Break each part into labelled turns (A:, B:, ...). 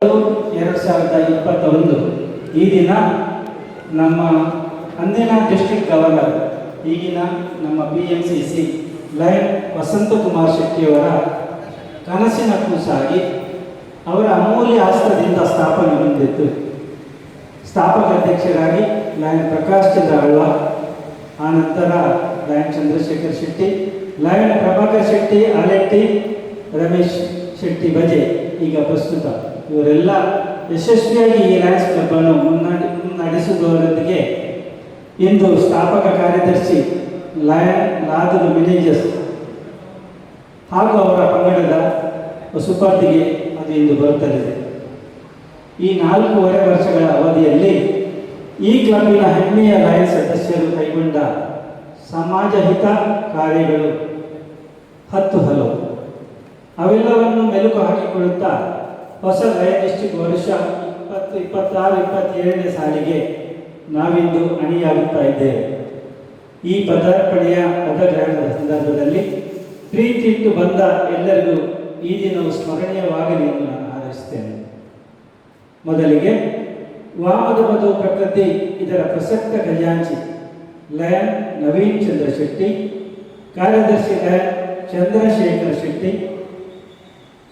A: 2021 ಈ ದಿನ ನಮ್ಮ ಅಂದಿನ ಡಿಸ್ಟ್ರಿಕ್ಟ್ ಗವರ್ನರ್ ಈಗಿನ ನಮ್ಮ PMCC ಲಯನ್ ವಸಂತಕುಮಾರ್ ಶೆಟ್ಟಿಯವರ ಕನಸಿನ ಕೂಸಾಗಿ ಅವರ ಅಮೂಲ್ಯ ಹಸ್ತದಿಂದ ಸ್ಥಾಪನೆ ಹೊಂದಿತ್ತು. ಸ್ಥಾಪಕ ಅಧ್ಯಕ್ಷರಾಗಿ ಲಯನ್ ಪ್ರಕಾಶ್ ಚಂದ್ರ ಅಳ್ಳ, ಆನಂತರ ಲಯನ್ ಚಂದ್ರಶೇಖರ್ ಶೆಟ್ಟಿ, ಲಯನ್ ಪ್ರಭಾಕರ್ ಶೆಟ್ಟಿ ಆಲೆಟ್ಟಿ, ರಮೇಶ್ ಶೆಟ್ಟಿ ಬಜೆ ಈಗ ಪ್ರಸ್ತುತ. ಇವರೆಲ್ಲ ಯಶಸ್ವಿಯಾಗಿ ಈ ಲಯನ್ಸ್ ಕ್ಲಬ್ ಅನ್ನು ಮುನ್ನಡೆಸುವುದರೊಂದಿಗೆ ಇಂದು ಸ್ಥಾಪಕ ಕಾರ್ಯದರ್ಶಿ ಲಯನ್ ಲಾದೂರು ಮ್ಯಾನೇಜರ್ಸ್ ಹಾಗೂ ಅವರ ಪಂಗಡದ ಸುಪರ್ದಿಗೆ ಅದು ಇಂದು ಬರುತ್ತಲಿದೆ. ಈ 4.5 ವರ್ಷಗಳ ಅವಧಿಯಲ್ಲಿ ಈ ಕ್ಲಬ್ಬಿನ ಹೆಮ್ಮೆಯ ಲಯನ್ ಸದಸ್ಯರು ಕೈಗೊಂಡ ಸಮಾಜ ಹಿತ ಕಾರ್ಯಗಳು 10 ಹಲವು. ಅವೆಲ್ಲವನ್ನು ಮೆಲುಕು ಹಾಕಿಕೊಳ್ಳುತ್ತಾ ಹೊಸ ಲಯನ್ ಡಿಸ್ಟ್ರಿಕ್ಟ್ ವರ್ಷ 2026-27ನೇ ಸಾಲಿಗೆ ನಾವಿಂದು ಅಣಿಯಾಗುತ್ತಾ ಇದ್ದೇವೆ. ಈ ಪದಾರ್ಪಣೆಯ ಪದಗ್ರಹಣದ ಸಂದರ್ಭದಲ್ಲಿ ಪ್ರೀತಿ ಇಟ್ಟು ಬಂದ ಎಲ್ಲರಿಗೂ ಈ ದಿನವು ಸ್ಮರಣೀಯವಾಗಲಿ ಎಂದು ನಾನು ಹಾರೈಸುತ್ತೇನೆ. ಮೊದಲಿಗೆ ವಾಮದ ಮಧು ಪ್ರಕೃತಿ ಇದರ ಪ್ರಸಕ್ತ ಖಜಾಂಚಿ ಲಯನ್ ನವೀನ್ ಚಂದ್ರ ಶೆಟ್ಟಿ, ಕಾರ್ಯದರ್ಶಿ ಲಯನ್ ಚಂದ್ರಶೇಖರ್ ಶೆಟ್ಟಿ,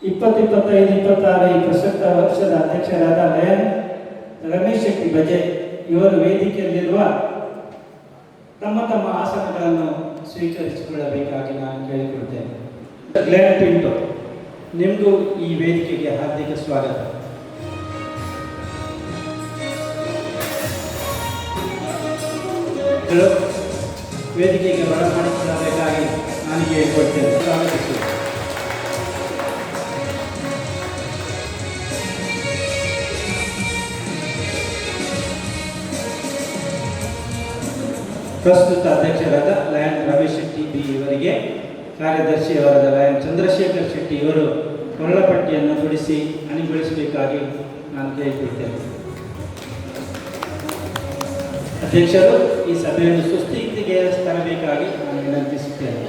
A: 2025-26 ಈ ಪ್ರಸಕ್ತ ವರ್ಷದ ಅಧ್ಯಕ್ಷರಾದ ಲಯನ್ ರಮೇಶ್ ಶೆಟ್ಟಿ ಬಜೆ ಇವರು ವೇದಿಕೆಯಲ್ಲಿರುವ ತಮ್ಮ ತಮ್ಮ ಆಸನಗಳನ್ನು ಸ್ವೀಕರಿಸಿಕೊಳ್ಳಬೇಕಾಗಿ ನಾನು ಕೇಳಿಕೊಳ್ತೇನೆ. ಲಯನ್ ಪಿಂಟೋ, ನಿಮಗೂ ಈ ವೇದಿಕೆಗೆ ಹಾರ್ದಿಕ ಸ್ವಾಗತ. ವೇದಿಕೆಗೆ ಬರಮಾಡಿಕೊಳ್ಳಬೇಕಾಗಿ ನಾನು ಕೇಳಿಕೊಳ್ತೇನೆ. ಸ್ವಾಗತಿಸುತ್ತೇನೆ. ಪ್ರಸ್ತುತ ಅಧ್ಯಕ್ಷರಾದ ಲಯನ್ ರಮೇಶ್ ಶೆಟ್ಟಿ ಬಿ ಇವರಿಗೆ, ಕಾರ್ಯದರ್ಶಿಯವರಾದ ಲಯನ್ ಚಂದ್ರಶೇಖರ್ ಶೆಟ್ಟಿ ಇವರು ಕೊರಳಪಟ್ಟಿಯನ್ನು ತೊಡಿಸಿ ಅಣಿಗೊಳಿಸಬೇಕಾಗಿ ನಾನು ಕೇಳಿಕೊಳ್ತೇನೆ. ಅಧ್ಯಕ್ಷರು ಈ ಸಭೆಯನ್ನು ಸುಸ್ಥಿತಿಗೆ ತರಬೇಕಾಗಿ ನಾನು ವಿನಂತಿಸುತ್ತೇನೆ.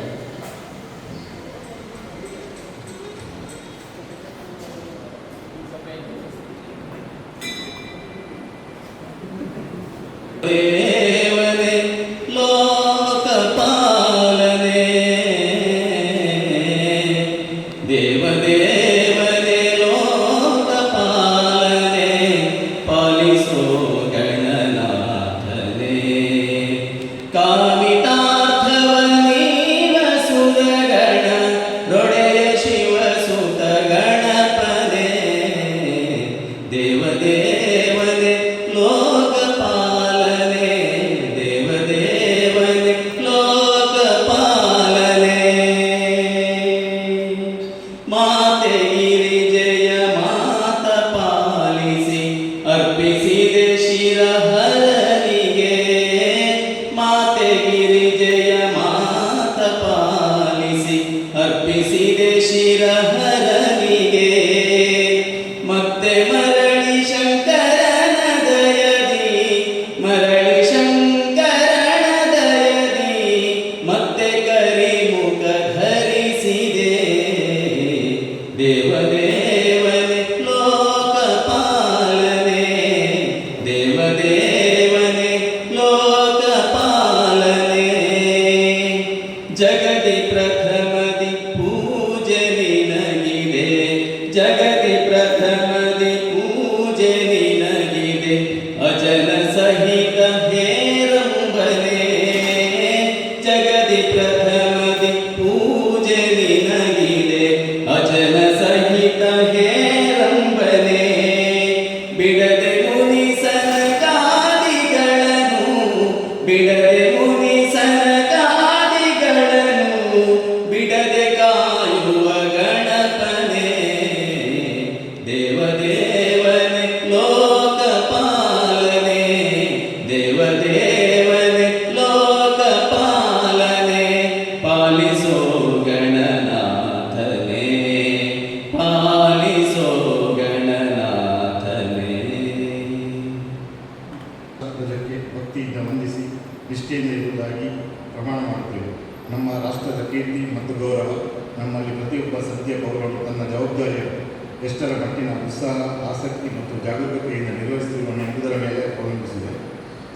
B: ನಿಷ್ಠೆಯಿಂದ ಇರುವುದಾಗಿ ಪ್ರಮಾಣ ಮಾಡುತ್ತೇವೆ. ನಮ್ಮ ರಾಷ್ಟ್ರದ ಕೀರ್ತಿ ಮತ್ತು ಗೌರವ ನಮ್ಮಲ್ಲಿ ಪ್ರತಿಯೊಬ್ಬ ಸತ್ಯ ಪೌರನು ತನ್ನ ಜವಾಬ್ದಾರಿಯನ್ನು ಎಷ್ಟರ ಮಟ್ಟಿನ ಉತ್ಸಾಹ, ಆಸಕ್ತಿ ಮತ್ತು ಜಾಗರೂಕತೆಯಿಂದ ನಿರ್ವಹಿಸುತ್ತಿರುವ ಎಂಬುದರ ಮೇಲೆ ಅವಲಂಬಿಸಿದೆ.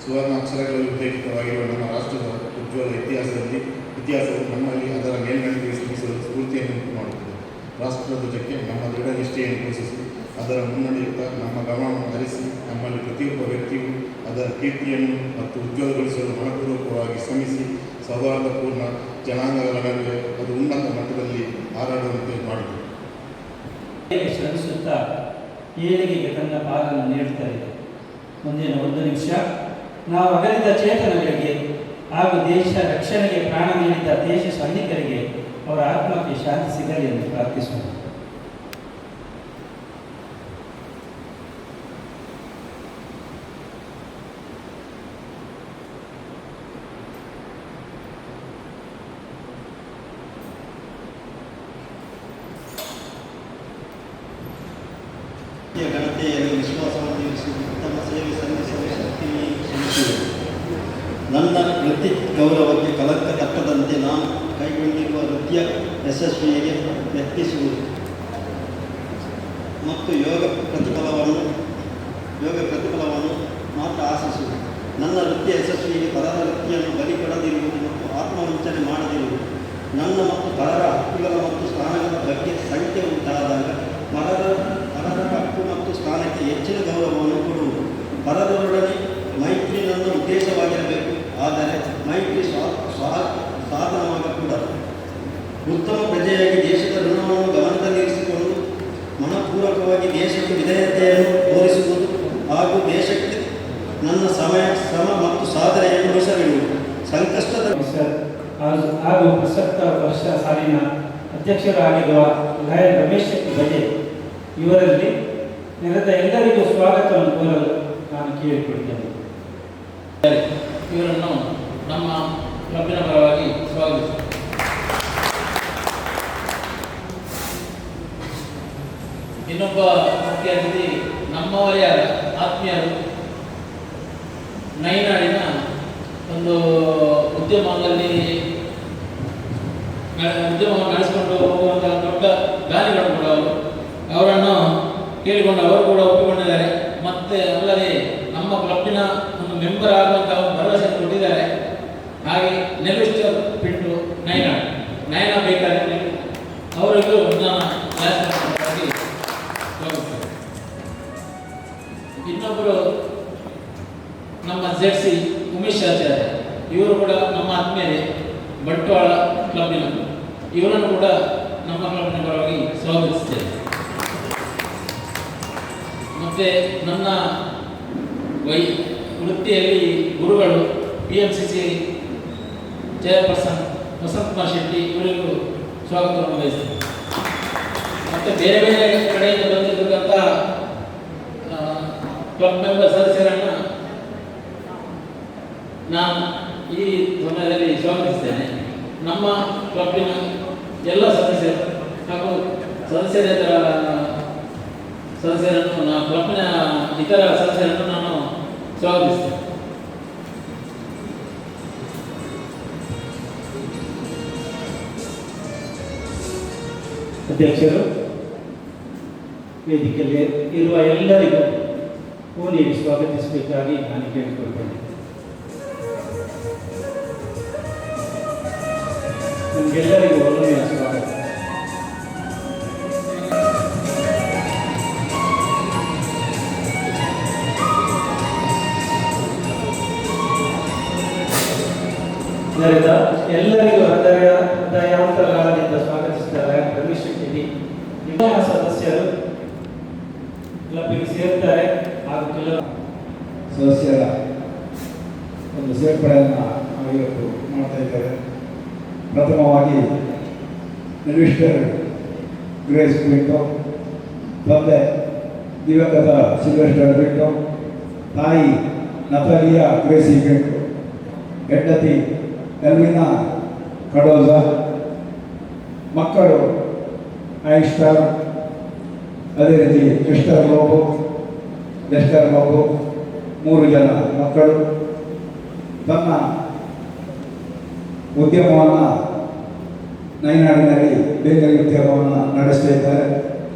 B: ಸುವರ್ಣ ಅಕ್ಷರಗಳಲ್ಲಿ ಉಲ್ಲೇಖಿತವಾಗಿರುವ ನಮ್ಮ ರಾಷ್ಟ್ರದ ಉಜ್ವಲ ಇತಿಹಾಸವು ನಮ್ಮಲ್ಲಿ ಅದರ ಮೇಲ್ಗಡೆಗೆ ಸೂಚಿಸಲು ಸ್ಫೂರ್ತಿಯನ್ನು ಉಂಟು ಮಾಡುತ್ತದೆ. ರಾಷ್ಟ್ರಧ್ವಜಕ್ಕೆ ನಮ್ಮ ದೃಢ ನಿಷ್ಠೆಯನ್ನು ಘೋಷಿಸಿ ಅದರ ಮುನ್ನಡೆಯುತ್ತಾ ನಮ್ಮ ಗಮನವನ್ನು ಹರಿಸಿ ನಮ್ಮಲ್ಲಿ ಪ್ರತಿಯೊಬ್ಬ ವ್ಯಕ್ತಿಯು ಅದರ ಕೀರ್ತಿಯನ್ನು ಮತ್ತು ಉಜ್ವಲಗೊಳಿಸಲು ಮನಪೂರ್ವಕವಾಗಿ ಶ್ರಮಿಸಿ ಸೌಹಾರ್ದಪೂರ್ಣ ಜನಾಂಗಗಳ ನಡುವೆ ಅದು ಉನ್ನತ ಮಟ್ಟದಲ್ಲಿ ಹಾರಾಡುವಂತೆ ಮಾಡಿದೆ.
A: ಶ್ರಮಿಸುತ್ತಾ ಏಳಿಗೆಗೆ ತನ್ನ ಪಾಲನ್ನು ನೀಡುತ್ತಾ ಇದೆ. ಮುಂದಿನ 1 ನಿಮಿಷ ನಾವು ಅಗಲಿದ ಚೇತನಗಳಿಗೆ ಹಾಗೂ ದೇಶ ರಕ್ಷಣೆಗೆ ಪ್ರಾಣ ನೀಡಿದ ದೇಶ ಸೈನಿಕರಿಗೆ ಅವರ ಆತ್ಮಕ್ಕೆ ಶಾಂತಿ ಸಿಗಲಿ ಎಂದು ಪ್ರಾರ್ಥಿಸೋಣ.
C: ಘನತೆಯಲ್ಲಿ ವಿಶ್ವಾಸವನ್ನು ಇರಿಸಿ ಉತ್ತಮ ಸೇವೆ ಸಲ್ಲಿಸಲು ಶಕ್ತಿ ಶ್ರಮಿಸಿದೆ. ನನ್ನ ವೃತ್ತಿ ಗೌರವಕ್ಕೆ ಕಲಂಕ ತಟ್ಟದಂತೆ ನಾನು ಕೈಗೊಂಡಿರುವ ವೃತ್ತಿಯ ಯಶಸ್ವಿಗೆ ಯತ್ನಿಸುವುದು ಮತ್ತು ಯೋಗ ಪ್ರತಿಫಲವನ್ನು ಮಾತ್ರ ಆಶಿಸುವುದು. ನನ್ನ ವೃತ್ತಿಯ ಯಶಸ್ವಿಗೆ ಪರರ ವೃತ್ತಿಯನ್ನು ಬಲಿ ಕೊಡದಿರುವುದು ಮತ್ತು ಆತ್ಮವಂಚನೆ ಮಾಡದಿರುವುದು. ನನ್ನ ಮತ್ತು ಪರರ ಹಕ್ಕುಗಳ ಮತ್ತು ಸ್ಥಾನಗಳ ಬಗ್ಗೆ ಸಂಖ್ಯೆ ಉಂಟಾದಾಗ ಪರರ ಹಕ್ಕು ಮತ್ತು ಸ್ಥಾನಕ್ಕೆ ಹೆಚ್ಚಿನ ಗೌರವವನ್ನು ಕೊಡುವುದು. ಪರರೊಡನೆ ಮೈತ್ರಿ ನನ್ನ ಉದ್ದೇಶವಾಗಿರಬೇಕು, ಆದರೆ ಮೈತ್ರಿ ಸಾಧನವಾಗಕೂಡದು. ಉತ್ತಮ ಪ್ರಜೆಯಾಗಿ ದೇಶದ ಋಣವನ್ನು ಗಮನದಲ್ಲಿರಿಸಿಕೊಂಡು ಮನಪೂರ್ವಕವಾಗಿ ದೇಶದ ವಿಧೇಯತೆಯನ್ನು ತೋರಿಸುವುದು ಹಾಗೂ ದೇಶಕ್ಕೆ ನನ್ನ ಶ್ರಮ ಮತ್ತು ಸಾಧನೆಯನ್ನು ಮೀಸಲಿಡುವುದು. ಸಂಕಷ್ಟದ
A: ಹಾಗೂ ಪ್ರಸಕ್ತ ವರ್ಷ ಸಾಲಿನ ಅಧ್ಯಕ್ಷರಾಗಿರುವ ಲಾಯರ್ ರಮೇಶ್ ಶೆಟ್ಟಿ ಬಜೆ ಇವರಲ್ಲಿ ನೆರೆದ ಎಲ್ಲರಿಗೂ ಸ್ವಾಗತವನ್ನು ಕೋರಲು ನಾನು ಕೇಳಿಕೊಳ್ತೇನೆ.
D: ಇವರನ್ನು ನಮ್ಮ ಕ್ಲಬ್ಬಿನ ಪರವಾಗಿ ಸ್ವಾಗತಿಸಿ. ಇನ್ನೊಬ್ಬ ಮುಖ್ಯ ಅತಿಥಿ ನಮ್ಮವರೇ ಆದ ಆತ್ಮೀಯರು, ನೈನಾಡಿನ ಒಂದು ಉದ್ಯಮವನ್ನು ನಡೆಸಿಕೊಂಡು ಹೋಗುವಂತಹ ದೊಡ್ಡ ದಾನಿಗಳು ಕೂಡ ಅವರನ್ನು ಕೇಳಿಕೊಂಡು ಅವರು ಕೂಡ ಒಪ್ಪಿಕೊಂಡಿದ್ದಾರೆ. ಮತ್ತೆ ಅಲ್ಲದೆ ನಮ್ಮ ಕ್ಲಬ್ಬಿನ ಒಂದು ಮೆಂಬರ್ ಆಗುವಂತಹ ಭರವಸೆ ಕೊಟ್ಟಿದ್ದಾರೆ. ಹಾಗೆ ನೆಲುಷ್ಟ ಬಿಟ್ಟು ನಯನ ಬೇಕಾದರೆ ಅವರಿಗೂ ನಾನು ಇನ್ನೊಬ್ಬರು ನಮ್ಮ ZC ಉಮೇಶ್ ಆಚಾರ್ಯ, ಇವರು ಕೂಡ ನಮ್ಮ ಆತ್ಮೀಯರೇ, ಬಂಟ್ವಾಳ ಕ್ಲಬ್ಬಿನ. ಇವರನ್ನು ಕೂಡ ನಮ್ಮ ಕ್ಲಬ್ಬಿನ ಪರವಾಗಿ ಸ್ವಾಗತಿಸ್ತೇನೆ. ಮತ್ತು ನನ್ನ ವೃತ್ತಿಯಲ್ಲಿ ಗುರುಗಳು PMCC ಚೇರ್ಪರ್ಸನ್ ವಸಂತ್ ಕುಮಾರ್ ಶೆಟ್ಟಿ, ಇವರಿಗೂ ಸ್ವಾಗತವನ್ನು ಬಯಸ್ತೇನೆ. ಮತ್ತು ಬೇರೆ ಬೇರೆ ಕಡೆಯಿಂದ ಬಂದಿರತಕ್ಕಂಥ ಕ್ಲಬ್ ಮೆಂಬರ್ ಸದಸ್ಯರನ್ನು ನಾನು ಈ ಸಮಯದಲ್ಲಿ ಸ್ವಾಗತಿಸ್ತೇನೆ. ನಮ್ಮ ಕ್ಲಬ್ಬಿನ ಎಲ್ಲ ಸದಸ್ಯರು ಹಾಗೂ ಸದಸ್ಯರೇತರ ಸದಸ್ಯರನ್ನು ಕ್ಲಬ್ಬಿನ ಇತರ ಸದಸ್ಯರನ್ನು ನಾನು ಸ್ವಾಗತಿಸ್ತೇನೆ.
A: ಅಧ್ಯಕ್ಷರು, ವೇದಿಕೆಯಲ್ಲಿ ಇರುವ ಎಲ್ಲರಿಗೂ ಹೂ ನೀಡಿ ಸ್ವಾಗತಿಸಬೇಕಾಗಿ ನಾನು ಕೇಳಿಕೊಳ್ತೇನೆ. ನಿಮಗೆಲ್ಲರಿಗೂ ಒಳ್ಳೆಯ ಸ್ವಾಗತ. ನೆರೆದ ಎಲ್ಲರಿಗೂ ಹೃದಯಾಂತರಾಳದಿಂದ ಸ್ವಾಗತಿಸಿದ್ದಾರೆ. ರಮೇಶ್ ಶೆಟ್ಟಿ ವಿಧಾನ ಸದಸ್ಯರು ಕ್ಲಬ್ಬಿಗೆ ಸೇರ್ತಾರೆ ಹಾಗೂ ಕೆಲವು
E: ಸದಸ್ಯರ ಒಂದು ಸೇರ್ಪಡೆಯನ್ನು ನಾವು ಇವತ್ತು ಮಾಡ್ತಾ ಇದ್ದೇವೆ. ಪ್ರಥಮವಾಗಿ ಮಿನಿಸ್ಟರ್ ಗ್ರೇಸ್ ಬಿಟ್ಟು, ತಂದೆ ದಿವಂಗತ ಸಿಲ್ವೆಸ್ಟರ್ ಬಿಟ್ಟು, ತಾಯಿ ನತಾಲಿಯಾ ಗ್ರೇಸಿ ಬಿಟ್ಟು, ಹೆಂಡತಿ ಎಲ್ವಿನಾ ಕಡೋಜ, ಮಕ್ಕಳು ಐಸ್ಟರ್, ಅದೇ ರೀತಿ ಮಿಸ್ಟರ್ ಲೋಬೋ, ಲೆಸ್ಟರ್ ಲೋಬೋ, 3 ಜನ ಮಕ್ಕಳು ತನ್ನ ಉದ್ಯಮವನ್ನು ನೈನಾಡಿನಲ್ಲಿ ಬೇಕರಿ ಉದ್ಯಮವನ್ನು ನಡೆಸ್ತಾ ಇದ್ದಾರೆ.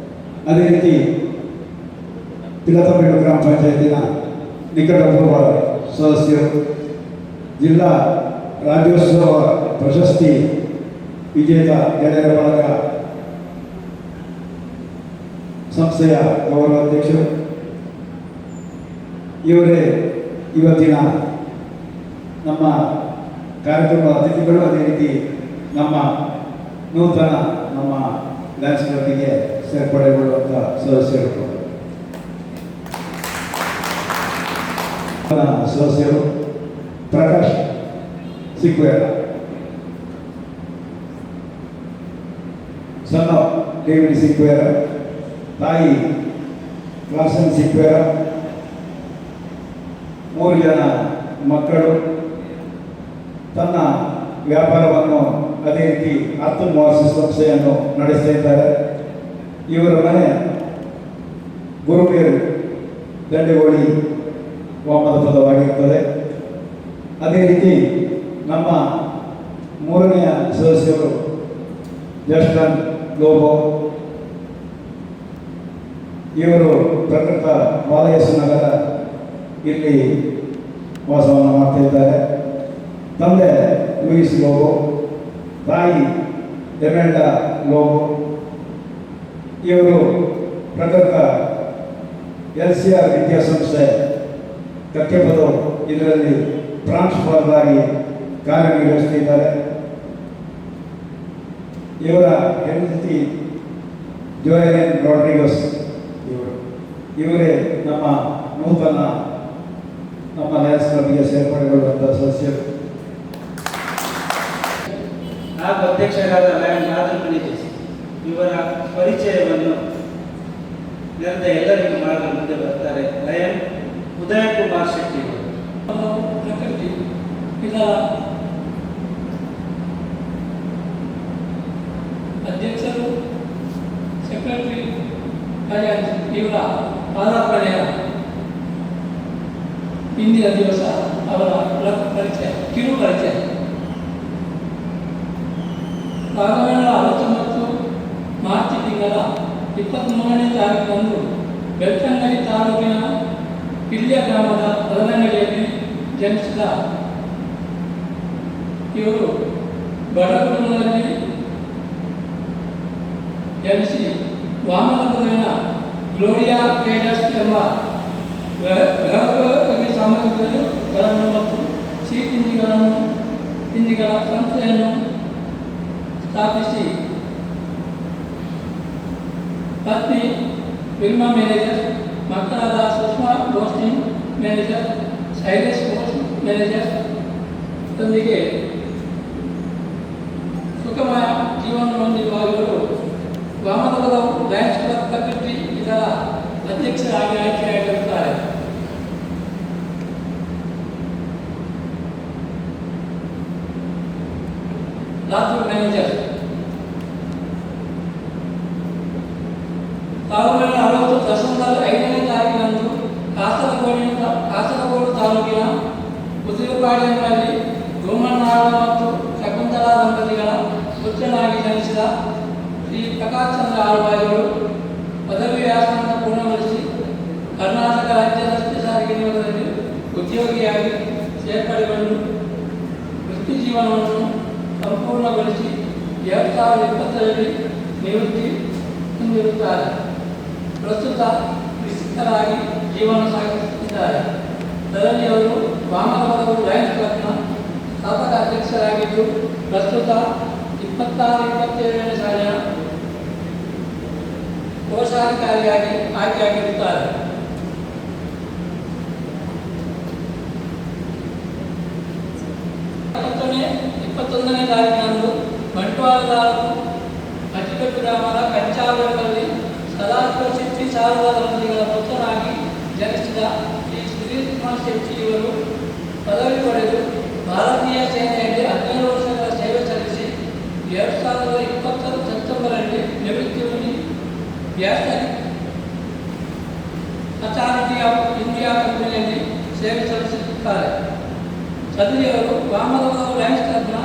E: ಅದೇ ರೀತಿ ತಿಲತಂಬೇಡು ಗ್ರಾಮ ಪಂಚಾಯತಿನ ನಿಕಟಪೂರ್ವ ಸದಸ್ಯರು, ಜಿಲ್ಲಾ ರಾಜ್ಯೋತ್ಸವ ಪ್ರಶಸ್ತಿ ವಿಜೇತ ಗೆಳೆಯರ ಬಳಗ ಸಂಸ್ಥೆಯ ಗೌರವಾಧ್ಯಕ್ಷರು, ಇವರೇ ಇವತ್ತಿನ ನಮ್ಮ ಕಾರ್ಯಕ್ರಮದ ಅತಿಥಿಗಳು. ಅದೇ ರೀತಿ ನಮ್ಮ ನೂತನ ನಮ್ಮ ಡ್ಯಾನ್ಸ್ ಕ್ಲಬ್ಬಿಗೆ ಸೇರ್ಪಡೆಗೊಳ್ಳುವಂಥ ಸದಸ್ಯರು, ಸದಸ್ಯರು Prakash Sequeira, son of David Sequeira, ತಾಯಿ ಕ್ಲಾಸನ್ ಸಿಕ್ವೇರ, 3 ಜನ ಮಕ್ಕಳು, ತನ್ನ ವ್ಯಾಪಾರವನ್ನು ಅದೇ ರೀತಿ ಆತ್ಮವಾಸ ಸಂಸ್ಥೆಯನ್ನು ನಡೆಸ್ತಾ ಇದ್ದಾರೆ. ಇವರ ಮನೆ ಗುರುಬೇರು ದಂಡೆಗೋಳಿ ವಾಮದ ಪದವಾಗಿರುತ್ತದೆ. ಅದೇ ರೀತಿ ನಮ್ಮ 3ನೆಯ ಸದಸ್ಯರು ಜಸ್ಟನ್ ಲೋಬೋ, ಇವರು ಪ್ರಕೃತ ಬಾಲಯೇಸು ನಗರ ಇಲ್ಲಿ ವಾಸವನ್ನು ಮಾಡ್ತಾ ಇದ್ದಾರೆ. ತಂದೆ ಲೂಯಿಸ್ ಲೋಬೋ, ತಾಯಿ ಎಮೆಲ್ಡಾ ಲೋಬೋ. ಇವರು ಪ್ರಕೃತ LCR ವಿದ್ಯಾಸಂಸ್ಥೆ ಕಕ್ಕೆಪದು ಇದರಲ್ಲಿ ಟ್ರಾನ್ಸ್ಫಾರ್ಮರ್ ಆಗಿ ಕಾರ್ಯನಿರ್ವಹಿಸುತ್ತಿದ್ದಾರೆ. ಇವರ ಹೆಂಡತಿ ಜೋಯಲಿನ್ ರಾಡ್ರಿಗಸ್, ಇವರೇ ನಮ್ಮ ನೂತನ ನಮ್ಮ ಡ್ಯಾನ್ಸ್ ಕ್ಲಬ್ಗೆ ಸೇರ್ಪಡೆಗೊಳ್ಳುವಂಥ ಸದಸ್ಯರು.
A: ಹಾಗೂ ಅಧ್ಯಕ್ಷರಾದ ಲಯನ್ ನಾದನ್ ರಿಲೀಜಿಯಸ್ ಇವರ ಪರಿಚಯವನ್ನು ನೆರೆದ ಎಲ್ಲರಿಗೂ ಮಾಡಲು ಮುಂದೆ ಬರ್ತಾರೆ. ಲಯನ್ ಉದಯ ಕುಮಾರ್ ಶೆಟ್ಟಿ
F: ಪ್ರಕೃತಿ ಇದರ ಅಧ್ಯಕ್ಷರು, ಸೆಕ್ರೆಟರಿ, ಖಜಾಂಚಿ ಇವರ ಪಾದಾರ್ಪಣೆಯ ಇಂದಿನ ದಿವಸ ಅವರ ಪರಿಚಯ, ಕಿರು ಪರಿಚಯ. ರಾಘವೇಂದ್ರ 19 ಮಾರ್ಚ್ ತಿಂಗಳ 23ನೇ ತಾರೀಕಿನಂದು ಬೆಳ್ತಂಗಡಿ ತಾಲೂಕಿನ ಪಿಲ್ಯ ಗ್ರಾಮದ ಬದಲಂಗಡಿಯಲ್ಲಿ ಜನಿಸಿದ ಇವರು ಬಡ ಕುಟುಂಬದಲ್ಲಿ ಜನಿಸಿ ವಾಮನಪುರವಿನ ಗ್ಲೋರಿಯಾ ಟ್ರೇಡರ್ಸ್ ಎಂಬ ಗೃಹೋಪಯೋಗಿ ಸಾಮಗ್ರಿಗಳನ್ನು ಮತ್ತು ತಿಂಡಿಗಳ ಸಂಸ್ಥೆಯನ್ನು ಸ್ಥಾಪಿಸಿ ಪತ್ನಿ ವಿಲ್ಮಾ ಮ್ಯಾನೇಜರ್, ಮಕ್ಕಳಾದ ಸುಷ್ಮಾ ಗೋಸ್ಟಿನ್ ಮ್ಯಾನೇಜರ್, ಶೈಲೇಶ್ ಘೋಷ್ ಮ್ಯಾನೇಜರ್ ದೊಂದಿಗೆ ಸುಖಮಯ ಜೀವನ ಹೊಂದಿರುವ ಇವರು ವಾಮನಪುರ ಡ್ಯಾನ್ಸ್ ಕ್ಲಬ್ ಪ್ರಕೃತಿ ಇದರ ಅಧ್ಯಕ್ಷರಾಗಿ ಆಯ್ಕೆಯಾಗಿರುತ್ತಾರೆ. ಲಾತೂರ್ ಮ್ಯಾನೇಜರ್ 1960 ಡಿಸೆಂಬರ್ 5ನೇ ತಾರೀಕಿನಂದು ಕಾಸರಗೋಡು ತಾಲೂಕಿನ ಕುದುರೆಪಾಳ್ಯಂನಲ್ಲಿ ಗೋಮಣ್ಣಾಳ ಮತ್ತು ಶಕುಂತಲಾ ದಂಪತಿಗಳ ಪುತ್ರನಾಗಿ ಜನಿಸಿದ ಶ್ರೀ ಪ್ರಕಾಶ್ ಚಂದ್ರ ಆಳ್ವಾಯಿಗಳು ಪದವಿ ವ್ಯಾಸಂಗ ಪೂರ್ಣಗೊಳಿಸಿ ಕರ್ನಾಟಕ ರಾಜ್ಯ ರಸ್ತೆ ಸಾರಿಗೆ ನಿಗಮದಲ್ಲಿ ಉದ್ಯೋಗಿಯಾಗಿ ಸೇರ್ಪಡೆಗೊಂಡು ವೃತ್ತಿ ಜೀವನವನ್ನು ಸಂಪೂರ್ಣಗೊಳಿಸಿ 2020ರಲ್ಲಿ ನಿವೃತ್ತಿ ಹೊಂದಿರುತ್ತಾರೆ. ಪ್ರಸ್ತುತ ಕೃಷಿಕರಾಗಿ ಜೀವನ ಸಾಗಿಸುತ್ತಿದ್ದಾರೆ. ಅದರಲ್ಲಿ ಅವರು ವಾಮನಪುರ ಡ್ಯಾನ್ಸ್ ಕ್ಲಬ್ನ ಸ್ಥಾಪಕ ಅಧ್ಯಕ್ಷರಾಗಿದ್ದು ಪ್ರಸ್ತುತ 26-27ನೇ ಸಾಲಿನ ಕೋಶಾಧಿಕಾರಿಯಾಗಿ ಆಯ್ಕೆಯಾಗಿರುತ್ತಾರೆ. ಮತ್ತೊಮ್ಮೆ 21ನೇ ತಾರೀಕಿನಂದು ಬಂಟ್ವಾಳ ತಾಲೂಕು ಅಜ್ಜಿಕಟ್ಟು ಗ್ರಾಮದ ಕಂಚಾವರದಲ್ಲಿ ಸದಾಶಿವ ಶೆಟ್ಟಿ ಶಾರದಾ ದಂಪತಿಗಳ ಪುತ್ರನಾಗಿ ಜನಿಸಿದ ಶ್ರೀ ಶ್ರೀಕುಮಾರ್ ಶೆಟ್ಟಿ ಇವರು ಪದವಿ ಪಡೆದು ಭಾರತೀಯ ಸೇನೆಯಲ್ಲಿ 17 ವರ್ಷಗಳ ಸೇವೆ ಸಲ್ಲಿಸಿ 2020 ಸೆಪ್ಟೆಂಬರ್ನಲ್ಲಿ ನಿವೃತ್ತಿ ಹೊಂದಿ ಗ್ಯಾಸ್ ಅಥಾರಿಟಿ ಆಫ್ ಇಂಡಿಯಾ ಕಂಪನಿಯಲ್ಲಿ ಸೇವೆ ಸಲ್ಲಿಸುತ್ತಾರೆ. ಸದರಿಯವರು ವಾಮನಪುರ ಡ್ಯಾನ್ಸ್ ಕ್ಲಬ್ನ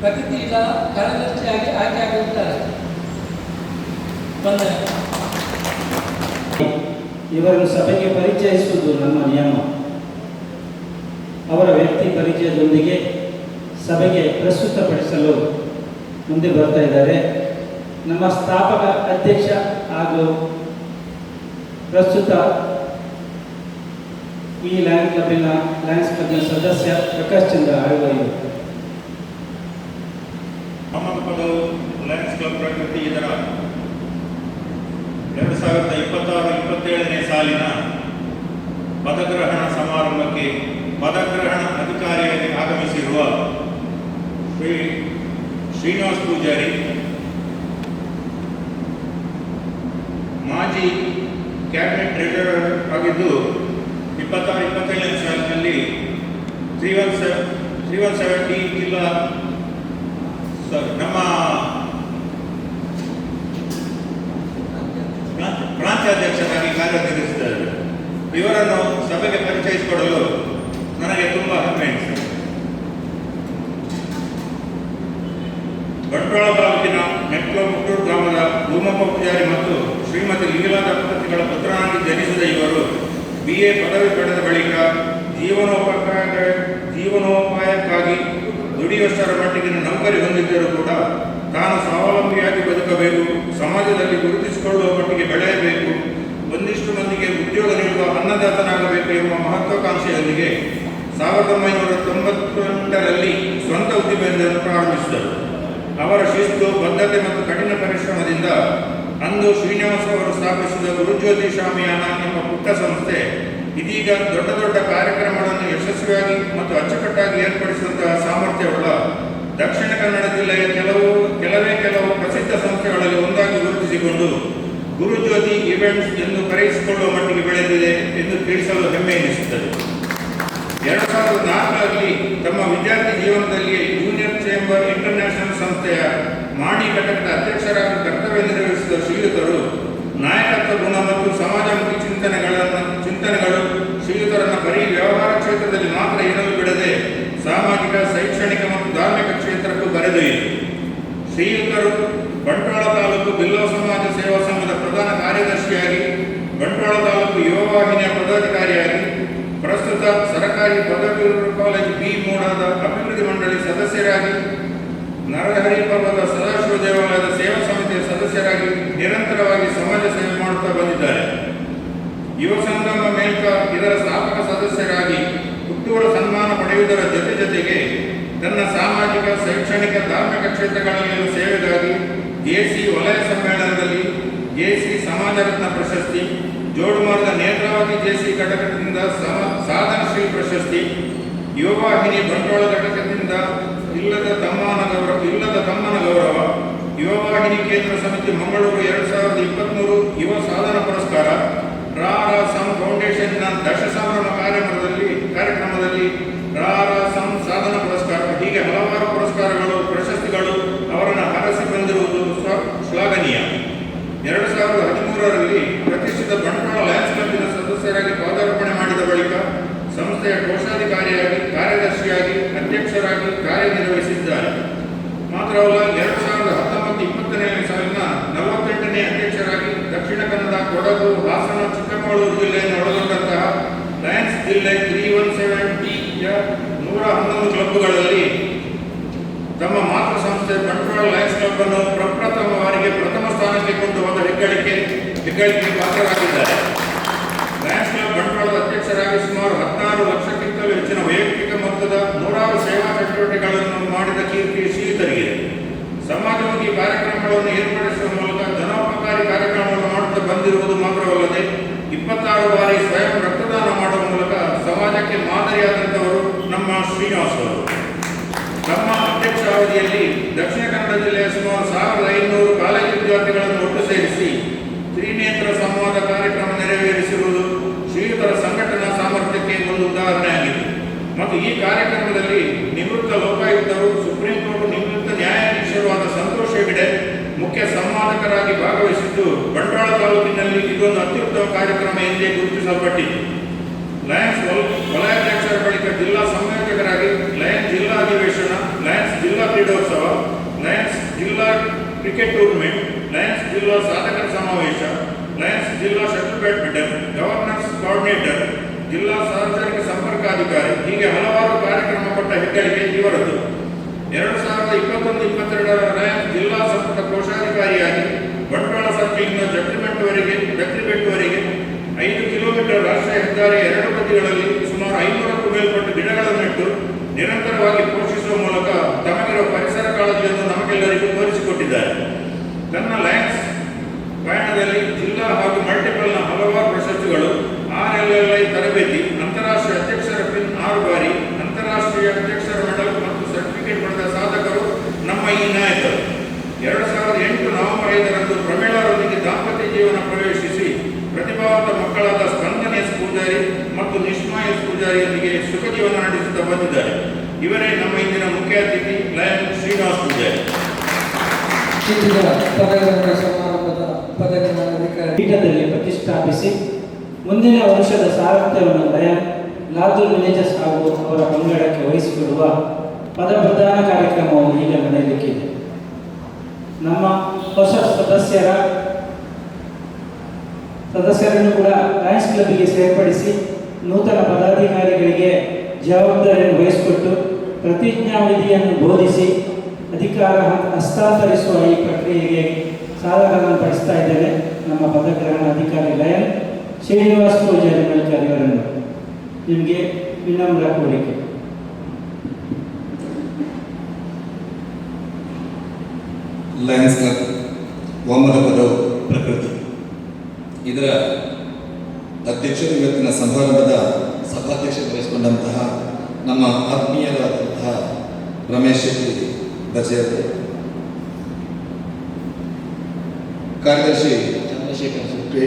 F: ಪ್ರಕೃತಿಯ ಕಾರ್ಯದರ್ಶಿಯಾಗಿ ಆಯ್ಕೆಯಾಗಿರುತ್ತಾರೆ. ವಂದನೆ.
A: ಇವರನ್ನು ಸಭೆಗೆ ಪರಿಚಯಿಸುವುದು ನಮ್ಮ ನಿಯಮ. ಅವರ ವ್ಯಕ್ತಿ ಪರಿಚಯದೊಂದಿಗೆ ಸಭೆಗೆ ಪ್ರಸ್ತುತಪಡಿಸಲು ಮುಂದೆ ಬರ್ತಾ ಇದ್ದಾರೆ ನಮ್ಮ ಸ್ಥಾಪಕ ಅಧ್ಯಕ್ಷ ಹಾಗೂ ಪ್ರಸ್ತುತ ಈ ಲಯನ್ಸ್ ಕ್ಲಬ್ನ ಸದಸ್ಯ ಪ್ರಕಾಶ್ ಚಂದ್ರ ಆಳ್ವಾಯಿ.
G: ಹಮ್ಮಪದವು ಲಯನ್ಸ್ ಕ್ಲಬ್ ಪ್ರಕೃತಿ ಇದರ 2026-27ನೇ ಸಾಲಿನ ಪದಗ್ರಹಣ ಸಮಾರಂಭಕ್ಕೆ ಪದಗ್ರಹಣ ಅಧಿಕಾರಿಯಾಗಿ ಆಗಮಿಸಿರುವ ಶ್ರೀ ಶ್ರೀನಿವಾಸ್ ಪೂಜಾರಿ, ಮಾಜಿ ಕ್ಯಾಬಿನೆಟ್ ಟ್ರೆಜರರ್ ಆಗಿದ್ದು 26-27ನೇ ಸಾಲಿನಲ್ಲಿ 317 ಜಿಲ್ಲಾ ನಮ್ಮ ಪ್ರಾಂತ್ಯಾಧ್ಯಕ್ಷರಾಗಿ ಕಾರ್ಯನಿರ್ವಹಿಸಿದ್ದಾರೆ. ಇವರನ್ನು ಸಭೆಗೆ ಪರಿಚಯಿಸಿಕೊಡಲು ನನಗೆ ತುಂಬ ಹೆಮ್ಮೆ ಎನಿಸಿದೆ. ಬಂಟ್ವಾಳ ತಾಲೂಕಿನ ಮೆಟ್ಲಮುಟ್ಟೂರು ಗ್ರಾಮದ ಭೂಮಪ್ಪ ಪೂಜಾರಿ ಮತ್ತು ಶ್ರೀಮತಿ ಲೀಲಾ ದಂಪತಿಗಳ ಪುತ್ರನಾಗಿ ಜನಿಸಿದ ಇವರು BA ಪದವಿ ಪಡೆದ ಬಳಿಕ ಜೀವನೋಪಾಯಕ್ಕಾಗಿ ದುಡಿಯುವಷ್ಟರ ಮಟ್ಟಿಗಿನ ನೌಕರಿ ಹೊಂದಿದ್ದರೂ ಕೂಡ ತಾನು ಸ್ವಾವಲಂಬಿಯಾಗಿ ಬದುಕಬೇಕು, ಸಮಾಜದಲ್ಲಿ ಗುರುತಿಸಿಕೊಳ್ಳುವ ಮಟ್ಟಿಗೆ ಬೆಳೆಯಬೇಕು, ಒಂದಿಷ್ಟು ಮಂದಿಗೆ ಉದ್ಯೋಗ ನೀಡುವ ಅನ್ನದಾತನಾಗಬೇಕು ಎಂಬ ಮಹತ್ವಾಕಾಂಕ್ಷೆಯೊಂದಿಗೆ 1998ರಲ್ಲಿ ಸ್ವಂತ ಉದ್ದಿಮೆಯನ್ನು ಪ್ರಾರಂಭಿಸಿದರು. ಅವರ ಶಿಸ್ತು, ಬದ್ಧತೆ ಮತ್ತು ಕಠಿಣ ಪರಿಶ್ರಮದಿಂದ ಅಂದು ಶ್ರೀನಿವಾಸ ಅವರು ಸ್ಥಾಪಿಸಿದ ಗುರುಜ್ಯೋತಿ ಶಾಮಿಯಾನ ಎಂಬ ಪುಟ್ಟ ಸಂಸ್ಥೆ ಇದೀಗ ದೊಡ್ಡ ದೊಡ್ಡ ಕಾರ್ಯಕ್ರಮಗಳನ್ನು ಯಶಸ್ವಿಯಾಗಿ ಮತ್ತು ಅಚ್ಚುಕಟ್ಟಾಗಿ ಏರ್ಪಡಿಸುವಂತಹ ಸಾಮರ್ಥ್ಯವುಳ್ಳ ದಕ್ಷಿಣ ಕನ್ನಡ ಜಿಲ್ಲೆಯ ಕೆಲವು ಪ್ರಸಿದ್ಧ ಸಂಸ್ಥೆಗಳಲ್ಲಿ ಒಂದಾಗಿ ಗುರುತಿಸಿಕೊಂಡು ಗುರುಜ್ಯೋತಿ ಇವೆಂಟ್ಸ್ ಎಂದು ಕರೆಯಿಸಿಕೊಳ್ಳುವ ಮಟ್ಟಿಗೆ ಬೆಳೆದಿದೆ ಎಂದು ತಿಳಿಸಲು ಹೆಮ್ಮೆ ಎನಿಸುತ್ತದೆ. 2004ರಲ್ಲಿ ತಮ್ಮ ವಿದ್ಯಾರ್ಥಿ ಜೀವನದಲ್ಲಿಯೇ ಯೂನಿಯನ್ ಚೇಂಬರ್ ಇಂಟರ್ನ್ಯಾಷನಲ್ ಸಂಸ್ಥೆಯ ಮಾಣಿ ಘಟಕದ ಅಧ್ಯಕ್ಷರಾಗಿ ಕರ್ತವ್ಯ ನಿರ್ವಹಿಸಿದ ಶ್ರೀಯುತರು ನಾಯಕತ್ವ ಗುಣ ಮತ್ತು ಸಮಾಜಮುಖಿ ಚಿಂತನೆಗಳು ಶ್ರೀಯುತರನ್ನು ಬರೀ ವ್ಯವಹಾರ ಕ್ಷೇತ್ರದಲ್ಲಿ ಮಾತ್ರ ಇರಲು ಬಿಡದೆ ಸಾಮಾಜಿಕ, ಶೈಕ್ಷಣಿಕ ಮತ್ತು ಧಾರ್ಮಿಕ ಕ್ಷೇತ್ರಕ್ಕೂ ಬರೆದೊಯ್ಯಿತು. ಶ್ರೀಯುತರು ಬಂಟ್ವಾಳ ತಾಲೂಕು ಬಿಲ್ಲವ ಸಮಾಜ ಸೇವಾ ಸಂಘದ ಪ್ರಧಾನ ಕಾರ್ಯದರ್ಶಿಯಾಗಿ, ಬಂಟ್ವಾಳ ತಾಲೂಕು ಯುವವಾಹಿನಿಯ ಪದಾಧಿಕಾರಿಯಾಗಿ, ಪ್ರಸ್ತುತ ಸರ್ಕಾರಿ ಪದವಿ ಕಾಲೇಜು B ಮೂಡಾದ ಅಭಿವೃದ್ಧಿ ಮಂಡಳಿ ಸದಸ್ಯರಾಗಿ, ನರಹರಿ ಪರ್ವತ ಸದಾಶಿವ ದೇವಾಲಯದ ಸೇವಾ ಸಮಿತಿಯ ಸದಸ್ಯರಾಗಿ ನಿರಂತರವಾಗಿ ಸಮಾಜ ಸೇವೆ ಮಾಡುತ್ತಾ ಬಂದಿದ್ದಾರೆ. ಯುವ ಸಂಗಮ ಮೇಲ್ಕ ಇದರ ಸ್ಥಾಪಕ ಸದಸ್ಯರಾಗಿ ಹುಟ್ಟುವಳ ಸನ್ಮಾನ ಪಡೆಯುವುದರ ಜೊತೆಗೆ ತನ್ನ ಸಾಮಾಜಿಕ, ಶೈಕ್ಷಣಿಕ, ಧಾರ್ಮಿಕ ಕ್ಷೇತ್ರಗಳಲ್ಲಿನ ಸೇವೆಗಾಗಿ JC ವಲಯ ಸಮ್ಮೇಳನದಲ್ಲಿ JC ಸಮಾಜ ರತ್ನ ಪ್ರಶಸ್ತಿ, ಜೋಡುಮಾರ್ಗದ ನೇತ್ರಾವತಿ JC ಘಟಕದಿಂದ ಸಾಧನಶ್ರೀ ಪ್ರಶಸ್ತಿ, ಯುವವಾಹಿನಿ ಬಂಟ್ವಾಳ ಘಟಕದಿಂದ ಇಲ್ಲದ ತಮ್ಮನ ಗೌರವ, ಯುವವಾಹಿನಿ ಕೇಂದ್ರ ಸಮಿತಿ ಮಂಗಳೂರು 2023 ಯುವ ಸಾಧನ ಪುರಸ್ಕಾರ, ರಾರಾಸಂ ಫೌಂಡೇಶನ್ನ ದಶ ಸಂಭ್ರಮ ಕಾರ್ಯಕ್ರಮದಲ್ಲಿ ರಾರಾಸಂ ಸಾಧನ ಪುರಸ್ಕಾರ, ಹೀಗೆ ಹಲವಾರು ಪುರಸ್ಕಾರಗಳು, ಪ್ರಶಸ್ತಿಗಳು ಅವರನ್ನು ಹರಸಿ ಬಂದಿರುವುದು ಶ್ಲಾಘನೀಯ. 2013ರಲ್ಲಿ ಪ್ರತಿಷ್ಠಿತ ಬಂಟ್ವಾಳ ಲಯನ್ಸ್ ಕ್ಲಬ್ಬಿನ ಸದಸ್ಯರಾಗಿ ಪದಾರ್ಪಣೆ ಮಾಡಿದ ಬಳಿಕ ಸಂಸ್ಥೆಯ ಕೋಶಾಧಿಕಾರಿಯಾಗಿ, ಕಾರ್ಯದರ್ಶಿಯಾಗಿ, ಅಧ್ಯಕ್ಷರಾಗಿ ಕಾರ್ಯನಿರ್ವಹಿಸಿದ್ದಾರೆ. ಮಾತ್ರವಲ್ಲ, 2019-20ನೇ ಸಾಲಿನ 48ನೇ ಅಧ್ಯಕ್ಷರಾಗಿ ದಕ್ಷಿಣ ಕನ್ನಡ, ಕೊಡಗು, ಹಾಸನ, ಚಿಕ್ಕಮಗಳೂರು ಜಿಲ್ಲೆಯನ್ನು ಒಳಗೊಂಡಂತಹ ಲಯನ್ಸ್ ಜಿಲ್ಲೆ 317ಯ 111 ಕ್ಲಬ್ಗಳಲ್ಲಿ ತಮ್ಮ ಮಾತೃ ಸಂಸ್ಥೆ ಬಂಟ್ವಾಳ ಲಯನ್ಸ್ ಕ್ಲಬ್ ಅನ್ನು ಪ್ರಪ್ರಥಮ ಬಾರಿಗೆ ಪ್ರಥಮ ಸ್ಥಾನಕ್ಕೆ ಕೊಂಡು ಹೋದ ಹೆಗ್ಗಳಿಕೆ ಪಾತ್ರರಾಗಿದ್ದಾರೆ. ಲಯನ್ಸ್ ಕ್ಲಬ್ ಬಂಟ್ವಾಳದ ಅಧ್ಯಕ್ಷರಾಗಿ ಸುಮಾರು 16 ಲಕ್ಷಕ್ಕಿಂತಲೂ ಹೆಚ್ಚಿನ ವೈಯಕ್ತಿಕ ಮೊತ್ತದ 100 ಸೇವಾ ಚಟುವಟಿಕೆಗಳನ್ನು ಮಾಡಿದ ಕೀರ್ತಿ ಶ್ರೀಯುತರಿಗಿದೆ. ಸಮಾಜಮುಖಿ ಕಾರ್ಯಕ್ರಮಗಳನ್ನು ಏರ್ಪಡಿಸುವ ಮೂಲಕ ಜನೋಪಕಾರಿ ಕಾರ್ಯಕ್ರಮಗಳನ್ನು ಮಾಡುತ್ತಾ ಬಂದಿರುವುದು ಮಾತ್ರವಲ್ಲದೆ 26 ಬಾರಿ ಸ್ವಯಂ ರಕ್ತದಾನ ಮಾಡುವ ಮೂಲಕ ಸಮಾಜಕ್ಕೆ ಮಾದರಿಯಾದಂಥವರು ನಮ್ಮ ಶ್ರೀನಿವಾಸ್ ಅವರು. ತಮ್ಮ ಅಧ್ಯಕ್ಷ ಅವಧಿಯಲ್ಲಿ ದಕ್ಷಿಣ ಕನ್ನಡ ಜಿಲ್ಲೆಯ ಸುಮಾರು 1500 ಕಾಲೇಜು ವಿದ್ಯಾರ್ಥಿಗಳನ್ನು ಒಟ್ಟು ಸೇರಿಸಿ ತ್ರಿನೇತ್ರ ಸಂವಾದ ಕಾರ್ಯಕ್ರಮ ನೆರವೇರಿಸಿರುವುದು ಶ್ರೀಯುತರ ಸಂಘಟನಾ ಸಾಮರ್ಥ್ಯಕ್ಕೆ ಒಂದು ಉದಾಹರಣೆಯಾಗಿದೆ. ಮತ್ತು ಈ ಕಾರ್ಯಕ್ರಮದಲ್ಲಿ ನಿವೃತ್ತ ಲೋಕಾಯುಕ್ತರು, ಸುಪ್ರೀಂ ಕೋರ್ಟ್ ನಿವೃತ್ತ ನ್ಯಾಯಾಧೀಶರು ಆದ ಸಂತೋಷ್ ಹೆಗಡೆ ಮುಖ್ಯ ಸಂವಾದಕರಾಗಿ ಭಾಗವಹಿಸಿದ್ದು ಬಂಟ್ವಾಳ ತಾಲೂಕಿನಲ್ಲಿ ಇದೊಂದು ಅತ್ಯುತ್ತಮ ಕಾರ್ಯಕ್ರಮ ಎಂದೇ ಗುರುತಿಸಲ್ಪಟ್ಟಿತು. ಲಯನ್ಸ್ ವಲಯಾಧ್ಯಕ್ಷರ ಬಳಿಕ ಜಿಲ್ಲಾ ಸಂಯೋಜಕರಾಗಿ ಲಯನ್ಸ್ ಜಿಲ್ಲಾ ಅಧಿವೇಶನ, ಲಯನ್ಸ್ ಜಿಲ್ಲಾ ಕ್ರೀಡೋತ್ಸವ, ಲಯನ್ಸ್ ಜಿಲ್ಲಾ ಕ್ರಿಕೆಟ್ ಟೂರ್ನಮೆಂಟ್, ಲಯನ್ಸ್ ಜಿಲ್ಲಾ ಸಾಧಕರ ಸಮಾವೇಶ, ಲಯನ್ಸ್ ಜಿಲ್ಲಾ ಶಟಲ್ ಬ್ಯಾಡ್ಮಿಂಟನ್, ಗವರ್ನರ್ಸ್ ಕೋಆರ್ಡಿನೇಟರ್, ಜಿಲ್ಲಾ ಸಾರ್ವಜನಿಕ ಸಂಪರ್ಕಾಧಿಕಾರಿ, ಹೀಗೆ ಹಲವಾರು ಕಾರ್ಯಕ್ರಮ ಕೊಟ್ಟ ಹೆಗ್ಗಳಿಕೆ ಇವರದ್ದು. 2021-22 ಲಯನ್ಸ್ ಜಿಲ್ಲಾ ಸಂಪುಟ ಕೋಶಾಧಿಕಾರಿಯಾಗಿ ಬಂಟ್ವಾಳ ಸರ್ಕಲ್ನಿಂದ ಜಕ್ರಿಬೆಟ್ಟುವರೆಗೆ 5 ಕಿಲೋಮೀಟರ್ ರಾಷ್ಟ್ರೀಯ ಹೆದ್ದಾರಿ ಎರಡು ಬದಿಗಳಲ್ಲಿ ಸುಮಾರು 500ಕ್ಕೂ ಮೇಲ್ಪಟ್ಟು ಗಿಡಗಳನ್ನು ನೆಟ್ಟು ನಿರಂತರವಾಗಿ ಪೋಷಿಸುವ ಮೂಲಕ ತಮಗಿರುವ ಪರಿಸರ ಕಾಳಜಿಯನ್ನು ನಮಗೆಲ್ಲರಿಗೂ ತೋರಿಸಿಕೊಟ್ಟಿದ್ದಾರೆ. ತನ್ನ ಲಯನ್ಸ್ ಪಯಣದಲ್ಲಿ ಜಿಲ್ಲಾ ಹಾಗೂ ಮಲ್ಟಿಪಲ್ನ ಹಲವಾರು ಪ್ರಶಸ್ತಿಗಳು, RLLI ತರಬೇತಿ, ಅಂತಾರಾಷ್ಟ್ರೀಯ ಅಧ್ಯಕ್ಷರ ಪಿನ್ 6 ಬಾರಿ, ಅಂತಾರಾಷ್ಟ್ರೀಯ ಅಧ್ಯಕ್ಷರ ಮೆಡಲ್ ಮತ್ತು ಸರ್ಟಿಫಿಕೇಟ್ ಪಡೆದ ಸಾಧಕರು ನಮ್ಮ ಈ ನಾಯಕರು. 2008 ನವೆಂಬರ್ 5ರಂದು ಪ್ರಮೀಳರೊಂದಿಗೆ ದಾಂಪತ್ಯ ಜೀವನ ಪ್ರವೇಶಿಸಿ ಪ್ರತಿಭಾವಂತ ಮಕ್ಕಳಾದ ಸ್ಪಂದನ್ ಎಸ್ ಪೂಜಾರಿ ಮತ್ತು ನಿಷ್ಮಾ ಎಸ್ ಪೂಜಾರಿಯೊಂದಿಗೆ ಸುಖ ಜೀವನ ನಡೆಸುತ್ತಾ ಬಂದಿದ್ದಾರೆ. ಇವರೇ ನಮ್ಮ ಇಂದಿನ ಮುಖ್ಯ ಅತಿಥಿ ಲಯನ್ ಶ್ರೀನಿವಾಸ್ ಪೂಜಾರಿ.
A: ಪೀಠದಲ್ಲಿ ಪ್ರತಿಷ್ಠಾಪಿಸಿ ಮುಂದಿನ ವರ್ಷದ ಸಾರಥ್ಯವನ್ನು ಲಯನ್ ಲಾತೂರ್ ವಿಲೇಜಸ್ ಹಾಗೂ ಅವರ ಪಂಗಡಕ್ಕೆ ವಹಿಸಿಕೊಡುವ ಪದಪ್ರದಾನ ಕಾರ್ಯಕ್ರಮವು ಈಗ ನಡೆಯಲಿಕ್ಕಿದೆ. ನಮ್ಮ ಹೊಸ ಸದಸ್ಯರನ್ನು ಕೂಡ ಲಯನ್ಸ್ ಕ್ಲಬ್ಗೆ ಸೇರ್ಪಡಿಸಿ ನೂತನ ಪದಾಧಿಕಾರಿಗಳಿಗೆ ಜವಾಬ್ದಾರಿಯನ್ನು ವಹಿಸಿಕೊಟ್ಟು ಪ್ರತಿಜ್ಞಾವಿಧಿಯನ್ನು ಬೋಧಿಸಿ ಅಧಿಕಾರ ಹಸ್ತಾಂತರಿಸುವ ಈ ಪ್ರಕ್ರಿಯೆಗೆ ಸಾಧಕಗಳನ್ನು ಪಡಿಸ್ತಾ ಇದ್ದೇನೆ. ನಮ್ಮ ಪದಗ್ರಹಣ ಅಧಿಕಾರಿ ಲಯನ್ ಶ್ರೀನಿವಾಸ್ ಪೂಜಾರಿ ಮಲ್ಕರ್ ಇವರನ್ನು ನಿಮಗೆ ವಿನಮ್ರ ಕೋರಿಕೆ.
H: ಲಯನ್ಸ್ ಕ್ಲಬ್ ವಾಮನ ಪದವು ಪ್ರಕೃತಿ, ಇದರ ಅಧ್ಯಕ್ಷರು ಇವತ್ತಿನ ಸಮಾರಂಭದ ಸಭಾಧ್ಯಕ್ಷತೆ ವಹಿಸಿಕೊಂಡಂತಹ ನಮ್ಮ ಆತ್ಮೀಯರಾದಂತಹ ರಮೇಶ್ ಶೆಟ್ಟಿ ಬಜೆಯವರು, ಕಾರ್ಯದರ್ಶಿ ಚಂದ್ರಶೇಖರ್ ಶೆಟ್ಟಿ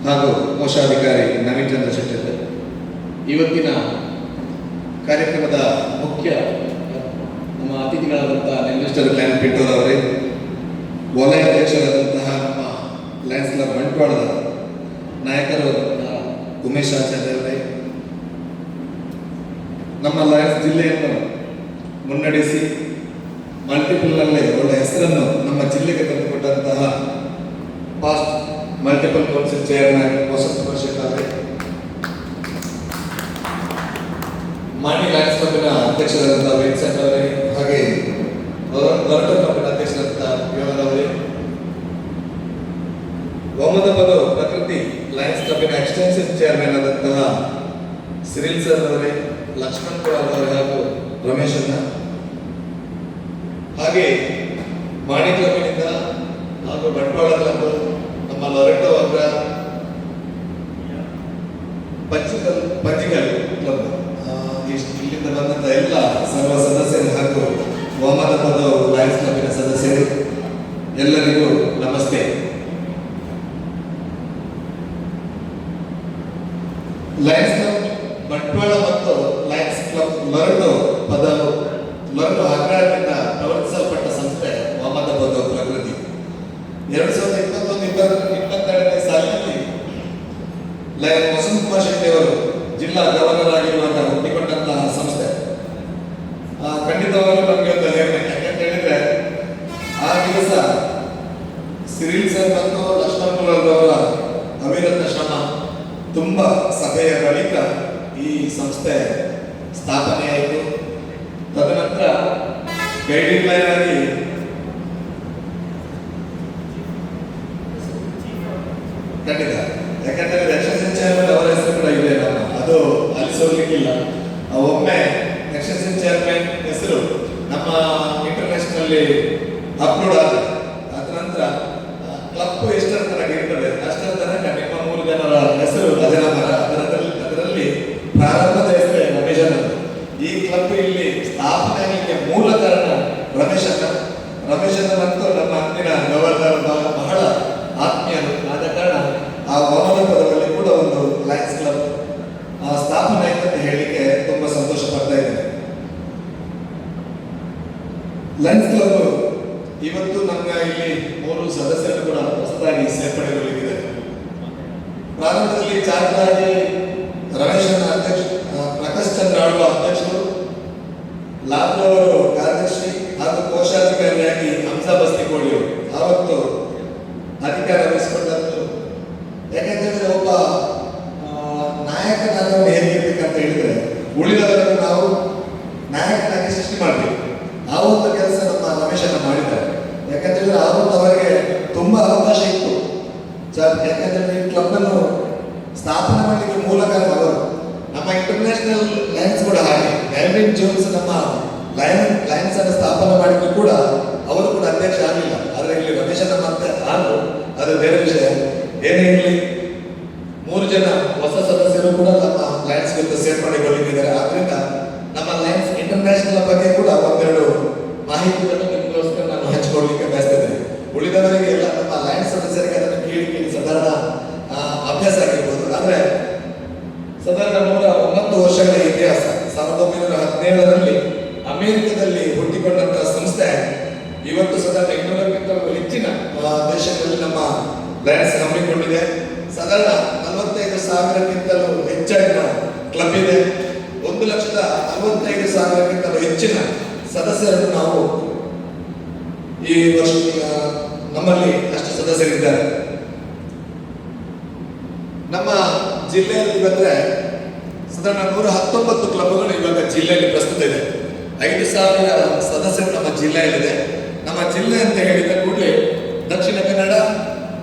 H: ಹಾಗೂ ಕೋಶಾಧಿಕಾರಿ ನವೀನ್ ಚಂದ್ರ ಶೆಟ್ಟಿ. ಇವತ್ತಿನ ಕಾರ್ಯಕ್ರಮದ ಮುಖ್ಯ ನಮ್ಮ ಅತಿಥಿಗಳಾದಂತಹ ಮಿನಿಸ್ಟರ್ ಲಯನ್ ಪಿಟ್ಟೂರ್ ಅವರೇ, ವಲಯ ಅಧ್ಯಕ್ಷರಾದಂತಹ ನಮ್ಮ ಲಯನ್ಸ್ ಕ್ಲಬ್ ಬಂಟ್ವಾಳದ ನಾಯಕರು ಉಮೇಶ್ ಆಚಾರ್ಯ ಅವರೇ, ನಮ್ಮ ಲಯನ್ಸ್ ಜಿಲ್ಲೆಯನ್ನು ಮುನ್ನಡೆಸಿ ಮಲ್ಟಿಪಲ್ನಲ್ಲೇ ಒಳ್ಳೆ ಹೆಸರನ್ನು ನಮ್ಮ ಜಿಲ್ಲೆಗೆ ತಂದುಕೊಟ್ಟಂತಹ past multiple council chairman Vasanth ಪರಿಷತ್ ಅವರೇ, ಮಾಣಿ ಲಯನ್ಸ್ ಕ್ಲಬ್ನ ಅಧ್ಯಕ್ಷರಾದಂತಹ ವಿನ್ಸೆಂಟ್ ಅವರೇ, ಹಾಗೆ ದೊರಟ ಕ್ಲಬ್ನ ಅಧ್ಯಕ್ಷರಾದಂತಹ ಯೋಗನ್ ಅವರೇ, ಒಮ್ಮದ ಪದ ಪ್ರಕೃತಿ ಲಯನ್ಸ್ ಕ್ಲಬ್ನ ಎಕ್ಸ್ಟೆನ್ಷನ್ ಚೇರ್ಮನ್ ಆದಂತಹ ಸಿರಿಲ್ ಸರ್ ಅವರೇ, ಲಕ್ಷ್ಮಣ್ ಕುಮಾರ್ ಅವರೇ ಹಾಗೂ ರಮೇಶ್ ಅಣ್ಣ, ಹಾಗೆ ಮಾಣಿ ಕ್ಲಬ್ನಿಂದ ಹಾಗೂ ಬಂಟ್ವಾಳ ಕ್ಲಬ್, ನಮ್ಮ ಲೊರೆಟೋ ಅವರ ಪಂಜಿಕಲ್ ಕ್ಲಬ್, ಇಲ್ಲಿಂದ ಬಂದಂತ ಎಲ್ಲ ಸರ್ವ ಸದಸ್ಯರು ಹಾಗೂ ವಾಮನ ಪದ ಲಯನ್ಸ್ ಕ್ಲಬ್ನ ಸದಸ್ಯರು ಎಲ್ಲರಿಗೂ ನಮಸ್ತೆ. ಲಯನ್ಸ್ ಕ್ಲಬ್ ಬಂಟ್ವಾಳ ಮತ್ತು ಲಯನ್ಸ್ ಕ್ಲಬ್ ಲೊರೆಟೋ ಪದವು ಲೊರೆಟೋ ಹಗರಣದಿಂದ ಪ್ರವರ್ತಿಸಲ್ಪಟ್ಟ ಸಂಸ್ಥೆ ವಾಮನ ಪದ ಪ್ರಕೃತಿ. 2021-22ನೇ ಸಾಲಿನಲ್ಲಿ ಲಯನ್ ವಸಂತ್ ಕುಮಾರ್ ಶೆಟ್ಟಿ ಅವರು ಜಿಲ್ಲಾ ಗವರ್ನರ್ ಆಗಿರುವಾಗ ಹುಟ್ಟಿಕೊಂಡಂತಹ ಸಂಸ್ಥೆ. ಖಂಡಿತವಾಗಲೂ ನಮಗೆ ಒಂದು ಹೆಮ್ಮೆ, ಯಾಕಂತ ಹೇಳಿದ್ರೆ ಆ ದಿವಸ ಸಿರಿಲ್ ಸರ್ ಮತ್ತು ಲಕ್ಷ್ಮಣ್ ಕುಮಾರ್ ಅವರ ಅವಿರತ ಶ್ರಮ, ತುಂಬ ಸಭೆಯ ಬಳಿಕ ಈ ಸಂಸ್ಥೆ ಸ್ಥಾಪನೆಯಾಯಿತು. ತದನಂತರ ಗೈಡಿಂಗ್ ಲೈನ್ ಆಗಿ ಖಂಡಿತ, ಯಾಕಂದ್ರೆ ಎಕ್ಸ್ಟೆನ್ಷನ್ ಚೇರ್ಮನ್ ಅವರ ಹೆಸರು ಕೂಡ ಇದೆ, ಅದು ಅಲಿಸೋಗ್ಲಿಕ್ಕಿಲ್ಲ. ಒಮ್ಮೆ ಎಕ್ಸ್ಟೆನ್ಷನ್ ಚೇರ್ಮನ್ ಹೆಸರು ನಮ್ಮ ಇಂಟರ್ನ್ಯಾಷನಲ್ ಅಪ್ಲೋಡ್ ಆಗಿದೆ. ಅದ ನಂತರ ಕ್ಲಬ್ ಎಷ್ಟರ ತನಕ ಇರ್ತದೆ ಅಷ್ಟರ ತನಕ ನಿಮ್ಮ 3 ಜನರ ಹೆಸರು ಅಜರಾಮರ. ಅದರಲ್ಲಿ ಪ್ರಾರಂಭದ ಹೆಸರೇ ರಮೇಶ್ ಅಣ್ಣ. ಈ ಕ್ಲಬ್ ಇಲ್ಲಿ ಸ್ಥಾಪನೆ ಆಗಲಿಕ್ಕೆ ಮೂಲ ಕಾರಣ ರಮೇಶ್ ಅಣ್ಣ ಮತ್ತು ನಮ್ಮ ಅಂದಿನ ಗವರ್ನರ್ ಬಹಳ ಆತ್ಮೀಯರು ಆದ ಕಾರಣ ಆ ವಾಮನ ಪದದಲ್ಲಿ ಕೂಡ ಒಂದು ಲಯನ್ಸ್ ಕ್ಲಬ್ ಸ್ಥಾಪನೆ ಆಯ್ತು ಅಂತ ಹೇಳಿಕ್ಕೆ ತುಂಬಾ ಸಂತೋಷ ಪಡ್ತಾ ಇದ್ದೇನೆ. ಲಯನ್ಸ್ ಕ್ಲಬ್ ಇವತ್ತು ನಮ್ಮ ಇಲ್ಲಿ 3 ಸದಸ್ಯರು ಕೂಡ ಹೊಸದಾಗಿ ಸೇರ್ಪಡೆಗೊಳ್ಳಲಿದ್ದಾರೆ. ಪ್ರಾರಂಭದಲ್ಲಿ ಚಾರ್ಜಾಗಿ ರಮೇಶ್ ಅಣ್ಣ ಅಧ್ಯಕ್ಷ, ಪ್ರಕಾಶ್ ಚಂದ್ರ ಆಳ್ವ ಅಧ್ಯಕ್ಷರು, ಲಾಭ ಅವರು ಕಾರ್ಯದರ್ಶಿ ಹಾಗೂ ಕೋಶಾಧಿಕಾರಿಯಾಗಿ ಹಂಸಾ ಬಸ್ತಿಕೋಳಿ ಅವರು ಆವತ್ತು ಅಧಿಕಾರ ವಹಿಸಿಕೊಂಡದ್ದು ನಾಯಕನಾದವನು ಹೇಗಿರ್ಬೇಕಂತ ಹೇಳಿದ್ರೆ ಉಳಿದವರನ್ನು ನಾವು ನಾಯಕನಾಗಿ ಸೃಷ್ಟಿ ಮಾಡ್ತೀವಿ. ಆ ಒಂದು ಕೆಲಸ ನಮ್ಮ ರಮೇಶನ್ನ ಮಾಡಿದ್ದಾರೆ. ಯಾಕಂತೇಳಿದ್ರೆ ಆವತ್ತು ಅವರಿಗೆ ತುಂಬಾ ಅವಕಾಶ ಇತ್ತು. ಯಾಕಂತೇಳಿದ್ರೆ ಈ ಕ್ಲಬ್ ಅನ್ನು ಸ್ಥಾಪನೆ ಮಾಡಲಿಕ್ಕೆ ಮೂಲ ಕಾರಣ ಅವರು. ನಮ್ಮ ಇಂಟರ್ನ್ಯಾಷನಲ್ ಲಯನ್ಸ್ ಕೂಡ ಹಾಗೆ, ಮ್ಯಾರಿನ್ ಜೋನ್ಸ್ ನಮ್ಮ ಲಯನ್ಸ್ ಅನ್ನು ಸ್ಥಾಪನೆ ಮಾಡಿದ್ರು ಕೂಡ ಅವರು ಕೂಡ ಅಧ್ಯಕ್ಷ ಆಗಲಿಲ್ಲ. ಆದ್ರೆ ಇಲ್ಲಿ ರಮೇಶನ ಮತ್ತೆ ಆದ್ರು, ಅದು ಬೇರೆ ವಿಷಯ. ಏನೇ ಇರಲಿ 3 ಜನ ಹೊಸ ಸದಸ್ಯರು ಕೂಡ ನಮ್ಮ ಲಯನ್ಸ್ ವಿರುದ್ಧ ಸೇರ್ಪಡೆಗೊಳ್ಳಿದ್ದಾರೆ. ಆದ್ರಿಂದ ನಮ್ಮ ಲಯನ್ಸ್ ಇಂಟರ್ನ್ಯಾಷನಲ್ ಬಗ್ಗೆ ಕೂಡ ಒಂದೆರಡು ಮಾಹಿತಿಗಳನ್ನು ನಿಮಗೋಸ್ಕರ ನಾನು ಹಂಚಿಕೊಳ್ಳಲಿಕ್ಕೆ ಬಯಸ್ತಿದ್ದೇನೆ. ಉಳಿದವರಿಗೆ ಎಲ್ಲ ನಮ್ಮ ಲಯನ್ಸ್ ಸದಸ್ಯರಿಗೆ ಅದನ್ನು ಕೇಳಿ ಸಾಧಾರಣ ಅಭ್ಯಾಸ ಆಗಿರ್ಬೋದು. ಆದ್ರೆ ಸಾಧಾರಣ 109 ವರ್ಷಗಳ ಇತಿಹಾಸ. 1917ರಲ್ಲಿ ಅಮೆರಿಕದಲ್ಲಿ ಹುಟ್ಟಿಕೊಂಡಂತಹ ಸಂಸ್ಥೆ ಇವತ್ತು ಸಾಧಾರಣ 200ಕ್ಕಿಂತಲೂ ಹೆಚ್ಚಿನ ದೇಶಗಳಲ್ಲಿ ನಮ್ಮ ಲಯನ್ಸ್ ಹಮ್ಮಿಕೊಂಡಿದೆ. ಸಾಧಾರಣ 45,000ಕ್ಕಿಂತಲೂ ಹೆಚ್ಚಿನ ಕ್ಲಬ್ ಇದೆ. 1,45,000ಕ್ಕಿಂತಲೂ ಹೆಚ್ಚಿನ ಸದಸ್ಯರನ್ನು ನಾವು ಈ ವರ್ಷ ನಮ್ಮಲ್ಲಿ ಅಷ್ಟು ಸದಸ್ಯರಿದ್ದಾರೆ. ನಮ್ಮ ಜಿಲ್ಲೆಯಲ್ಲಿ ಬಂದ್ರೆ ಸಾಧಾರಣ 119 ಕ್ಲಬ್ಗಳು ಇವಾಗ ಜಿಲ್ಲೆಯಲ್ಲಿ ಪ್ರಸ್ತುತ ಇದೆ. 5,000 ಸದಸ್ಯರು ನಮ್ಮ ಜಿಲ್ಲೆಯಲ್ಲಿದೆ. ನಮ್ಮ ಜಿಲ್ಲೆ ಅಂತ ಹೇಳಿದ ಕೂಡಲೇ ದಕ್ಷಿಣ ಕನ್ನಡ,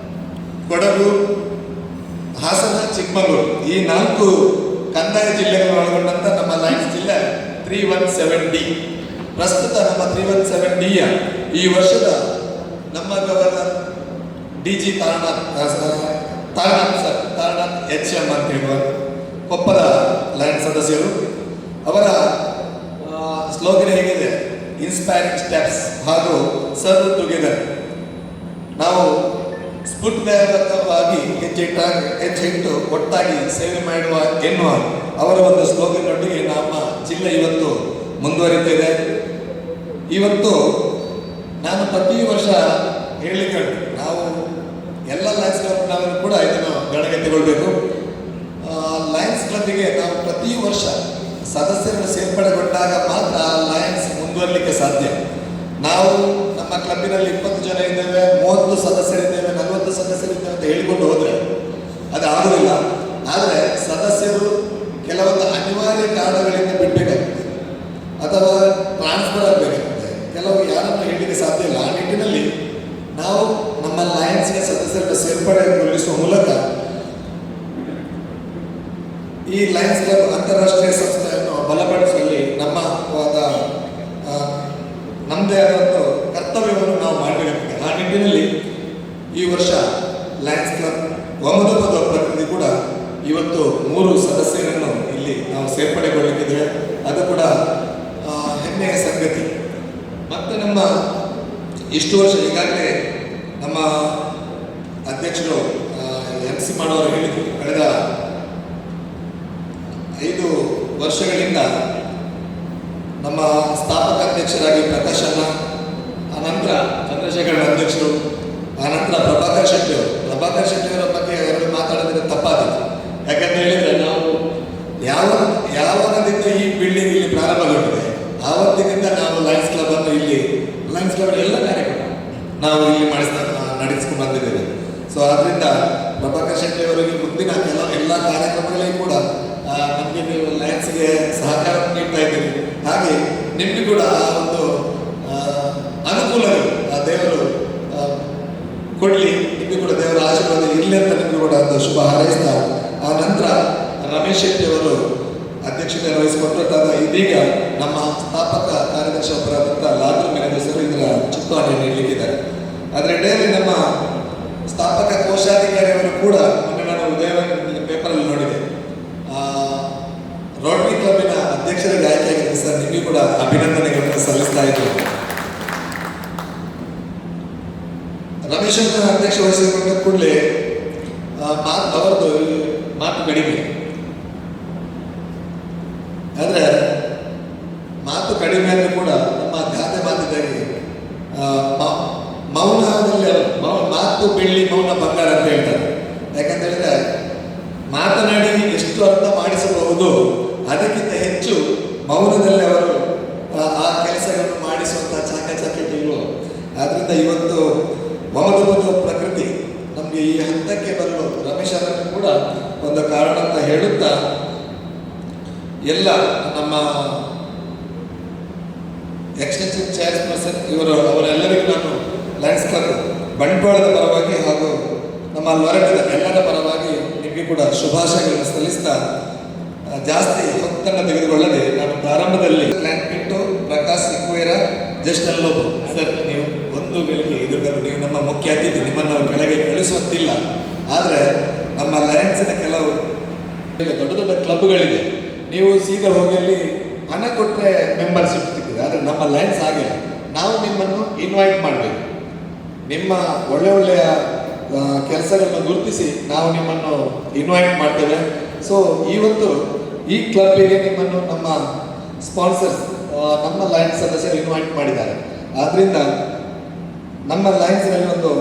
H: ಕೊಡಗು, ಹಾಸನ, ಚಿಕ್ಕಮಗಳೂರು ಈ 4 ಕಂದಾಯ ಜಿಲ್ಲೆಗಳು ಒಳಗೊಂಡಂತ ನಮ್ಮ ಲಯನ್ಸ್ ಜಿಲ್ಲೆ 317D. ಪ್ರಸ್ತುತ ನಮ್ಮ 317Dಯ ಈ ವರ್ಷದ ನಮ್ಮ ಗವರ್ನರ್ DG ತಾರನಾಥ್ HM ಅಂತ ಹೇಳುವ ಕೊಪ್ಪದ ಲಯನ್ಸ್ ಸದಸ್ಯರು. ಅವರ ಸ್ಲೋಗನ್ ಹೇಗಿದೆ, ಇನ್ಸ್ಪೈರಿಂಗ್ ಸ್ಟೆಪ್ಸ್ ಹಾಗೂ ಸರ್ವ್ ಟುಗೆದರ್. ನಾವು ಸ್ಫೂರ್ತಿದಾಯಕವಾಗಿ ಹೆಜ್ಜೆಟ್ಟು ಒಟ್ಟಾಗಿ ಸೇವೆ ಮಾಡುವ ಎನ್ನುವ ಅವರ ಒಂದು ಸ್ಲೋಗನ್ ನೊಟ್ಟಿಗೆ ನಮ್ಮ ಜಿಲ್ಲೆ ಇವತ್ತು ಮುಂದುವರಿತಿದೆ. ಇವತ್ತು ನಾನು ಪ್ರತಿ ವರ್ಷ ಹೇಳಲಿಕ್ಕೆ ನಾವು ಎಲ್ಲ ಲಯನ್ಸ್ ಕ್ಲಬ್ ಕೂಡ ಇದನ್ನು ಗಣನೆಗೊಳ್ಳಬೇಕು. ಲಯನ್ಸ್ ಕ್ಲಬ್ಗೆ ನಾವು ಪ್ರತಿ ವರ್ಷ ಸದಸ್ಯರನ್ನು ಸೇರ್ಪಡೆಗೊಂಡಾಗ ಮಾತ್ರ ಲಯನ್ಸ್ ಮುಂದುವರಲಿಕ್ಕೆ ಸಾಧ್ಯ. ನಾವು ನಮ್ಮ ಕ್ಲಬ್ಬಿನಲ್ಲಿ 20 ಜನ ಇದ್ದೇವೆ, 30 ಸದಸ್ಯರಿದ್ದೇವೆ, 40 ಸದಸ್ಯರಿದ್ದೇವೆ ಅಂತ ಹೇಳಿಕೊಂಡು ಹೋದ್ರೆ ಅದು ಆಗುವುದಿಲ್ಲ. ಆದರೆ ಸದಸ್ಯರು ಕೆಲವೊಂದು ಅನಿವಾರ್ಯ ಕಾರಣಗಳಿಂದ ಬಿಡಬೇಕಾಗ್ತದೆ ಅಥವಾ ಟ್ರಾನ್ಸ್ಫರ್ ಆಗಬೇಕಾಗ್ತದೆ. ಕೆಲವು ಯಾರನ್ನು ಹೇಳಲಿಕ್ಕೆ ಸಾಧ್ಯ ಇಲ್ಲ. ಆ ನಿಟ್ಟಿನಲ್ಲಿ ನಾವು ನಮ್ಮ ಲಯನ್ಸ್ಗೆ ಸದಸ್ಯರನ್ನು ಸೇರ್ಪಡೆಗೊಳಿಸುವ ಮೂಲಕ ಈ ಲಯನ್ಸ್ ಕ್ಲಬ್ ಅಂತಾರಾಷ್ಟ್ರೀಯ ಸಂಸ್ಥೆಯನ್ನು ಬಲಪಡಿಸುವಲ್ಲಿ ನಮ್ಮದೇ ಆದಂಥ ಕರ್ತವ್ಯವನ್ನು ನಾವು ಮಾಡಬೇಕಾಗ್ತದೆ. ಆ ನಿಟ್ಟಿನಲ್ಲಿ ಈ ವರ್ಷ ಲಯನ್ಸ್ ಕ್ಲಬ್ ಒಮ್ಮತದ ಪ್ರಕೃತಿ ಕೂಡ ಇವತ್ತು 3 ಸದಸ್ಯರನ್ನು ಇಲ್ಲಿ ನಾವು ಸೇರ್ಪಡೆಗೊಳ್ಳಲಿದ್ದೇವೆ. ಅದು ಕೂಡ ಹೆಮ್ಮೆಯ ಸಂಗತಿ. ಮತ್ತು ನಮ್ಮ ಇಷ್ಟು ವರ್ಷ ಈಗಾಗಲೇ ನಮ್ಮ ಅಧ್ಯಕ್ಷರು MC ಮಾಡೋರು ಹೇಳಿದರು, ಕಳೆದ 5 ವರ್ಷಗಳಿಂದ ನಮ್ಮ ಸ್ಥಾಪಕ ಅಧ್ಯಕ್ಷರಾಗಿ ಪ್ರಕಾಶ್ ಅಣ್ಣ, ಆನಂತರ ಚಂದ್ರಶೇಖರ್ ಅಧ್ಯಕ್ಷರು, ಆನಂತರ ಪ್ರಭಾಕರ್ ಶೆಟ್ಟಿಯವರ ಬಗ್ಗೆ ಅವರು ಮಾತಾಡಿದ್ರೆ ತಪ್ಪಾದಿತ್ತು. ಯಾಕಂತ ಹೇಳಿದ್ರೆ ನಾವು ಯಾವಾಗಿಂದ ಈ ಬಿಲ್ಡಿಂಗ್ ಇಲ್ಲಿ ಪ್ರಾರಂಭಗೊಂಡಿದೆ ಆವತ್ತಿನಿಂದ ನಾವು ಲಯನ್ಸ್ ಕ್ಲಬ್ ಅನ್ನು ಇಲ್ಲಿ ಲಯನ್ಸ್ ಕ್ಲಬ್ ಎಲ್ಲ ಕಾರ್ಯಕ್ರಮ ನಾವು ಇಲ್ಲಿ ನಡೆಸ್ಕೊಂಡು ಬಂದಿದ್ದೇವೆ. ಸೊ ಆದ್ರಿಂದ ಪ್ರಭಾಕರ್ ಶೆಟ್ಟಿ ಅವರಿಗೆ ಮುಂದಿನ ಎಲ್ಲ ಕಾರ್ಯಕ್ರಮಗಳಿಗೆ ಕೂಡ ನಮಗೆ ನೀವು ಲಯನ್ಸ್ಗೆ ಸಹಕಾರ ನೀಡ್ತಾ ಇದ್ದೀರಿ. ಹಾಗೆ ನಿಮಗೆ ಕೂಡ ಆ ಒಂದು ಅನುಕೂಲಗಳು ಆ ದೇವರು ಕೊಡಲಿ, ನಿಮಗೆ ಕೂಡ ದೇವರ ಆಶೀರ್ವಾದ ಇರಲಿ ಅಂತ ನಿಮಗೆ ಕೂಡ ಒಂದು ಶುಭ ಹಾರೈಸ್ತಾ, ಆ ನಂತರ ರಮೇಶ್ ಶೆಟ್ಟಿ ಅವರು ಅಧ್ಯಕ್ಷತೆ ವಹಿಸಿಕೊಂಡು ಇದೀಗ ನಮ್ಮ ಸ್ಥಾಪಕ ಕಾರ್ಯದರ್ಶಿ ಒಬ್ಬರಾದಂಥ ಲಾದ್ರು ಮೆನದೇಸರು ಇದರ ಚಿತ್ರವನ್ನು ನೀಡಲಿಕ್ಕಿದ್ದಾರೆ. ಅದರಲ್ಲಿ ನಮ್ಮ ಸ್ಥಾಪಕ ಕೋಶಾಧಿಕಾರಿಯವರು ಕೂಡ ಮೊನ್ನೆ ನಾನು ಉದಯವಾಣಿ ಪೇಪರಲ್ಲಿ ನೋಡಿದೆ, ರೋಟರಿ ಕ್ಲಬ್ಬಿನ ಅಧ್ಯಕ್ಷರಿಗೆ ಆಯ್ಕೆಯಾಗಿದೆ ಸರ್. ನಿಮಗೆ ಕೂಡ ಅಭಿನಂದನೆಗಳನ್ನು ಸಲ್ಲಿಸ್ತಾ ಇದ್ದೇವೆ. ರಮೇಶ್ ಅಂತ ಅಧ್ಯಕ್ಷ ವಹಿಸಿಕೊಂಡ ಕೂಡಲೇ ಅವರದ್ದು ಮಾತು ಕಡಿಮೆ. ಆದರೆ ಮಾತು ಕಡಿಮೆ ಆದರೂ ಕೂಡ ನಮ್ಮ ಗಾದೆ ಮಾತಿದ್ದಾಗಿ ಮೌನದಲ್ಲಿ ಮಾತು ಬೆಳ್ಳಿ, ಮೌನ ಬಂಗಾರ ಅಂತ ಹೇಳ್ತಾರೆ. ಯಾಕಂತ ಹೇಳಿದ್ರೆ ಮಾತನಾಡಿ ಎಷ್ಟು ಅರ್ಥ ಮಾಡಿಸಬಹುದು ಅದಕ್ಕಿಂತ ಹೆಚ್ಚು ಮೌನದಲ್ಲಿ ಅವರು ಆ ಕೆಲಸಗಳನ್ನು ಮಾಡಿಸುವಂತಹ ಚಾಕಚಕ್ಯತೆಗಳು. ಆದ್ರಿಂದ ಇವತ್ತು ಮಮತ್ವದ ಪ್ರಕೃತಿ ನಮಗೆ ಈ ಹಂತಕ್ಕೆ ಬರಲು ರಮೇಶ್ ಅವರನ್ನು ಕೂಡ ಒಂದು ಕಾರಣ ಅಂತ ಹೇಳುತ್ತಾ ಎಲ್ಲ ನಮ್ಮ ಎಕ್ಸ್ಟೆನ್ಷನ್ ಚೇರ್ಪರ್ಸನ್ ಅವರೆಲ್ಲರಿಗೂ ನಾನು ಲಯನ್ಸ್ ಕ್ಲಬ್ ಬಂಟ್ವಾಳದ ಪರವಾಗಿ ಹಾಗೂ ನಮ್ಮ ಹೊರಟದ ಎಲ್ಲರ ಪರವಾಗಿ ನಿಮಗೆ ಕೂಡ ಶುಭಾಶಯಗಳನ್ನು ಸಲ್ಲಿಸ್ತಾ ಜಾಸ್ತಿ ಹೊತ್ತನ್ನು ತೆಗೆದುಕೊಳ್ಳದೆ ನಾನು ಪ್ರಾರಂಭದಲ್ಲಿ ಪ್ಲಾನ್ ಪಿಂಟೋ ಪ್ರಕಾಶ್ ಇಕ್ವೇರ ಜಸ್ಟ್ ಅಲ್ಲೋಬು ಸರ್ ನೀವು ಒಂದು ಗಳಿಗೆ ಎದುರುಗರು ನೀವು ನಮ್ಮ ಮುಖ್ಯ ಅತಿಥಿ ನಿಮ್ಮನ್ನು ನಾವು ಕೆಳಗೆ ಕಳಿಸುವಂತಿಲ್ಲ. ಆದರೆ ನಮ್ಮ ಲಯನ್ಸಿನ ಕೆಲವು ದೊಡ್ಡ ದೊಡ್ಡ ಕ್ಲಬ್ಗಳಿದೆ, ನೀವು ಸೀದಾ ಹೋಗಿ ಅಲ್ಲಿ ಹಣ ಕೊಟ್ಟರೆ ಮೆಂಬರ್ಶಿಪ್ ಸಿಗ್ತದೆ. ಆದರೆ ನಮ್ಮ ಲಯನ್ಸ್ ಆಗಿಲ್ಲ, ನಾವು ನಿಮ್ಮನ್ನು ಇನ್ವೈಟ್ ಮಾಡಬೇಕು. ನಿಮ್ಮ ಒಳ್ಳೆಯ ಕೆಲಸಗಳನ್ನು ಗುರುತಿಸಿ ನಾವು ನಿಮ್ಮನ್ನು ಇನ್ವೈಟ್ ಮಾಡ್ತೇವೆ. ಸೊ ಇವತ್ತು ಈ ಕ್ಲಬ್ಬಿಗೆ ನಿಮ್ಮನ್ನು ನಮ್ಮ ಸ್ಪಾನ್ಸರ್ಸ್ ನಮ್ಮ ಲಯನ್ಸ್ ಸದಸ್ಯರು ಇನ್ವೈಟ್ ಮಾಡಿದ್ದಾರೆ. ಆದ್ದರಿಂದ ನಮ್ಮ ಲಯನ್ಸ್ನಲ್ಲಿ ಒಂದು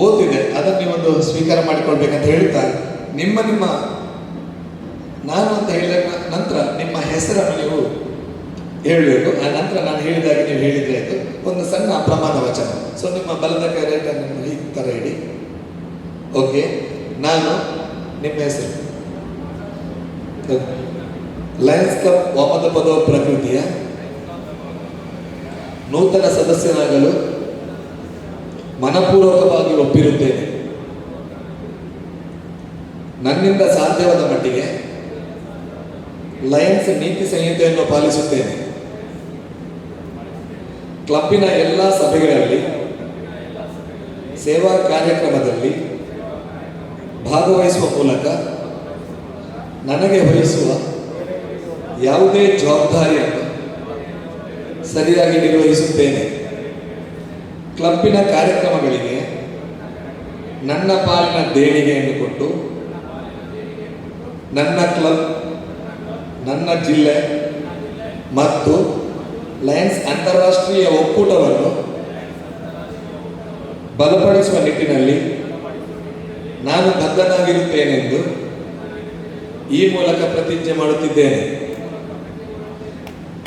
H: ಓದಿದೆ, ಅದನ್ನು ನೀವೊಂದು ಸ್ವೀಕಾರ ಮಾಡಿಕೊಳ್ಬೇಕಂತ ಹೇಳ್ತಾ ನಿಮ್ಮ ನಾನು ಅಂತ ಹೇಳಿದ ನಂತರ ನಿಮ್ಮ ಹೆಸರನ್ನು ನೀವು ಹೇಳಬೇಕು. ಆ ನಂತರ ನಾನು ಹೇಳಿದಾಗ ನೀವು ಹೇಳಿದ್ರೆ ಆಯಿತು. ಒಂದು ಸಣ್ಣ ಪ್ರಮಾಣ ವಚನ. ಸೊ ನಿಮ್ಮ ಬಲದ ಕೈ ರೈಟ್ ಅನ್ನು ಈ ಥರ ಇಡಿ. ಓಕೆ, ನಾನು ನಿಮ್ಮ ಹೆಸರು ಲಯನ್ಸ್ ಕ್ಲಬ್ ವಾಮದ ಪದವ ಪ್ರಕೃತಿಯ ನೂತನ ಸದಸ್ಯನಾಗಲು ಮನಪೂರ್ವಕವಾಗಿ ಒಪ್ಪಿರುತ್ತೇನೆ. ನನ್ನಿಂದ ಸಾಧ್ಯವಾದ ಮಟ್ಟಿಗೆ ಲಯನ್ಸ್ ನೀತಿ ಸಂಹಿತೆಯನ್ನು ಪಾಲಿಸುತ್ತೇನೆ. ಕ್ಲಬ್ಬಿನ ಎಲ್ಲ ಸಭೆಗಳಲ್ಲಿ ಸೇವಾ ಕಾರ್ಯಕ್ರಮದಲ್ಲಿ ಭಾಗವಹಿಸುವ ಮೂಲಕ ನನಗೆ ವಹಿಸುವ ಯಾವುದೇ ಜವಾಬ್ದಾರಿಯನ್ನು ಸರಿಯಾಗಿ ನಿರ್ವಹಿಸುತ್ತೇನೆ. ಕ್ಲಬ್ಬಿನ ಕಾರ್ಯಕ್ರಮಗಳಿಗೆ ನನ್ನ ಪಾಲಿನ ದೇಣಿಗೆಯನ್ನು ಕೊಟ್ಟು ನನ್ನ ಕ್ಲಬ್, ನನ್ನ ಜಿಲ್ಲೆ ಮತ್ತು ಲಯನ್ಸ್ ಅಂತಾರಾಷ್ಟ್ರೀಯ ಒಕ್ಕೂಟವನ್ನು ಬಲಪಡಿಸುವ ನಿಟ್ಟಿನಲ್ಲಿ ನಾನು ಬದ್ಧನಾಗಿರುತ್ತೇನೆಂದು ಈ ಮೂಲಕ ಪ್ರತಿಜ್ಞೆ ಮಾಡುತ್ತಿದ್ದೇನೆ.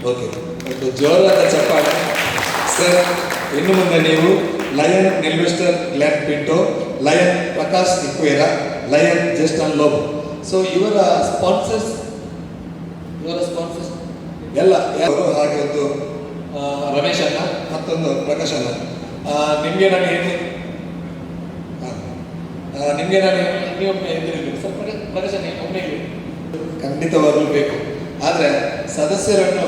H: ಓಕೆ, ಒಂದು ಜೋರಾದ ಚಪ್ಪಾಳೆ ಸರ್. ಇನ್ನು ಮುಂದೆ ನೀವು ಲಯನ್ ನಿಲ್ವೆಸ್ಟರ್ ಲ್ಯಾನ್ ಪಿಂಟೋ, ಲಯನ್ ಪ್ರಕಾಶ್ ಇಕ್ವೇರ, ಲಯನ್ ಜಸ್ಟನ್ ಲೋಬ್. ಸೊ ಇವರ ಸ್ಪಾನ್ಸರ್ಸ್ ಎಲ್ಲ ಯಾರು, ಹಾಗೆ ಒಂದು ರಮೇಶ್ ಅಣ್ಣ, ಮತ್ತೊಂದು ಪ್ರಕಾಶ್ ಅಣ್ಣ. ನಿಮಗೆ ನಾನು ಏನು ನೀವೊಮ್ಮೆ ಎದುರಿಲ್ಲ ಸರ್. ಪ್ರಕಾಶ್ ಅಣ್ಣ ಒಮ್ಮೆ ಖಂಡಿತವಾಗಲೂ ಬೇಕು. ಆದರೆ ಸದಸ್ಯರನ್ನು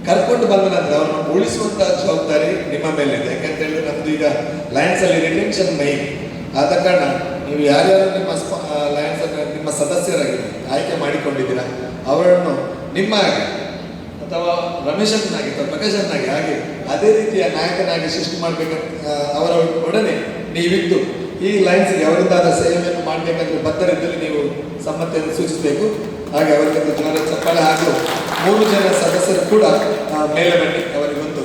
H: ಕರ್ಕೊಂಡು ಬಂದ ನಂತರ ಅವರನ್ನು ಉಳಿಸುವಂತ ಜವಾಬ್ದಾರಿ ನಿಮ್ಮ ಮೇಲಿದೆ. ಯಾಕಂತ ಹೇಳಿದ್ರೆ ನಮ್ದು ಈಗ ಲಯನ್ಸ್ ಅಲ್ಲಿ ರಿಟೆನ್ಷನ್ ಮೈನ್ ಆದ ಕಾರಣ ನೀವು ಯಾರ್ಯಾರು ನಿಮ್ಮ ಲಯನ್ಸ್ ನಿಮ್ಮ ಸದಸ್ಯರಾಗಿ ಆಯ್ಕೆ ಮಾಡಿಕೊಂಡಿದ್ದೀರಾ ಅವರನ್ನು ನಿಮ್ಮ ಹಾಗೆ ಅಥವಾ ರಮೇಶನ್ನಾಗಿ ಅಥವಾ ಪ್ರಕಾಶನ್ನಾಗಿ ಹಾಗೆ ಅದೇ ರೀತಿಯ ನಾಯಕನಾಗಿ ಸೃಷ್ಟಿ ಮಾಡಬೇಕಂತ ಅವರ ಒಡನೆ ನೀವಿದ್ದು ಈ ಲಯನ್ಸ್ಗೆ ಅವರಿಂದಾದ ಸೇವೆಯನ್ನು ಮಾಡಬೇಕಂದ್ರೆ ಬದ್ಧರಿದ್ದಲ್ಲಿ ನೀವು ಸಮ್ಮತಿಯನ್ನು ಸೂಚಿಸಬೇಕು. ಹಾಗೆ ಅವರಿಗೆ ಜೋರ ಚಪ್ಪಾಳೆ ಹಾಗೂ 3 ಜನ ಸದಸ್ಯರು ಕೂಡ ಮೇಲೆ ಬನ್ನಿ. ಅವರಿಗೊಂದು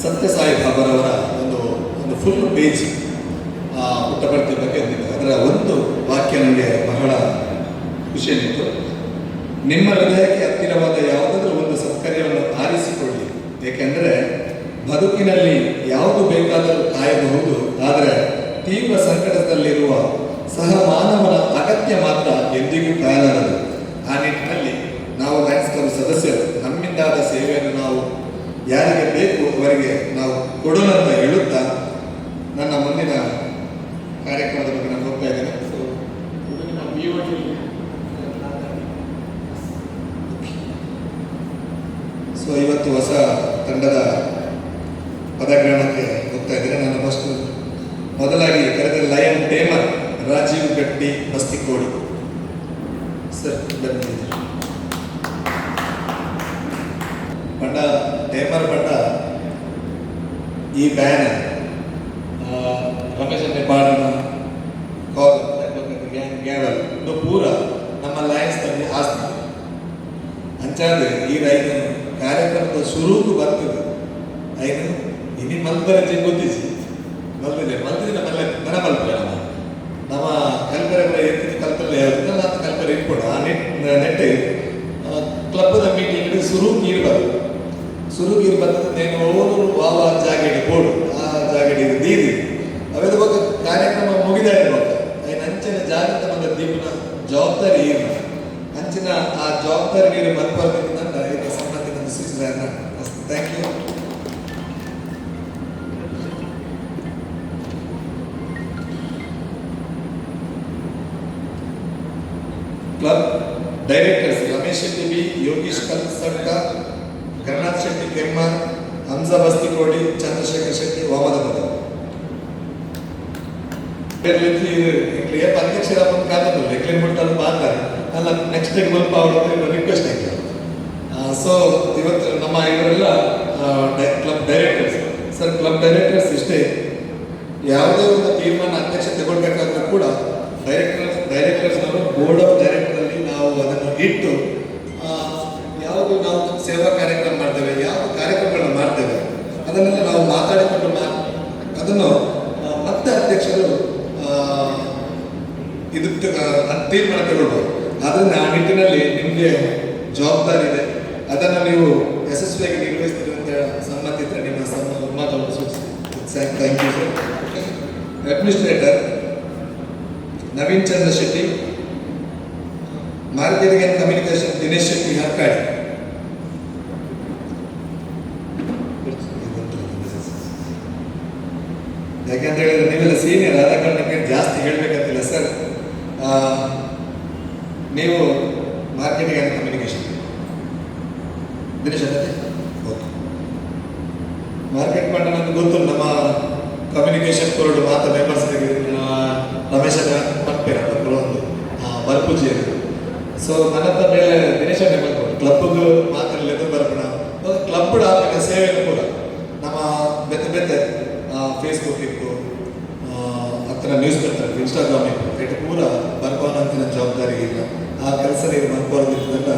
H: ಸತ್ಯಸಾಯಿ ಬಾಬಾರವರ ಒಂದು ಒಂದು ಫುಲ್ ಪೇಜ್ ಪುಟ್ಟಪರ್ತಿ ಬಗ್ಗೆ ಅಂದಿದೆ. ಅದರ ಒಂದು ವಾಕ್ಯ ನನಗೆ ಬಹಳ ಖುಷಿಯನ್ನಿತ್ತು. ನಿಮ್ಮ ಹೃದಯಕ್ಕೆ ಹತ್ತಿರವಾದ ಯಾವುದಾದ್ರೂ ಒಂದು ಸತ್ಕಾರ್ಯವನ್ನು ಆರಿಸಿಕೊಳ್ಳಿ, ಏಕೆಂದರೆ ಬದುಕಿನಲ್ಲಿ ಯಾವುದು ಬೇಕಾದರೂ ಕಾಯಬಹುದು, ಆದರೆ ತೀವ್ರ ಸಂಕಟದಲ್ಲಿರುವ ಸಹ ಮಾನವನ ಅಗತ್ಯ ಮಾತ್ರ ಎಂದಿಗೂ ಕಾಯಲಾರದು. ಆ ನಿಟ್ಟಿನಲ್ಲಿ ನಾವು ಲಯನ್ಸ್ ಕ್ಲಬ್ ಸದಸ್ಯರು ನಮ್ಮಿಂದಾದ ಸೇವೆಯನ್ನು ನಾವು ಯಾರಿಗೆ ಬೇಕು ಅವರಿಗೆ ನಾವು ಕೊಡೋಣ ಅಂತ ಹೇಳುತ್ತಾ ನನ್ನ ಮುಂದಿನ ಕಾರ್ಯಕ್ರಮದ ಬಗ್ಗೆ ನಾನು ಹೋಗ್ತಾ ಇದ್ದೇನೆ. ಸೊ ಇವತ್ತು ಹೊಸ ತಂಡದ ಪದಗ್ರಹಣಕ್ಕೆ ಹೋಗ್ತಾ ಇದ್ದೇನೆ. ನಾನು ಫಸ್ಟ್ ಮೊದಲಾಗಿ ಕರೆದ ಲಯನ್ ಟೇಮರ್ ರಾಜೀವ್ ಗಟ್ಟಿ ಬಸ್ತಿಕೋಡಿ ಸರ್ ಬಂದಿದ್ದೀರಿ. ಬಂಡ ಟೇಮರ್ ಬಂಡ ಈ ಬ್ಯಾನ್ ರಮೇಶ್ ಪಾಡನ ಗ್ಯಾವಲ್ ಇದು ಪೂರ ನಮ್ಮ ಲಯನ್ಸ್ನಲ್ಲಿ ಆಸ್ತಿ ಅಂಚಾದ್ರೆ ಈ ರೈತ ಕಾರ್ಯಕ್ರಮದ ಶುರುಗೂ ಬರ್ತದೆ. ಐನು ಇನಿ ಮಲ್ಪರೆ ಗೊತ್ತಿಸಿ ಮಲ್ದಿದೆ ಮಲ್ಪರೆ ನಮ್ಮ ಕಲ್ಪರೆ ಎತ್ತಿದ ಕಲ್ಪರೆ ನಾನು ಕಲ್ಪರೆ ಇಟ್ಕೊಂಡು ಆ ನೆಟ್ಟೆ ಕ್ಲಬ್ದ ಮೀಟಿಂಗ್ ಶುರು ಬರ್ತದೆ ನೇನು ಓದು ವಾವ ಜಾಗಡಿ ಬೋರ್ಡು ಆ ಜಾಗಡಿ ದೀದಿ ಅವೆದ ಬಗ್ಗೆ ಕಾರ್ಯಕ್ರಮ ಮುಗಿದ ಇರ್ಬೇಕು. ಐನು ಅಂಚಿನ ಜಾಗೃತ ಬಂದ ದೀಪನ ಜವಾಬ್ದಾರಿ ಏನು ಅಂಚಿನ ಆ ಜವಾಬ್ದಾರಿ ನೀರು ಮಲ್ಪರ್ದಿಂದ ಇದಕ್ಕೆ ಸಂಬಂಧಿತ ಸೂಚಿಸಿದ thank you. Club directors Ramesh Shetty B, Yogish Kalsadka, Karnath Shetty Kemmar, Hamsa Bastikodi, Chandrashekar Shetty, Vamadapada ಅಧ್ಯಕ್ಷರ ಕಾಲದಲ್ಲಿ ಲೆಕ್ಲೇನ್ ಬಿಟ್ಟು ಮಾಡ್ತಾರೆ ಅಲ್ಲ ನೆಕ್ಸ್ಟ್ ಸ್ವಲ್ಪ ಅವ್ರ ರಿಕ್ವೆಸ್ಟ್ ಆಗಿದೆ. ಸೊ ಇವತ್ತು ನಮ್ಮ ಇವರೆಲ್ಲ club directors sir. Club directors ಇಷ್ಟೇ, ಯಾವುದೇ ಒಂದು ತೀರ್ಮಾನ ಅಧ್ಯಕ್ಷ ತಗೊಳ್ಬೇಕಾದ್ರೂ ಕೂಡ ಡೈರೆಕ್ಟರ್ಸ್ನವರು ಬೋರ್ಡ್ ಆಫ್ ಡೈರೆಕ್ಟರ್ ಅಲ್ಲಿ ನಾವು ಅದನ್ನು ಇಟ್ಟು ಯಾವುದು ನಾವು ಸೇವಾ ಕಾರ್ಯಕ್ರಮ ಮಾಡ್ತೇವೆ, ಯಾವ ಕಾರ್ಯಕ್ರಮಗಳನ್ನು ಮಾಡ್ತೇವೆ ಅದನ್ನೆಲ್ಲ ನಾವು ಮಾತಾಡಿಕೊಂಡು ಅದನ್ನು ಮತ್ತೆ ಅಧ್ಯಕ್ಷರು ಇದು ತೀರ್ಮಾನ ತಗೊಳ್ಬೋದು. ಅದನ್ನು ಆ ನಿಟ್ಟಿನಲ್ಲಿ ನಿಮಗೆ ಜವಾಬ್ದಾರಿ ಇದೆ, ಅದನ್ನು ನೀವು ಯಶಸ್ವಿಯಾಗಿ ನಿರ್ವಹಿಸ್ತೀರಿ ಅಂತ ಸಮ್ಮತಿದ್ರೆ ನಿಮ್ಮ ಮಾತನ್ನು ಸೂಚಿಸಿ thank you sir. Administrator Naveen Chandra Shetty, marketing and communication Dinesh Shetty Harkadi. ಯಾಕಂತ ಹೇಳಿದ್ರೆ ನೀವೆಲ್ಲ ಸೀನಿಯರ್ ಆದ ಕಾರಣಕ್ಕೆ ಜಾಸ್ತಿ ಹೇಳ್ಬೇಕಂತಿಲ್ಲ ಸರ್. ನೀವು marketing and communication Dinesh okay. Market fund ನಮ್ಗೆ ಗೊತ್ತು, ನಮ್ಮ ಕಮ್ಯುನಿಕೇಶನ್ ಬೋರ್ಡ್ ಮಾತ್ರ ಮೆಂಬರ್ಸ್ ರಮೇಶ್ ಪಂಪೇರ ಒಂದು ಬರ್ಪೂಜಿ. ಸೊ ನನ್ನ ಮೇಲೆ ದಿನೇಶ ಕ್ಲಬ್ಗೆ ಮಾತ್ರ ಬರೋಣ ಕ್ಲಬ್ ಆಮೇಲೆ ಸೇವೆ ಕೂಡ ನಮ್ಮ ಬೆತ್ತ ಬೆತ್ತೆ ಫೇಸ್ಬುಕ್ ಇತ್ತು, ಹತ್ತಿರ ನ್ಯೂಸ್ ಪೇಪರ್, ಇನ್ಸ್ಟಾಗ್ರಾಮ್ ಇತ್ತು, ಇದು ಪೂರ ಬರ್ಕೋನಂತಿನ ಜವಾಬ್ದಾರಿ ಇಲ್ಲ. ಆ ಕೆಲಸ ನೀವು ಬರ್ಕೋದಿದ್ದೆಲ್ಲ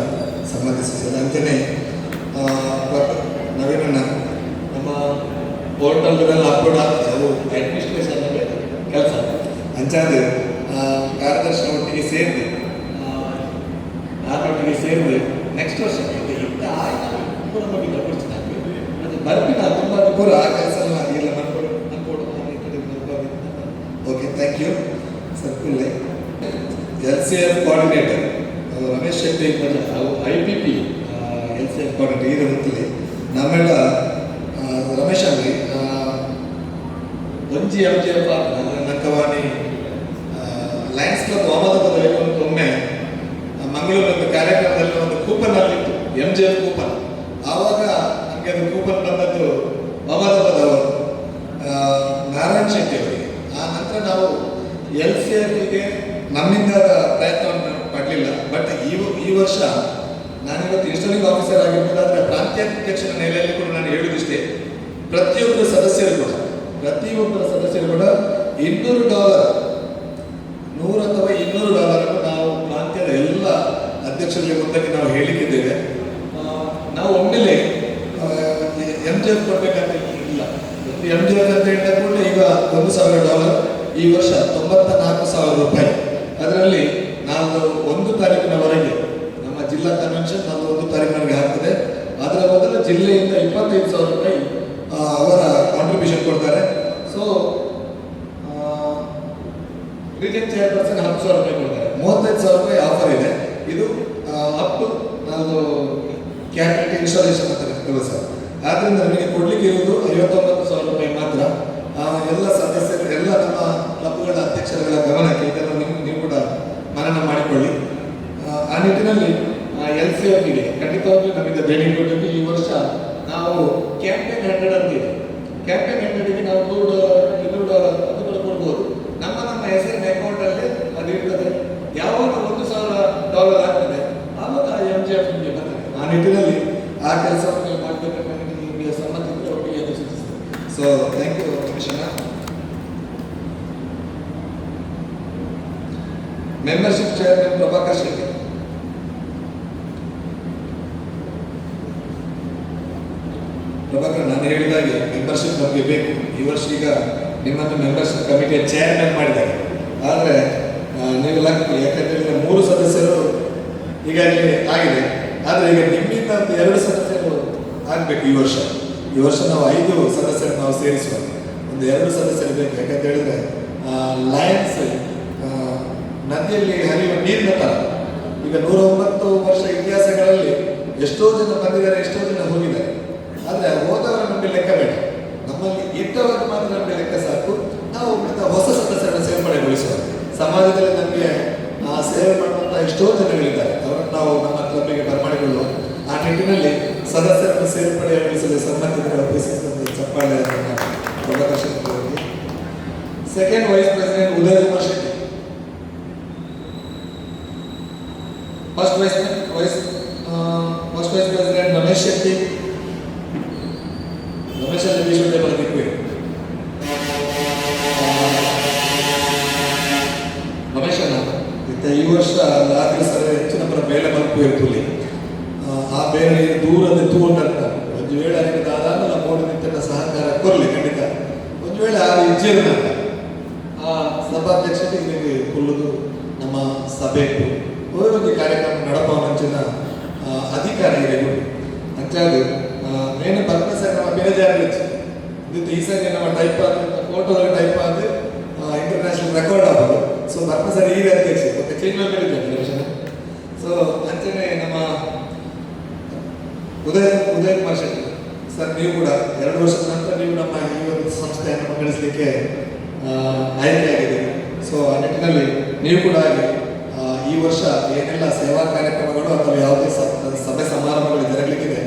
H: ಸಂಬಂಧಿಸಿದ ಅಂತೆಯೇ ನವೀನಣ್ಣ ನಮ್ಮ ಪೋರ್ಟಲ್ಗಳೆಲ್ಲ ಅಪ್ಲೋಡ್ ಆಗ್ತದೆ, ಅದು ಅಡ್ಮಿನಿಸ್ಟ್ರೇಷನ್ ಕೆಲಸ ಅಂಚಾದ್ರೆ ಕಾರ್ಯದರ್ಶಿ ಒಟ್ಟಿಗೆ ಸೇರಿದೆ ನಾನೊಟ್ಟಿಗೆ ಸೇರಿದೆ ನೆಕ್ಸ್ಟ್ ವರ್ಷ ಬರ್ಪಿನ ತುಂಬ ಪೂರ ಆ ಕೆಲಸ ಎಲ್ಲ ಅನ್ಕೊಡು. Okay thank you sir. ಫುಲ್ಲೆ LCF coordinator Ramesh Shetty, IPP LCF coordinator ಇದು ಗೊತ್ತಿಲ್ಲ ನಮ್ಮೆಲ್ಲ ರಮೇಶ್ ಅಲ್ಲಿ ಒಂಜಿ MJF ನಕ್ಕವಾಣಿ ಲಯನ್ಸ್ ಕ್ಲಬ್ ವಾಮದಪದಲ್ಲಿ ಒಮ್ಮೆ ಮಂಗಳೂರು ಒಂದು ಕಾರ್ಯಕ್ರಮದಲ್ಲಿ ಒಂದು ಕೂಪನ್ ಆಗಿತ್ತು, MJF ಕೂಪನ್. ಆವಾಗ ನಮಗೆ ಅದು ಕೂಪನ್ ಬಂದದ್ದು ವಾಮದಪದವರು ನಾರಾಯಣ್ ಶೆಟ್ಟಿ ಅವರಿಗೆ. ಆ ನಂತರ ನಾವು LCFಗೆ ನಮ್ಮಿಂದ ಪ್ರಯತ್ನವನ್ನು ಪಡಲಿಲ್ಲ. ಬಟ್ ಈ ವರ್ಷ ನಾನಿವತ್ತು ಇನ್ಸ್ಟಾಲಿಂಗ್ ಆಫೀಸರ್ ಆಗಿರ್ಬೋದು, ಆದರೆ ಪ್ರಾಂತ್ಯಾಧ್ಯಕ್ಷರ ನೆಲೆಯಲ್ಲಿ ಕೂಡ ನಾನು ಹೇಳುವುದಿಷ್ಟೇ, ಪ್ರತಿಯೊಬ್ಬರ ಸದಸ್ಯರು ಕೂಡ $200 $100 ಅಥವಾ $200 ನಾವು ಪ್ರಾಂತ್ಯದ ಎಲ್ಲ ಅಧ್ಯಕ್ಷರಿಗೆ ಮುಂದಕ್ಕೆ ನಾವು ಹೇಳಿಕ್ಕಿದ್ದೇವೆ. ನಾವು ಒಮ್ಮೆಲೆ MJ MGF ಕೊಡ್ಬೇಕಂತ ಇಲ್ಲ. ಒಂದು MGF ಅಂತ ಹೇಳಿದ ಕೂಡಲೇ ಈಗ $1,000, ಈ ವರ್ಷ $94,000. ಅದರಲ್ಲಿ ನಾವು 1 ತಾರೀಕಿನವರೆಗೆ ನಮ್ಮ ಜಿಲ್ಲಾ ಕನ್ವೆನ್ಷನ್ ನಾವು 1 ತಾರೀಕಿನವರೆಗೆ ಆಗ್ತದೆ. ಅದರ ಬದಲು ಜಿಲ್ಲೆಯಿಂದ $25,000 ಅವರ ಕಾಂಟ್ರಿಬ್ಯೂಷನ್ ಕೊಡ್ತಾರೆ. ಸೊ ರೀಜನ್ ಚೇರ್ಪರ್ಸನ್ $10,000 ಕೊಡ್ತಾರೆ. $35,000 ಆಫರ್ ಇದೆ. ಇದು ಅಪ್ ಟು ನಾವು ಕ್ಯಾಬಿನೆಟ್ ಇನ್ಸ್ಟಾಲೇಷನ್ ಅಂತ ಇರ್ತದೆ ಸರ್. ಆದ್ದರಿಂದ ನಮಗೆ ಕೊಡ್ಲಿಕ್ಕೆ ಇರುವುದು $59,000 ಮಾತ್ರ. ಎಲ್ಲ ಸದಸ್ಯರು, ಎಲ್ಲ ನಮ್ಮ ಕ್ಲಬ್ಗಳ ಅಧ್ಯಕ್ಷರುಗಳ ಗಮನಕ್ಕೆ ಇದನ್ನು ನೀವು ಕೂಡ ಮನನ ಮಾಡಿಕೊಳ್ಳಿ. ಆ ನಿಟ್ಟಿನಲ್ಲಿ LCFಗೆ ಖಂಡಿತವಾಗ್ಲೂ ನಮ್ಮಿಂದ ಬೇಡಿಕೆ ಕೊಟ್ಟಿದ್ದು ಈ ವರ್ಷ ನಾವು ಕ್ಯಾಂಪೇನ್ 100 ಅಂತ ಇದೆ. ಕ್ಯಾಂಪೇನ್ 100ಗೆ ನಾವು $200 ಅದು ಕೂಡ ಕೊಡ್ಬೋದು. ನಮ್ಮ ಹೆಸರಿನ ಅಕೌಂಟ್ ಅಲ್ಲಿ ಅದು ಇರ್ತದೆ. ಯಾವಾಗ $1,000 ಆಗ್ತದೆ ಆವಾಗ MGF ನಿಮಗೆ ಬರ್ತದೆ. ಆ ನಿಟ್ಟಿನಲ್ಲಿ ಆ ಕೆಲಸವನ್ನು ಮಾಡಬೇಕಂತ ನಿಮಗೆ ಸಮ್ಮತಿ ಇದ್ದರೆ ಒಟ್ಟಿಗೆ ಅದು ಸೂಚಿಸ್ತದೆ. So thank you commissioner. Membership chairman Prabhakar Shetty. Prabhakar, ನಾನು ಹೇಳಿದಾಗೆ ಮೆಂಬರ್ಶಿಪ್ ನಮಗೆ ಬೇಕು. ಈ ವರ್ಷ ಈಗ ನಿಮ್ಮನ್ನು ಮೆಂಬರ್ಶಿಪ್ ಕಮಿಟಿಯ ಚೇರ್ಮನ್ ಮಾಡಿದ್ದಾರೆ. ಆದರೆ ನೀವು ಲಕ್, ಯಾಕಂತೇಳಿದ್ರೆ 3 ಸದಸ್ಯರು ಈಗಾಗಲೇ ಆಗಿದೆ. ಆದರೆ ಈಗ ನಿಮ್ಮಿಂದ ಒಂದು 2 ಸದಸ್ಯರು ಆಗಬೇಕು ಈ ವರ್ಷ. ಈ ವರ್ಷ ನಾವು 5 ಸದಸ್ಯರು ನಾವು ಸೇರಿಸುವ. ಒಂದು 2 ಸದಸ್ಯರು ಬೇಕು. ಯಾಕಂತ ಹೇಳಿದ್ರೆ ಲಯನ್ಸ್ ನದಿಯಲ್ಲಿ ಹರಿಯುವ ನೀರಿನ ತರ. ಈಗ 109 ವರ್ಷ ಇತಿಹಾಸಗಳಲ್ಲಿ ಎಷ್ಟೋ ಜನ ಬಂದಿದ್ದಾರೆ, ಎಷ್ಟೋ ಜನ ಹೋಗಿದ್ದಾರೆ. ಆದರೆ ಹೋದವರ ನಮಗೆ ಲೆಕ್ಕ ಬೇಡ, ನಮ್ಮಲ್ಲಿ ಇದ್ದವರಿಗೆ ಮಾತ್ರ ನಮಗೆ ಲೆಕ್ಕ ಸಾಕು. ನಾವು ಹೊಸ ಸದಸ್ಯರನ್ನು ಸೇರ್ಪಡೆಗೊಳಿಸುವ. ಸಮಾಜದಲ್ಲಿ ನಮಗೆ ಸೇವೆ ಮಾಡುವಂಥ ಎಷ್ಟೋ ಜನಗಳಿದ್ದಾರೆ, ಅವರನ್ನು ನಾವು ನಮ್ಮ ಕ್ಲಬ್ಗೆ ಬರಮಾಡಿಕೊಳ್ಳುವ. ಆ ನಿಟ್ಟಿನಲ್ಲಿ ಸದಸ್ಯರನ್ನು ಸೇರ್ಪಡೆಗೊಳಿಸಲು ಸಮ್ಮತಿಗಳ ಚಪ್ಪಾಳೆ ಪ್ರಭಾಕರ್ ಶೆಟ್ಟಿ ಅವರಿಗೆ. Second vice president Uday Kumar Shetty. First vice president Ramesh Shetty. Ramesh ಅಲ್ಲಿ ವಿಶ್ವದೇ ಬರಬೇಕು. ರಮೇಶ್ ಅನ್ನ ಈ ವರ್ಷ ರಾತ್ರಿ ಸರ್ ಹೆಚ್ಚಿನ ಪರ ಬೇಳೆ ಮಲ್ಪು ಇರ್ತಲಿ. ಆ ಬೇಳೆ ದೂರದ ತೂಗೊಂಡಂತ ಒಂದು ವೇಳೆ ಅದಕ್ಕೆ ದಾದಾನ ಮೋಡಿ ನಿಂತ ಸಹಕಾರ ಕೊರಲಿ ಖಂಡಿತ. ಒಂದು ವೇಳೆ ಆ ಇಜ್ಜೇರಿನ ಆ ಸಭಾಧ್ಯಕ್ಷತೆ ನಿಮಗೆ ಕೊಲ್ಲುದು ನಮ್ಮ ಸಭೆಗೂ ಒಂದು ಕಾರ್ಯಕ್ರಮ ನಡಪವಂಚಿನ ಅಧಿಕಾರ ಇದೆ. ಅಂಚಾದು ಮೇನ್ ಪರ್ಪಸ್ ನಮ್ಮ ಬೇಜಾರು ಇದು ಈ ಸರಿ ನಮ್ಮ ಟೈಪ್ ಆದ ಫೋಟೋದ ಟೈಪ್ ಆದ ಇಂಟರ್ನ್ಯಾಷನಲ್ ರೆಕಾರ್ಡ್ ಆಗೋದು. ಸೊ ಪರ್ಪಸ್ ಈಗ ಅಧ್ಯಕ್ಷ ಮತ್ತೆ ಚೇಂಜ್ ಮಾಡಿದ್ದಾರೆ. ಸೊ ಅಂಚನೆ ನಮ್ಮ ಉದಯ್ ಕುಮಾರ್ ಶೆಟ್ಟಿ ಸರ್, ನೀವು ಕೂಡ 2 ವರ್ಷದ ನಂತರ ನೀವು ನಮ್ಮ ಈ ಒಂದು ಸಂಸ್ಥೆಯನ್ನು ಮಂಗಳಿಸಲಿಕ್ಕೆ ಆಯ್ಕೆಯಾಗಿದೆ. ಸೊ ಆ ನಿಟ್ಟಿನಲ್ಲಿ ನೀವು ಕೂಡ ಈ ವರ್ಷ ಏನೆಲ್ಲ ಸೇವಾ ಕಾರ್ಯಕ್ರಮಗಳು ಅಥವಾ ಯಾವುದೇ ಸಭೆ ಸಮಾರಂಭಗಳು ಜರಗಲಿಕ್ಕಿದೆ,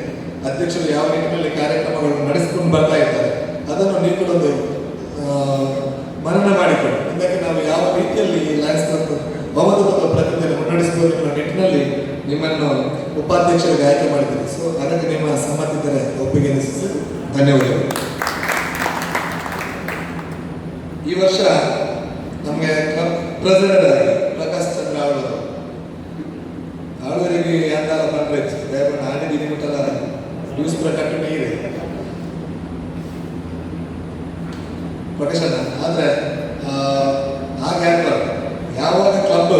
H: ಅಧ್ಯಕ್ಷರು ಯಾವ ನಿಟ್ಟಿನಲ್ಲಿ ಕಾರ್ಯಕ್ರಮಗಳನ್ನು ನಡೆಸಿಕೊಂಡು ಬರ್ತಾ ಇದ್ದಾರೆ ಅದನ್ನು ನೀವು ಕೂಡ ಒಂದು ಮನನ ಮಾಡಿಕೊಂಡು ಇದಕ್ಕೆ ನಾವು ಯಾವ ರೀತಿಯಲ್ಲಿ ಲಯನ್ಸ್ ಕ್ಲಬ್ ಬಹುಮತದ ಪ್ರತಿನಿಧಿಯನ್ನು ಮುನ್ನಡೆಸಬೇಕು ಅನ್ನೋ ನಿಟ್ಟಿನಲ್ಲಿ ನಿಮ್ಮನ್ನು ಉಪಾಧ್ಯಕ್ಷರಿಗೆ ಆಯ್ಕೆ ಮಾಡಿದ್ದೀರಿ. ಸೊ ಅದಕ್ಕೆ ನಿಮ್ಮ ಸಮ್ಮತಿ ಇದ್ದರೆ ಒಪ್ಪಿಗೆ ಧನ್ಯವಾದಗಳು. ಈ ವರ್ಷ ನಮಗೆ ಕ್ಲಬ್ ಪ್ರೆಸಿಡೆಂಟ್ ಆಗಿ ಪ್ರಕಾಶ್ ಚಂದ್ರ ಆಳುವರಿಗೆ ಯಾಕಾಲ ಬಂದ್ರೆ ದಯಮಾಡಿ ಆಡಿದ್ದೀನಿ ಮುಟ್ಟಲ್ಲ ನ್ಯೂಸ್ ಪ್ರಕಟಣೆ ನೀರು ಪ್ರೊಟೆಕ್ಷನ್. ಆದರೆ ಹಾಗೆ ಆಗ್ಬಾರ್ದು. ಯಾವಾಗ ಕ್ಲಬ್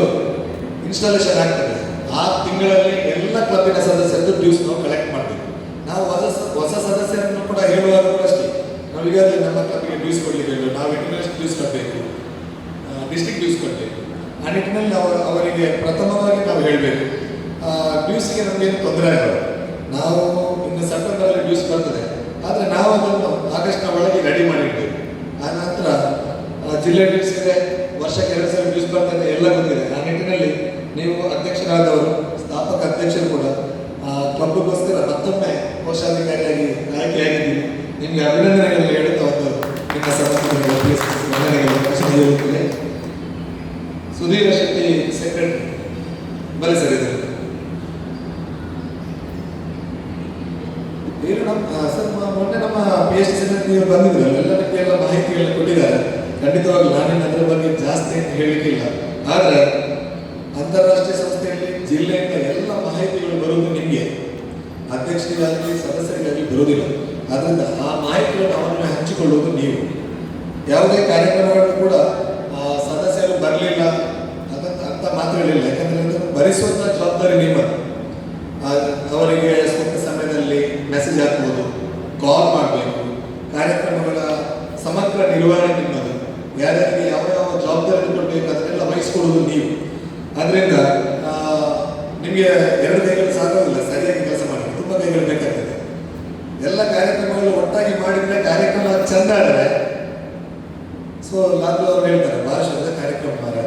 H: ಇನ್ಸ್ಟಾಲೇಷನ್ ಆಗ್ತದೆ ಆ ತಿಂಗಳಲ್ಲಿ ಎಲ್ಲ ಕ್ಲಬ್ಬಿನ ಸದಸ್ಯರದ್ದು ಡ್ಯೂಸ್ ನಾವು ಕಲೆಕ್ಟ್ ಮಾಡಬೇಕು. ನಾವು ಹೊಸ ಸದಸ್ಯರನ್ನು ಕೂಡ ಹೇಳುವಾಗ ಕೂಡ ಅಷ್ಟೇ, ನಾವು ಈಗಾಗಲೇ ನಮ್ಮ ಕ್ಲಬ್ಗೆ ಡ್ಯೂಸ್ ಕೊಡಲಿಕ್ಕೆ ಹೇಳಿ, ನಾವು ಇಂಟರ್ನ್ಯಾಷನಲ್ ಡ್ಯೂಸ್ ಕಟ್ಟಬೇಕು, ಡಿಸ್ಟ್ರಿಕ್ಟ್ ಡ್ಯೂಸ್ ಕಟ್ಟಬೇಕು. ಆ ನಿಟ್ಟಿನಲ್ಲಿ ನಾವು ಅವರಿಗೆ ಪ್ರಥಮವಾಗಿ ನಾವು ಹೇಳಬೇಕು, ಡ್ಯೂಸ್ಗೆ ನಮಗೇನು ತೊಂದರೆ ಆಗಲ್ಲ. ನಾವು ಇನ್ನು ಸೆಪ್ಟೆಂಬರಲ್ಲಿ ಡ್ಯೂಸ್ ಬರ್ತದೆ, ಆದರೆ ನಾವು ಅದನ್ನು ಆಗಸ್ಟ್ನ ಒಳಗೆ ರೆಡಿ ಮಾಡಿಡ್ಬೇಕು. ಆ ನಂತರ ಜಿಲ್ಲೆ ಡ್ಯೂಸ್ ಇದೆ, ವರ್ಷಕ್ಕೆ 2 ಸಲ ಡ್ಯೂಸ್ ಬರ್ತದೆ, ಎಲ್ಲ ಗೊತ್ತಿದೆ. ಆ ನಿಟ್ಟಿನಲ್ಲಿ ನೀವು ಅಧ್ಯಕ್ಷರಾದವರು, ಸ್ಥಾಪಕ ಅಧ್ಯಕ್ಷರು ಕೂಡ ಕ್ಲಬ್ಗೋಸ್ಕರ ಮತ್ತೊಮ್ಮೆ ಕೋಶಾಧಿಕಾರಿಯಾಗಿ ಆಯ್ಕೆಯಾಗಿದ್ದೀವಿ. ನಿಮಗೆ ಅಭಿನಂದನೆಗಳನ್ನು ಹೇಳುತ್ತಾ ಒಂದು ನಿಮ್ಮ ಸಮಸ್ಯೆ ಸುಧೀರ ಶೆಟ್ಟಿ ಸೆಕ್ರೆಟರಿ ಬರೀ ಸರ್. ಇದು ನಮ್ಮ ಸರ್ ಮೊನ್ನೆ ನಮ್ಮ PhD ಸೆಕ್ರೆಟರಿ ಬಂದಿದ್ರಲ್ಲ, ಎಲ್ಲ ಮಾಹಿತಿಗಳನ್ನು ಕೊಟ್ಟಿದ್ದಾರೆ. ಖಂಡಿತವಾಗಿ ನಾನೇನು ಅದರ ಬಗ್ಗೆ ಜಾಸ್ತಿ ಹೇಳಲಿಕ್ಕಿಲ್ಲ. ಆದರೆ ಅಂತಾರಾಷ್ಟ್ರೀಯ ಸಂಸ್ಥೆಯಲ್ಲಿ ಜಿಲ್ಲೆಯಿಂದ ಎಲ್ಲ ಮಾಹಿತಿಗಳು ಬರುವುದು ನಿಮಗೆ, ಅಧ್ಯಕ್ಷರಿಗಾಗಿ ಸದಸ್ಯರಿಗಾಗಿ ಬರುವುದಿಲ್ಲ. ಆದ್ದರಿಂದ ಆ ಮಾಹಿತಿಯನ್ನು ಅವರನ್ನು ಹಂಚಿಕೊಳ್ಳುವುದು ನೀವು. ಯಾವುದೇ ಕಾರ್ಯಕ್ರಮಗಳನ್ನು ಕೂಡ ಸದಸ್ಯರು ಬರಲಿಲ್ಲ ಅಂತ ಮಾತುಗಳಿಲ್ಲ. ಯಾಕಂದರೆ ಅದನ್ನು ಭರಿಸುವಂಥ ಜವಾಬ್ದಾರಿ ನಿಮ್ಮದು. ಅವರಿಗೆ ಸೂಕ್ತ ಸಮಯದಲ್ಲಿ ಮೆಸೇಜ್ ಹಾಕ್ಬೋದು, ಕಾಲ್ ಮಾಡಬೇಕು. ಕಾರ್ಯಕ್ರಮಗಳ ಸಮಗ್ರ ನಿರ್ವಹಣೆ ನಿಮ್ಮದು. ಯಾರ್ಯಾರಿಗೆ ಯಾವ ಯಾವ ಜವಾಬ್ದಾರಿ ಕೊಡಬೇಕು ಅದನ್ನೆಲ್ಲ ವಹಿಸ್ಕೊಡೋದು ನೀವು. ಆದ್ದರಿಂದ ನಿಮಗೆ 2 ಕೈಗಳು ಸಾಕಾಗಿಲ್ಲ ಸರಿಯಾಗಿ ಕೆಲಸ ಮಾಡಿ, ತುಂಬ ಕೈಗಳು ಬೇಕಾಗ್ತದೆ. ಎಲ್ಲ ಕಾರ್ಯಕ್ರಮಗಳು ಒಟ್ಟಾಗಿ ಮಾಡಿದರೆ ಕಾರ್ಯಕ್ರಮ ಚಂದ ಆದರೆ ಸೊ ಲಾಲು ಅವರು ಹೇಳ್ತಾರೆ ಭಾಷಣದ ಕಾರ್ಯಕ್ರಮ ಮಾರ.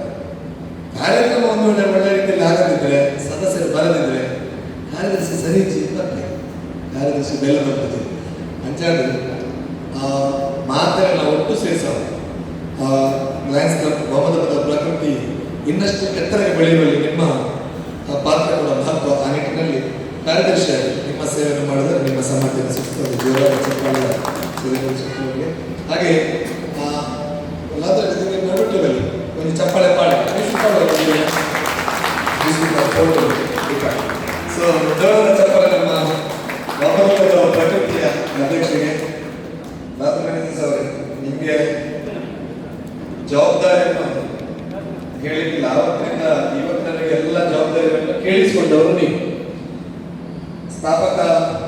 H: ಕಾರ್ಯಕ್ರಮ ಒಂದು ಒಳ್ಳೆ ರೀತಿಯಲ್ಲಿ ಆಗದಿದ್ದರೆ, ಸದಸ್ಯರು ಬರದಿದ್ದರೆ ಕಾರ್ಯದರ್ಶಿ ಸರಿ ಬರ್ತದೆ, ಕಾರ್ಯದರ್ಶಿ ಬೆಲ್ಲ ಬರ್ತದೆ. ಅಂಚಾದ್ರೆ ಮಾತೆಲ್ಲ ಒಟ್ಟು ಸೇರಿಸೋದು ಲಯನ್ಸ್ ಕ್ಲಬ್ ಮೊಹಮ್ಮದಾಬಾದ್ ಪ್ರಕೃತಿ ಇನ್ನಷ್ಟು ಎತ್ತರಕ್ಕೆ ಬೆಳೆಯುವಲ್ಲಿ ನಿಮ್ಮ ಪಾತ್ರ ಕೂಡ ಮಹತ್ವ. ಆ ನಿಟ್ಟಿನಲ್ಲಿ ಕಾರ್ಯದರ್ಶಿಯಾಗಿ ನಿಮ್ಮ ಸೇವೆಯನ್ನು ಮಾಡಿದರೆ ನಿಮ್ಮ ಸಮ್ಮತಿಯನ್ನು ಸಿಗ್ತದೆ. ಜೋರಾದ ಚಪ್ಪಾಳೆ ಸುರೇಂದ್ರ. ಹಾಗೆ ನಡುಟಲ್ಲಿ ಒಂದು ಚಪ್ಪಾಳೆ ಪಾಡಿ ಸೊ ಜೋರಾದ ಚಪ್ಪಾಳೆ ನಮ್ಮ ಮೊಹಮ್ಮದಾಬಾದ್ ಪ್ರಕೃತಿಯ ಅಧ್ಯಕ್ಷರಿಗೆ. ನಿಮಗೆ ಜವಾಬ್ದಾರಿಯನ್ನು ಹೇಳಿಲ್ಲ, ಆವತ್ತಿನಿಂದ ಇವತ್ತಿನವರೆಗೆ ಎಲ್ಲ ಜವಾಬ್ದಾರಿಗಳನ್ನು ಕೇಳಿಸಿಕೊಂಡವರು ನೀವು. ಸ್ಥಾಪಕ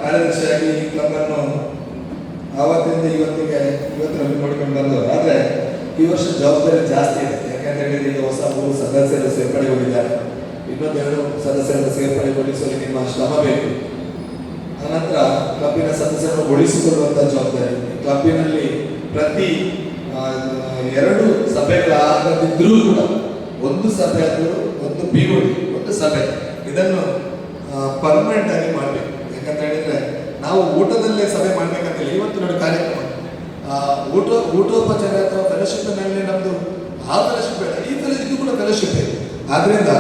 H: ಕಾರ್ಯದರ್ಶಿಯಾಗಿ ಈ ಕ್ಲಬ್ ಅನ್ನು ಆವತ್ತಿನಿಂದ ಇವತ್ತಿನಲ್ಲಿ ನೋಡಿಕೊಂಡು ಬಂದವರು. ಆದರೆ ಈ ವರ್ಷ ಜವಾಬ್ದಾರಿ ಜಾಸ್ತಿ ಇದೆ. ಯಾಕಂತ ಹೇಳಿದ್ರೆ ಈಗ ಹೊಸ 3 ಸದಸ್ಯರು ಸೇರ್ಪಡೆಗೊಂಡಿದ್ದಾರೆ. ಇನ್ನೊಂದು 2 ಸದಸ್ಯರನ್ನು ಸೇರ್ಪಡೆಗೊಳಿಸಲು ನಿಮ್ಮ ಶ್ರಮ ಬೇಕು. ಅನಂತರ ಕ್ಲಬ್ಬಿನ ಸದಸ್ಯರನ್ನು ಉಳಿಸಿಕೊಳ್ಳುವಂಥ ಜವಾಬ್ದಾರಿ. ಕ್ಲಬ್ಬಿನಲ್ಲಿ ಪ್ರತಿ 2 ಸಭೆಗಳಾಗದಿದ್ರೂ ಕೂಡ 1 ಸಭೆ ಆದರೂ 1 ಬಿಒಡಿ 1 ಸಭೆ ಇದನ್ನು ಪರ್ಮನೆಂಟ್ ಆಗಿ ಮಾಡಬೇಕು. ಯಾಕಂತ ಹೇಳಿದ್ರೆ ನಾವು ಊಟದಲ್ಲೇ ಸಭೆ ಮಾಡ್ಬೇಕಂತಿಲ್ಲ. ಇವತ್ತು ನೋಡಿ ಕಾರ್ಯಕ್ರಮ ಊಟೋಪಚಾರ ಅಥವಾ ಫೆಲೋಶಿಪ್ನಲ್ಲಿ ನಮ್ಮದು ಆ ಫೆಲೋಶಿಪ್ ಬೇಡ, ಈ ಇದು ಕೂಡ ಫೆಲೋಶಿಪ್ ಇದೆ. ಆದ್ರಿಂದ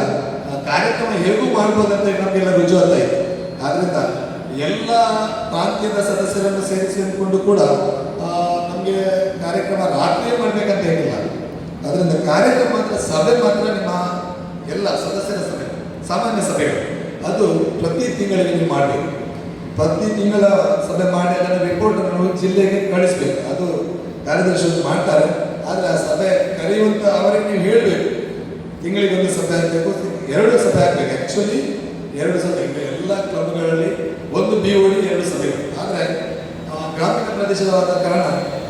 H: ಕಾರ್ಯಕ್ರಮ ಹೇಗೂ ಮಾಡ್ಬೋದಂತ ನಮಗೆಲ್ಲ ರುಜುವಾತ ಇದೆ. ಆದ್ರಿಂದ ಎಲ್ಲ ಪ್ರಾಂತ್ಯದ ಸದಸ್ಯರನ್ನು ಸೇರಿಸಿಕೊಂಡು ಕೂಡ ನಮಗೆ ಕಾರ್ಯಕ್ರಮ ರಾತ್ರಿಯೇ ಮಾಡ್ಬೇಕಂತ ಹೇಳಿಲ್ಲ. ಅದರಿಂದ ಕಾರ್ಯಕ್ರಮ ಮಾತ್ರ ಸಭೆ ಮಾತ್ರ ನಿಮ್ಮ ಎಲ್ಲ ಸದಸ್ಯರ ಸಭೆ, ಸಾಮಾನ್ಯ ಸಭೆಗಳು ಅದು ಪ್ರತಿ ತಿಂಗಳಿಗೆ ನೀವು ಮಾಡಬೇಕು. ಪ್ರತಿ ತಿಂಗಳ ಸಭೆ ಮಾಡಿ ಅದನ್ನು ರಿಪೋರ್ಟನ್ನು ಜಿಲ್ಲೆಗೆ ಕಳಿಸ್ಬೇಕು. ಅದು ಕಾರ್ಯದರ್ಶಿಗಳು ಮಾಡ್ತಾರೆ. ಆದರೆ ಆ ಸಭೆ ಕರೆಯುವಂಥ ಅವರಿಗೆ ನೀವು ಹೇಳಬೇಕು, ತಿಂಗಳಿಗೆ 1 ಸಭೆ ಆಗಬೇಕು, 2 ಸಭೆ ಆಗಬೇಕು. ಆ್ಯಕ್ಚುಲಿ 2 ಸಭೆ. ಈಗ ಎಲ್ಲ ಕ್ಲಬ್ಗಳಲ್ಲಿ 1 ಬಿಒಡಿ 2 ಸಭೆಗಳು. ಆದರೆ ಗ್ರಾಮೀಣ ಪ್ರದೇಶವಾದ ಕಾರಣ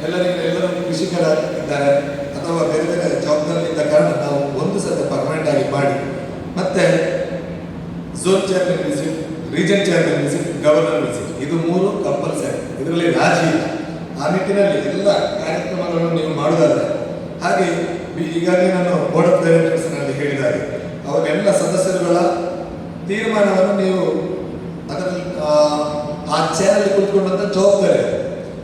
H: ಎಲ್ಲರೂ ಕೃಷಿಕರಾಗಿದ್ದಾರೆ ಅಥವಾ ಬೇರೆ ಬೇರೆ ಜವಾಬ್ದಾರಿ ಇದ್ದ ಕಾರಣ ನಾವು 1 ಸಭೆ ಪರ್ಮನೆಂಟ್ ಆಗಿ ಮಾಡಿ, ಮತ್ತೆ zone chairman visit, region chairman visit, governor visit, ಇದು 3 ಕಂಪಲ್ಸರಿ. ಇದರಲ್ಲಿ ರಾಜಿ ಇಲ್ಲ. ಆ ನಿಟ್ಟಿನಲ್ಲಿ ಎಲ್ಲ ಕಾರ್ಯಕ್ರಮಗಳನ್ನು ನೀವು ಮಾಡುವುದಾದ್ರೆ, ಹಾಗೆ ಈಗಾಗಲೇ ನಾನು ಬೋರ್ಡ್ ಆಫ್ ಡೈರೆಕ್ಟರ್ಸ್ನಲ್ಲಿ ಹೇಳಿದ್ದಾರೆ, ಅವರೆಲ್ಲ ಸದಸ್ಯರುಗಳ ತೀರ್ಮಾನವನ್ನು ನೀವು ಅದರಲ್ಲಿ ಆ ಚೇರಲ್ಲಿ ಕುಳಿತುಕೊಂಡಂಥ ಜವಾಬ್ದಾರಿ.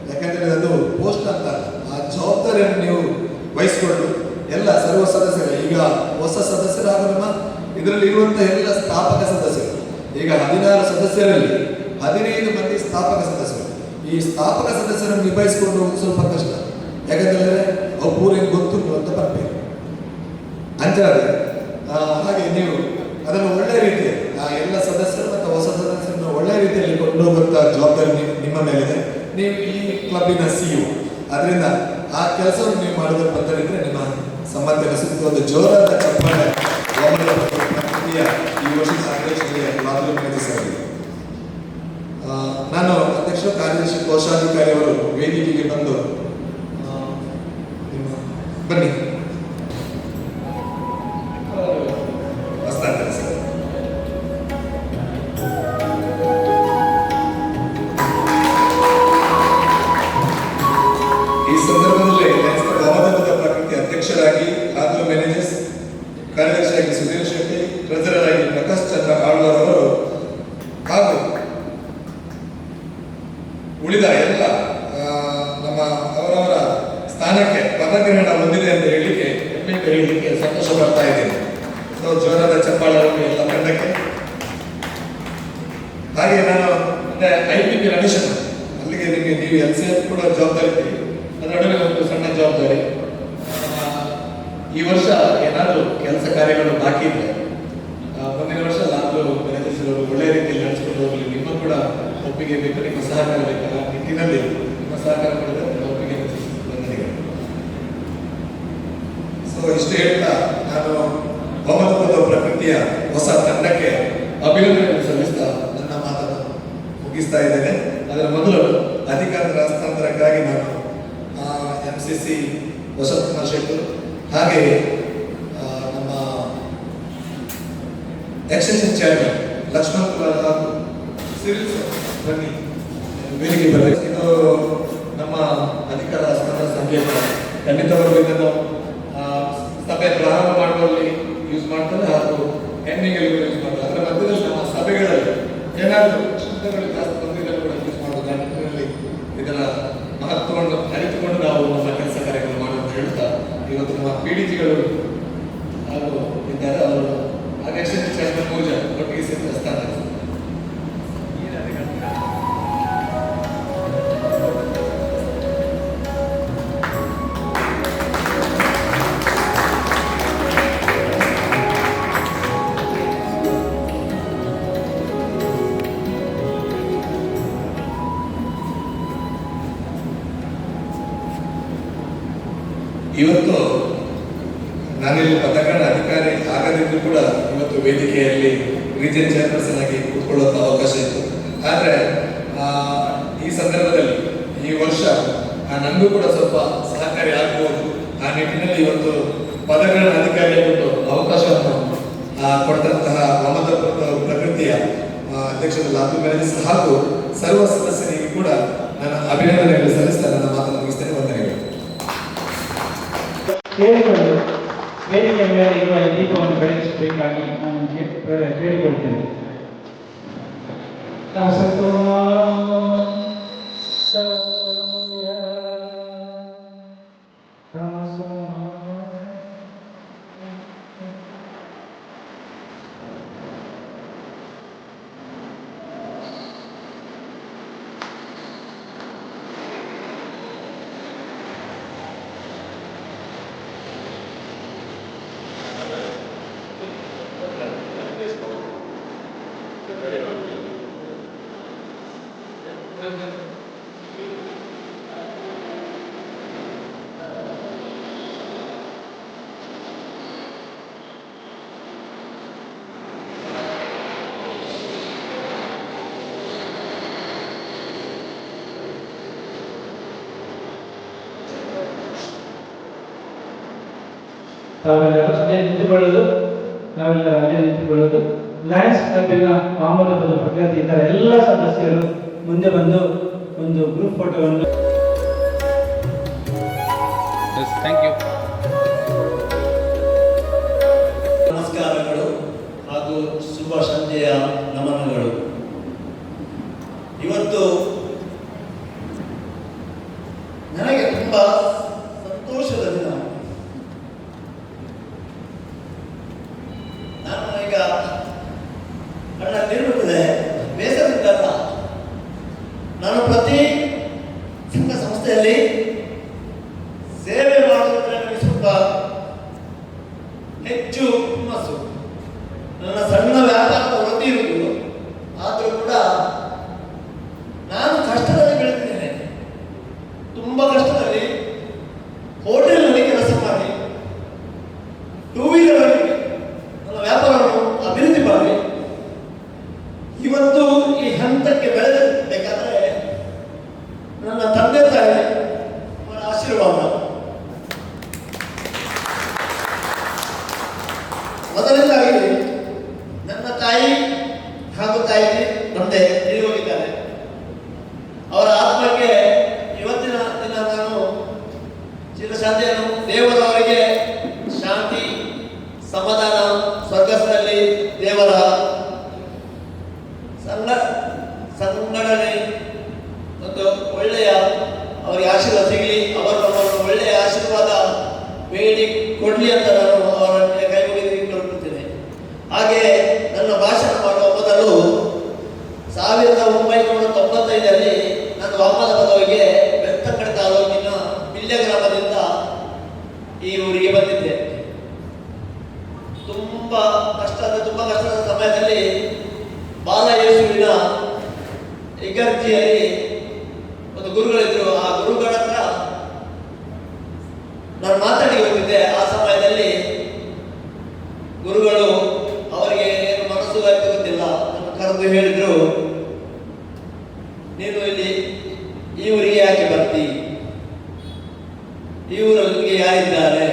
H: ಯಾಕಂದರೆ ಅದು ಪೋಸ್ಟ್ ಅಂತ ಆ ಜವಾಬ್ದಾರಿಯನ್ನು ನೀವು ವಹಿಸಿಕೊಂಡು ಎಲ್ಲ ಸರ್ವ ಸದಸ್ಯರು, ಈಗ ಹೊಸ ಸದಸ್ಯರಾಗಲ್ಲ, ಇದರಲ್ಲಿ ಇರುವಂಥ ಎಲ್ಲ ಸ್ಥಾಪಕ ಸದಸ್ಯರು, ಈಗ 16 ಸದಸ್ಯರಲ್ಲಿ 15 ಮಂದಿ ಸ್ಥಾಪಕ ಸದಸ್ಯರು. ಈ ಸ್ಥಾಪಕ ಸದಸ್ಯರನ್ನು ನಿಭಾಯಿಸಿಕೊಂಡು ಹೋಗೋದು ಸ್ವಲ್ಪ ಕಷ್ಟ. ಯಾಕಂತಂದರೆ ಅವು ಪೂರ ಗೊತ್ತುಂಟು ಅಂತ ಬರಬೇಕು ಅಂತಾರೆ. ಹಾಗೆ ನೀವು ಅದನ್ನು ಒಳ್ಳೆಯ ರೀತಿಯಲ್ಲಿ ಆ ಎಲ್ಲ ಸದಸ್ಯರು ಮತ್ತು ಹೊಸ ಸದಸ್ಯರನ್ನು ಒಳ್ಳೆಯ ರೀತಿಯಲ್ಲಿ ಕೊಂಡೋಗುವಂಥ ಜವಾಬ್ದಾರಿ ನಿಮ್ಮ ಮೇಲಿದೆ. ನೀವು ಈ ಕ್ಲಬ್ಬಿನ CEO. ಅದರಿಂದ ಆ ಕೆಲಸವನ್ನು ನೀವು ಮಾಡೋದ್ರ ಬಂದಿದ್ರೆ ನಿಮ್ಮ ಸಮ್ಮತಿಯನ್ನು ಸಿಕ್ತು. ಒಂದು ಜೋರಾದ ಚಪ್ಪಾಳೆ ಈ ವರ್ಷದ ಅಧ್ಯಕ್ಷರಿಗೆ ಮಾತುಕತೆ. ನಾನು ಅಧ್ಯಕ್ಷ ಕಾರ್ಯದರ್ಶಿ ಕೋಶಾಧಿಕಾರಿ ಅವರು ವೇದಿಕೆಗೆ ಬಂದು ಬನ್ನಿ ಹಸ್ತಾಂತರ ಸರ್. ಈ ಸಂದರ್ಭದಲ್ಲಿ ಮೊಹಮ್ಮದಾಬಾದ್ ಪ್ರಕೃತಿ ಅಧ್ಯಕ್ಷರಾಗಿ ಆದ್ರೂ ಮ್ಯಾನೇಜರ್ಸ್, ಕಾರ್ಯದರ್ಶಿಯಾಗಿ ಸುಧೀರ್ ಶೆಟ್ಟಿ, ಟ್ರೆಜರರ್ ಆಗಿ ಪ್ರಕಾಶ್ ಚಂದ್ರ ಆಳ್ವಾರ್ ಅವರು ಹಾಗೂ ಉಳಿದ ಎಲ್ಲ ನಮ್ಮ ಅವರವರ ಸ್ಥಾನಕ್ಕೆ ಪದಗ್ರಹಣ ಹೊಂದಿದೆ ಅಂತ ಹೇಳಲಿಕ್ಕೆ ಸಂತೋಷ ಪಡ್ತಾ ಇದ್ದೇನೆ. ಸೊ ಜೋರಾದ ಚಪ್ಪಾಳವನ್ನು ಎಲ್ಲ ತಂಡಕ್ಕೆ. ಹಾಗೆ ನಾನು ಮತ್ತೆ IPP ರಮೇಶನ್ ಅಲ್ಲಿಗೆ ನೀವು LCF ಕೂಡ ಜವಾಬ್ದಾರಿ ಇದ್ದೀರಿ, ಅದರೊಡನೆ ಒಂದು ಸಣ್ಣ ಜವಾಬ್ದಾರಿ. ಈ ವರ್ಷ ಏನಾದರೂ ಕೆಲಸ ಕಾರ್ಯಗಳು ಬಾಕಿ ಇದ್ರೆ ಮುಂದಿನ ವರ್ಷ ನಾನು ಮ್ಯಾನೇಜರ್ಸ್ ಒಳ್ಳೆಯ ರೀತಿಯಲ್ಲಿ ನಡೆಸಿಕೊಂಡು ಹೋಗಲಿ. ನಿಮ್ಮ ಕೂಡ ಒಪ್ಪಿಗೆ ಬೇಕು, ನಿಮ್ಮ ಸಹಕಾರ ಬೇಕಲ್ಲ. ನಿಟ್ಟಿನಲ್ಲಿ ನಿಮ್ಮ ಸಹಕಾರ ಮಾಡಿದ ಒಪ್ಪಿಗೆ ವಂದನೆಗಳು. ಸೊ ಇಷ್ಟು ಹೇಳ್ತಾ ನಾನು ಒಮ್ಮತದ ಪ್ರಕೃತಿಯ ಹೊಸ ತಂಡಕ್ಕೆ ಅಭಿನಂದನೆಯನ್ನು ಸಲ್ಲಿಸ್ತಾ ನನ್ನ ಮಾತನ್ನು ಮುಗಿಸ್ತಾ ಇದ್ದೇನೆ. ಅದರ ಮೊದಲು ಅಧಿಕಾರದ ಹಸ್ತಾಂತರಕ್ಕಾಗಿ ನಾನು MCC ವಸಂತ್ ಕುಮಾರ್ ಶೆಟ್ಟರು ಹಾಗೆ ನಮ್ಮ ಎಕ್ಸ್ಟೆನ್ಷನ್ ಚೇರ್ಮನ್ ಲಕ್ಷ್ಮಣ್ ಕುಮಾರ್ ಹಾಗೂ ಸಿರಿಲ್ ಬನ್ನಿ ವೇದಿಕೆ ಬರಬೇಕು. ಇದು ನಮ್ಮ ಅಧಿಕಾರ ಹಸ್ತಾಂತರ ಸಂಕೇತ. ಖಂಡಿತವಾಗೂ ಇದನ್ನು ಸಭೆ ಪ್ರಾರಂಭ ಮಾಡುವಲ್ಲಿ ಯೂಸ್ ಮಾಡ್ತಾರೆ ಹಾಗೂ ಎಂಡಿಂಗಲ್ಲಿ ಯೂಸ್ ಮಾಡ್ತಾರೆ. ಅದರ ಮಧ್ಯದಲ್ಲಿ ನಮ್ಮ ಸಭೆಗಳಲ್ಲಿ ಏನಾದರೂ ಶಬ್ದಗಳು ಜಾಸ್ತಿ ಬಂದಿದ್ದರೂ ಕೂಡ ಯೂಸ್ ಮಾಡೋದು. ಆ ನಿಟ್ಟಿನಲ್ಲಿ ಇದರ ಮಹತ್ವವನ್ನು ಅರಿತುಕೊಂಡು ನಾವು ನಮ್ಮ ಕೆಲಸ ಕಾರ್ಯಗಳು ಮಾಡುವಂತ ಹೇಳ್ತಾ ಇವತ್ತು ನಮ್ಮ PDGಗಳು ಹಾಗೂ ಇದ್ದಾರೆ. ಅವರು ಹಾಗೆ ಎಕ್ಸ್ಟೆನ್ಷನ್ ಚೇರ್ಮನ್ ಪೂಜಾ ಒಟ್ಟಿಗೆ ಸೇರಿ ಹಸ್ತಾಂತರ. ಇವತ್ತು ನಾನಿಲ್ಲಿ ಪದಕಗಳ ಅಧಿಕಾರಿ ಆಗದಿದ್ದು ಕೂಡ ಇವತ್ತು ವೇದಿಕೆಯಲ್ಲಿ ರೀಜನ್ ಚೇರ್ಪರ್ಸನ್ ಆಗಿ ಕೂತ್ಕೊಳ್ಳುವಂತ ಅವಕಾಶ ಇತ್ತು. ಆದರೆ ಈ ಸಂದರ್ಭದಲ್ಲಿ ಈ ವರ್ಷ ನನಗೂ ಕೂಡ ಸ್ವಲ್ಪ ಸಹಕಾರಿ ಆಗಬಹುದು. ಆ ನಿಟ್ಟಿನಲ್ಲಿ ಇವತ್ತು ಪದಕಗಳ ಅಧಿಕಾರಿ ಆಗಿಬಿಟ್ಟು ಅವಕಾಶವನ್ನು ಕೊಟ್ಟಂತಹ ಒಮ್ಮತದ ಪ್ರಕೃತಿಯ ಅಧ್ಯಕ್ಷರ ಲಾಭ ಮ್ಯಾನೇಜರ್ಸ್ ಹಾಗೂ ಸರ್ವ ಸದಸ್ಯರಿಗೆ ಕೂಡ ನನ್ನ ಅಭಿನಂದನೆಗಳು ಸಲ್ಲಿಸ್ತಾ ನನ್ನ ಮಾತನ್ನು ಮುಗಿಸ್ತೇನೆ. ವಂದನೆಗಳು.
A: ಕೇಳಿಕೊಂಡು ವೇದಿಕೆ ಮೇಲೆ ಇರುವ ದೀಪವನ್ನು ಬೆಳಗಿಸಬೇಕಾಗಿ ನಾನು ಕೇಳಿಕೊಳ್ತೇನೆ. ತಾವೆಲ್ಲರೂ ಅಲ್ಲೇ ನಿಂತುಕೊಳ್ಳೋದು. ಲಯನ್ಸ್ ಕ್ಲಬ್ಬಿನ ಒಮ್ಮತದ ಪ್ರಗತಿ ಇತರ ಎಲ್ಲ ಸದಸ್ಯರು ಮುಂದೆ ಬಂದು ಒಂದು ಗ್ರೂಪ್ ಫೋಟೋವನ್ನು.
C: ನಮಸ್ಕಾರಗಳು ಹಾಗೂ ಶುಭ ಸಂಜೆಯ ನಮನಗಳು. ಇವತ್ತು ನನಗೆ ತುಂಬ ಸಂತೋಷದ ದಿನ. ನಾನು ಈಗ ಕಣ್ಣಲ್ಲಿರುತ್ತದೆ ಬೇಸರವಿದ್ದಲ್ಲ. ನಾನು ಪ್ರತಿ ಸಂಘ ಸಂಸ್ಥೆಯಲ್ಲಿ ಸೇವೆ ಮಾಡುವುದರಲ್ಲಿ ನನಗೆ ಸ್ವಲ್ಪ ಹೆಚ್ಚು ಹುಮ್ಮಸ್ಸು. ನನ್ನ ಸಣ್ಣ ವ್ಯಾಪಾರದ ವೃತ್ತಿ ಇರುವುದು, ಆದರೂ ಕೂಡ ನಾನು ಕಷ್ಟದಲ್ಲಿ ಬೆಳೆದಿದ್ದೇನೆ. ತುಂಬ ಕಷ್ಟದಲ್ಲಿ ಹೋಟೆಲ್ನಲ್ಲಿ ಕೆಲಸ ಮಾಡಿ, ಟೂ ವೀಲರ್ ನನ್ನ ವ್ಯಾಪಾರವನ್ನು ಅಭಿವೃದ್ಧಿ ಮಾಡಿ ಇವತ್ತು ಈ ಹಂತಕ್ಕೆ ಬೆಳೆದಬೇಕಾದ್ರೆ ನನ್ನ ತಂದೆ ತಾಯಿ ಅವರ ಆಶೀರ್ವಾದ. ಮೊದಲನೇದಾಗಿ ನನ್ನ ತಾಯಿ ಹಾಗೂ ತಾಯಿ ತಂದೆ ಹೋಗಿದ್ದಾರೆ. ಅವರ ಆತ್ಮಕ್ಕೆ ಇವತ್ತಿನ ದಿನ ನಾನು ಚಿರಶಾಂತಿಯನ್ನು, ದೇವರವರಿಗೆ ಶಾಂತಿ ಸಮಾಧಾನ, ಸ್ವರ್ಗಸ್ಥದಲ್ಲಿ ದೇವರ ಸಂಘಟನೆ ಒಂದು ಒಳ್ಳೆಯ ಅವರಿಗೆ ಆಶೀರ್ವಾದ ಸಿಗಲಿ, ಅವರು ನಮ್ಮನ್ನು ಒಳ್ಳೆಯ ಆಶೀರ್ವಾದ ಬೇಡಿ ಕೊಡಲಿ ಅಂತ ನಾನು ಅವರನ್ನು ಕೈ ಮುಗಿದುಕೊಳ್ಳುತ್ತೇನೆ. ಹಾಗೆ ನನ್ನ ಭಾಷಣ ಮಾಡುವ ಮೊದಲು 1995ರಲ್ಲಿ ನಾನು ವಾಮನ ಪದವಿಗೆ ಬೆಳ್ತಂಗಡಿ ತಾಲೂಕಿನ ಬಿಲ್ಯ ಗ್ರಾಮದಿಂದ ಈ ಊರಿಗೆ ಬಂದಿದ್ದೆ. ತುಂಬ ಕಷ್ಟದ ಸಮಯದಲ್ಲಿ ಬಾಲಯೇಸುವಿನ ಇಗರ್ಜಿಯಲ್ಲಿ
I: ಗುರುಗಳಿದ್ರು. ಆ ಗುರುಗಳ ಹತ್ರ ನಾನು ಮಾತಾಡಿ ಹೋಗಿದ್ದೆ. ಆ ಸಮಯದಲ್ಲಿ ಗುರುಗಳು ಅವರಿಗೆ ಏನು ಮನಸ್ಸು ಆಯ್ತು ಗೊತ್ತಿಲ್ಲ, ನನ್ನ ಕರೆದು ಹೇಳಿದ್ರು, ನೀನು ಇಲ್ಲಿ ಈ ಊರಿಗೆ ಯಾಕೆ ಬರ್ತಿ, ಈ ಊರಿಗೆ ಯಾರಿದ್ದಾರೆ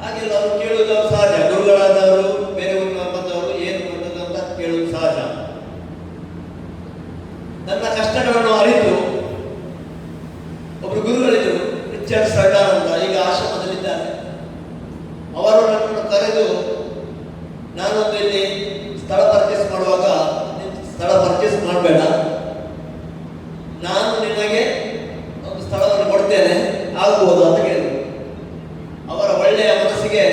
I: ಹಾಗೆಲ್ಲ ಅವರು ಕೇಳುವುದು ಸಹಜ. ಗುರುಗಳಾದವರು ಬೇರೆ ಊರಿನ ಬಂದವರು ಏನು ಬಂದದ್ದು ಅಂತ ಕೇಳುವುದು ಸಹಜ. ನನ್ನ ಕಷ್ಟಗಳನ್ನು ಅರಿತು ಒಬ್ಬರು ಗುರುಗಳಿದ್ರು, ರಿಚರ್ಡ್ ಸರ್ದಾರ್ ಅಂತ, ಈಗ ಆಶ್ರಮದಲ್ಲಿದ್ದಾರೆ. ಅವರು ನನ್ನನ್ನು ಕರೆದು, ನಾನೊಂದು ಇಲ್ಲಿ ಸ್ಥಳ ಪರ್ಚೇಸ್ ಮಾಡುವಾಗ ಸ್ಥಳ ಪರ್ಚೇಸ್ ಮಾಡಬೇಡ, ನಾನು ನಿನಗೆ ಒಂದು ಸ್ಥಳವನ್ನು ಕೊಡ್ತೇನೆ, ಆಗ್ಬೋದು ಅಂತ ಹೇಳಿದರು. ಅವರ ಒಳ್ಳೆಯ ಮನಸ್ಸಿಗೆ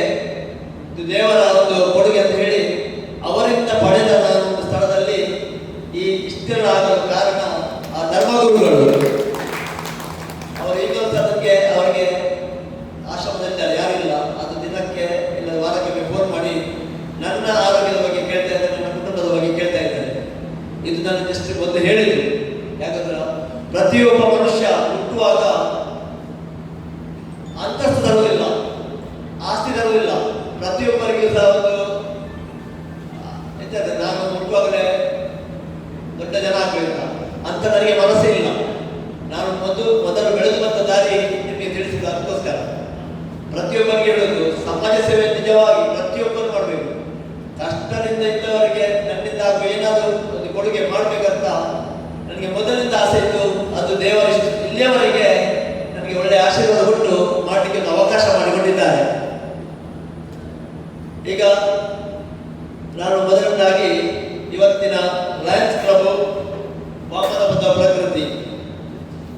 I: ಇದು ದೇವರ ಒಂದು ಕೊಡುಗೆ ಅಂತ ಹೇಳಿ ಅವರಿಂದ ಪಡೆದ ನಾನು ಒಂದು ಸ್ಥಳದಲ್ಲಿ ಈ ಇಷ್ಟೆಲ್ಲ ಆಗಲು ಕಾರಣ ಆ ಧರ್ಮಗುರುಗಳು. ಅವರು ಈಗ ಅದಕ್ಕೆ ಅವರಿಗೆ ಆಶ್ರಮದಲ್ಲಿದ್ದಾರೆ, ಯಾರಿಲ್ಲ. ಅದು ದಿನಕ್ಕೆ ಇಲ್ಲ ವಾರಕ್ಕೆ ಫೋನ್ ಮಾಡಿ ನನ್ನ ಆರೋಗ್ಯದ ಬಗ್ಗೆ ಕೇಳ್ತಾ ಇದ್ದಾರೆ, ನನ್ನ ಕುಟುಂಬದ ಬಗ್ಗೆ ಕೇಳ್ತಾ ಇದ್ದಾರೆ. ಇದು ನನ್ನ ಜಸ್ಟ್ ಒಂದು ಹೇಳಿದ್ರು. ಯಾಕಂದ್ರೆ ಪ್ರತಿಯೊಬ್ಬ ಮನುಷ್ಯ ಹುಟ್ಟುವಾಗ ಅಂತಸ್ತು ತರುವುದಿಲ್ಲ, ಆಸ್ತಿ ತರುವುದಿಲ್ಲ. ಪ್ರತಿಯೊಬ್ಬರಿಗೂ ಸಹ ಒಂದು ಇರ್ತದೆ, ನಾನು ಹುಟ್ಟುವಾಗಲೇ ದೊಡ್ಡ ಜನ ಆಗಬೇಕು ಅಂತ ನನಗೆ ಮನಸ್ಸೇ ಇಲ್ಲ. ನಾನು ಮೊದಲು ಬೆಳೆದು ಬಂದ ದಾರಿ ನಿಮಗೆ ತಿಳಿಸಿದ ಅದಕ್ಕೋಸ್ಕರ ಪ್ರತಿಯೊಬ್ಬರಿಗೆ ಹೇಳೋದು, ಸಮಾಜ ಸೇವೆ ನಿಜವಾಗಿ ಪ್ರತಿಯೊಬ್ಬರು ಮಾಡಬೇಕು. ಕಷ್ಟದಿಂದ ಇದ್ದವರಿಗೆ ನನ್ನಿಂದ ಏನಾದರೂ ಒಂದು ಕೊಡುಗೆ ಮಾಡಬೇಕಂತ ನನಗೆ ಮೊದಲಿಂದ ಆಸೆ ಇತ್ತು. ಅದು ದೇವರ ಇಲ್ಲಿಯವರೆಗೆ ನನಗೆ ಒಳ್ಳೆಯ ಆಶೀರ್ವಾದ ಕೊಟ್ಟು ಮಾಡಲಿಕ್ಕೆ ಒಂದು ಅವಕಾಶ ಮಾಡಿಕೊಂಡಿದ್ದಾರೆ. ಈಗ ನಾನು ಮೊದಲನೇದಾಗಿ ಇವತ್ತಿನ ಲಯನ್ಸ್ ಕ್ಲಬ್ ವಾಮನ ಪದ ಪ್ರಕೃತಿ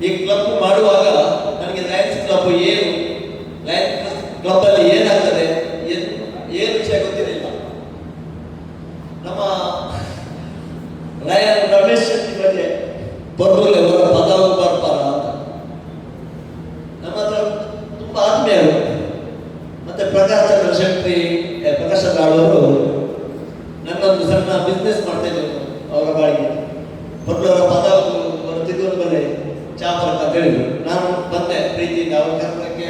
I: ಈ ಕ್ಲಬ್ ಮಾಡುವಾಗ ನನಗೆ ಲಯನ್ಸ್ ಕ್ಲಬ್ ಏನು, ಲಯನ್ಸ್ ಕ್ಲಬ್ ಅಲ್ಲಿ ಏನಾಗ್ತದೆ ಏನು ವಿಷಯ ಗೊತ್ತಿರಲಿಲ್ಲ. ನಮ್ಮ ಲಯನ್ ರಮೇಶ್ ಶೆಟ್ಟಿ ಬಗ್ಗೆ ಬರ್ಬರ್ಲೆ ಅವರ ಪದವು ಬರ್ಪಾರ ಅಂತ ನಮ್ಮ ಹತ್ರ ತುಂಬಾ ಆತ್ಮೀಯರು. ಮತ್ತೆ ಪ್ರಕಾಶ್ ಚಂದ್ರ ಶೆಟ್ಟಿ, ಪ್ರಕಾಶ್ ಚಂದ್ರ ಅವರು ನನ್ನೊಂದು ಸಣ್ಣ ಬಿಸ್ನೆಸ್ ಮಾಡ್ತಾ ಇದ್ರು ಅವರ ಬಾಳಿಗೆ. ಬರ್ಬರ ಪದವು ತಿರುಗುವ ಮೇಲೆ ಚಾಪರ್ ಅಂತ ಹೇಳಿದ್ರು. ನಾನು ಬಂದೆ ಪ್ರೀತಿಯಿಂದ, ಅವ್ರ ಕರ್ಸಕ್ಕೆ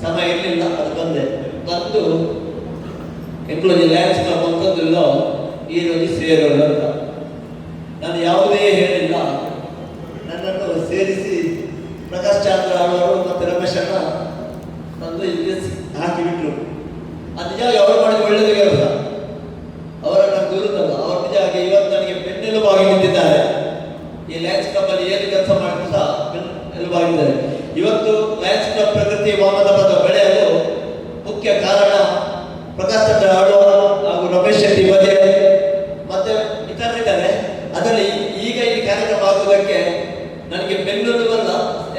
I: ಸಮಯ ಇರಲಿಲ್ಲ, ಅದು ಬಂದು ಎಂಕ್ಲೋಜಿ ಲಯನ್ಸ್ ಕ್ಲಬ್ ಅಂತಂದಿಲ್ಲ, ಈ రోజు ಸೇರೋದು ಅಂತ ನಾನು ಯಾವುದೇ ಹೇಳಿಲ್ಲ. ನನ್ನನ್ನು ಸೇರಿಸಿ ಪ್ರಕಾಶ್ ಚಂದ್ರ ಅವರು ಮತ್ತು ರಮೇಶನ್ನ ತಂದು ಇಲ್ಲಿ ಹಾಕಿಬಿಟ್ರು. ಅದು ನಿಜವಾಗಿ ಅವರು ಮಾಡಿದ ಒಳ್ಳೆಯದು ಕೆಲಸ, ಅವರನ್ನು ದೂರದಲ್ಲ. ಅವ್ರ ನಿಜವಾಗಿ ಇವತ್ತು ನನಗೆ ಬೆನ್ನೆಲುಬಾಗಿ ನಿಂತಿದ್ದಾರೆ. ಈ ಲಯನ್ಸ್ ಕ್ಲಬ್ ಅಲ್ಲಿ ಏನು ಕೆಲಸ ಮಾಡಿದ್ರು ಸಹ ಬೆನ್ನೆಲುಬಾಗಿದ್ದಾರೆ. ಇವತ್ತು ಲಯನ್ಸ್ ಕ್ಲಬ್ ಪ್ರಗತಿ ವಾಮನ ಪದ ಬೆಳೆಯಲು ಮುಖ್ಯ ಕಾರಣ ಪ್ರಕಾಶ್ ಚಂದ್ರ ಆಳ್ವ ಹಾಗೂ ರಮೇಶ್ ಶೆಟ್ಟಿ ಬಗ್ಗೆ ಮತ್ತೆ ಇತರರಿದ್ದಾರೆ. ಅದರಲ್ಲಿ ಈಗ ಈ ಕಾರ್ಯಕ್ರಮ ಆಗುವುದಕ್ಕೆ ನನಗೆ ಬೆನ್ನೆಲುಬಲ್ಲ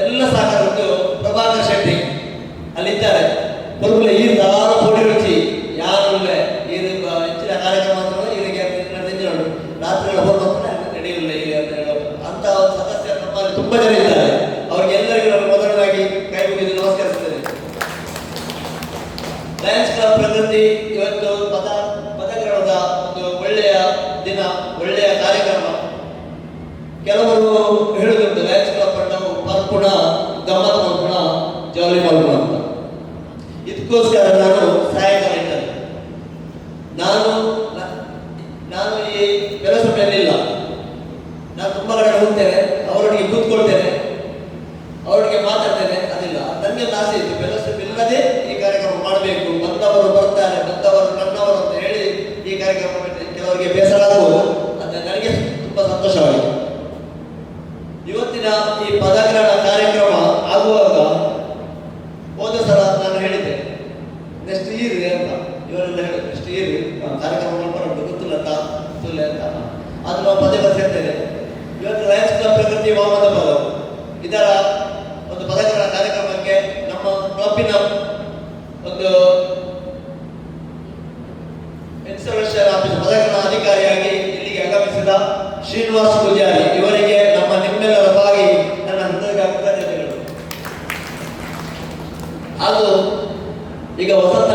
I: ಎಲ್ಲ ಸಹಕಾರದ್ದು ಪ್ರಭಾಕರ್ ಶೆಟ್ಟಿ ಅಲ್ಲಿದ್ದಾರೆ. ಬರುವುದಿಲ್ಲ ಈ ದಾರ ಪೋಡಿ ರುಚಿ ಯಾರು ಹೆಚ್ಚಿನ ಕಾರ್ಯಕ್ರಮ ಇವರಿಗೆ ನಡೆದು ರಾತ್ರಿ ನಡೆಯಲಿಲ್ಲ ಇಲ್ಲಿ ಅಂತ ಸದಸ್ಯರು ನಮ್ಮಲ್ಲಿ ತುಂಬಾ ಜನ ಇದ್ದಾರೆ. ಅವರಿಗೆಲ್ಲರಿಗೂ ನಾನು ಮೊದಲನಾಗಿ ಕೈ ಮುಗಿದು ನಮಸ್ಕರಿಸುತ್ತೇನೆ. ಲಯನ್ಸ್ ಕ್ಲಬ್ ಪ್ರಗತಿ ಇವತ್ತು ಪದಗ್ರಹಣದ ಒಂದು ಒಳ್ಳೆಯ ದಿನ, ಒಳ್ಳೆಯ ಕಾರ್ಯಕ್ರಮ. ಕೆಲವರು ಹೇಳುದುಂಟು ಲಯನ್ಸ್ ಕ್ಲಬ್ ನಾವು ಮಲ್ಪುಣ ಗಮ್ಮತ್ ಮಲ್ಪುಣ ಜಾಲಿ ಮಲ್ಪುಣ ಅಂತ. ಇದಕ್ಕೋಸ್ಕರ ನಾನು ಸಾಯಂಕಾಲ ಇಟ್ಟೆ. ನಾನು ಈ ಕೆಲಸ ಮೇಲಿಲ್ಲ, ನಾನು ತುಂಬಾ ಕಡೆ ಹೋಗ್ತೇನೆ, ಅವರೊಟ್ಟಿಗೆ ಕೂತ್ಕೊಳ್ತೇನೆ, ಅವರೊಟ್ಟಿಗೆ ಮಾತಾಡ್ತೇನೆ. ಅದಿಲ್ಲ, ನನಗೆ ಒಂದು ಆಸೆ ಇತ್ತು, ಕೆಲಸವಿಲ್ಲದೆ ಈ ಕಾರ್ಯಕ್ರಮ ಮಾಡಬೇಕು, ಬಂದವರು ಬರ್ತಾರೆ, ಬಂದವರು ನನ್ನವರು ಅಂತ ಹೇಳಿ ಈ ಕಾರ್ಯಕ್ರಮ ಕೆಲವರಿಗೆ ಬೇಸರ ಆಗಬಹುದು. ಆದರೆ ನನಗೆ ತುಂಬಾ ಸಂತೋಷವಾಗಿದೆ. ಇವತ್ತಿನ ಈ ಪದಗ್ರಹಣ ಕಾರ್ಯಕ್ರಮ ಆಗುವಾಗ ಹೋದ ಸಲ ನಾನು ಹೇಳಿದ್ದೆ ನೆಕ್ಸ್ಟ್ ಇಯರ್ ಅಂತ, ಇವರೆಲ್ಲ ಹೇಳಿದ್ರು ನೆಕ್ಸ್ಟ್ ಇಯರ್ ಕಾರ್ಯಕ್ರಮ ಮಾಡ್ಕೊಂಡು ಗೊತ್ತಿಲ್ಲ ಅಂತ ಅದು ನಾವು ಪದೇ ಸೇರ್ತೇನೆ. ಇವತ್ತು ಲಯನ್ಸ್ ಕ್ಲಬ್ ಪ್ರಗತಿ ವಾಮನ ಪದ ಇದರ ಒಂದು ಪದಗ್ರಹಣ ಕಾರ್ಯಕ್ರಮಕ್ಕೆ ನಮ್ಮ ಕ್ಲಬ್ಬಿನ ಒಂದು ಇನ್ಸ್ಟಾಲೇಷನ್ ಆಫೀಸ್ ಪದಗ್ರಹಣ ಅಧಿಕಾರಿಯಾಗಿ ಇಲ್ಲಿಗೆ ಆಗಮಿಸಿದ ಶ್ರೀನಿವಾಸ್ ಪೂಜಾರಿ ಇವರಿಗೆ ನಮ್ಮ ನಿಮ್ಮೆಲ್ಲರ ಬಾಗಿ ನನ್ನ ಹೃದಯ ಕೃತಜ್ಞತೆಗಳು. ಹಾಗೂ ಈಗ ವಸಂತ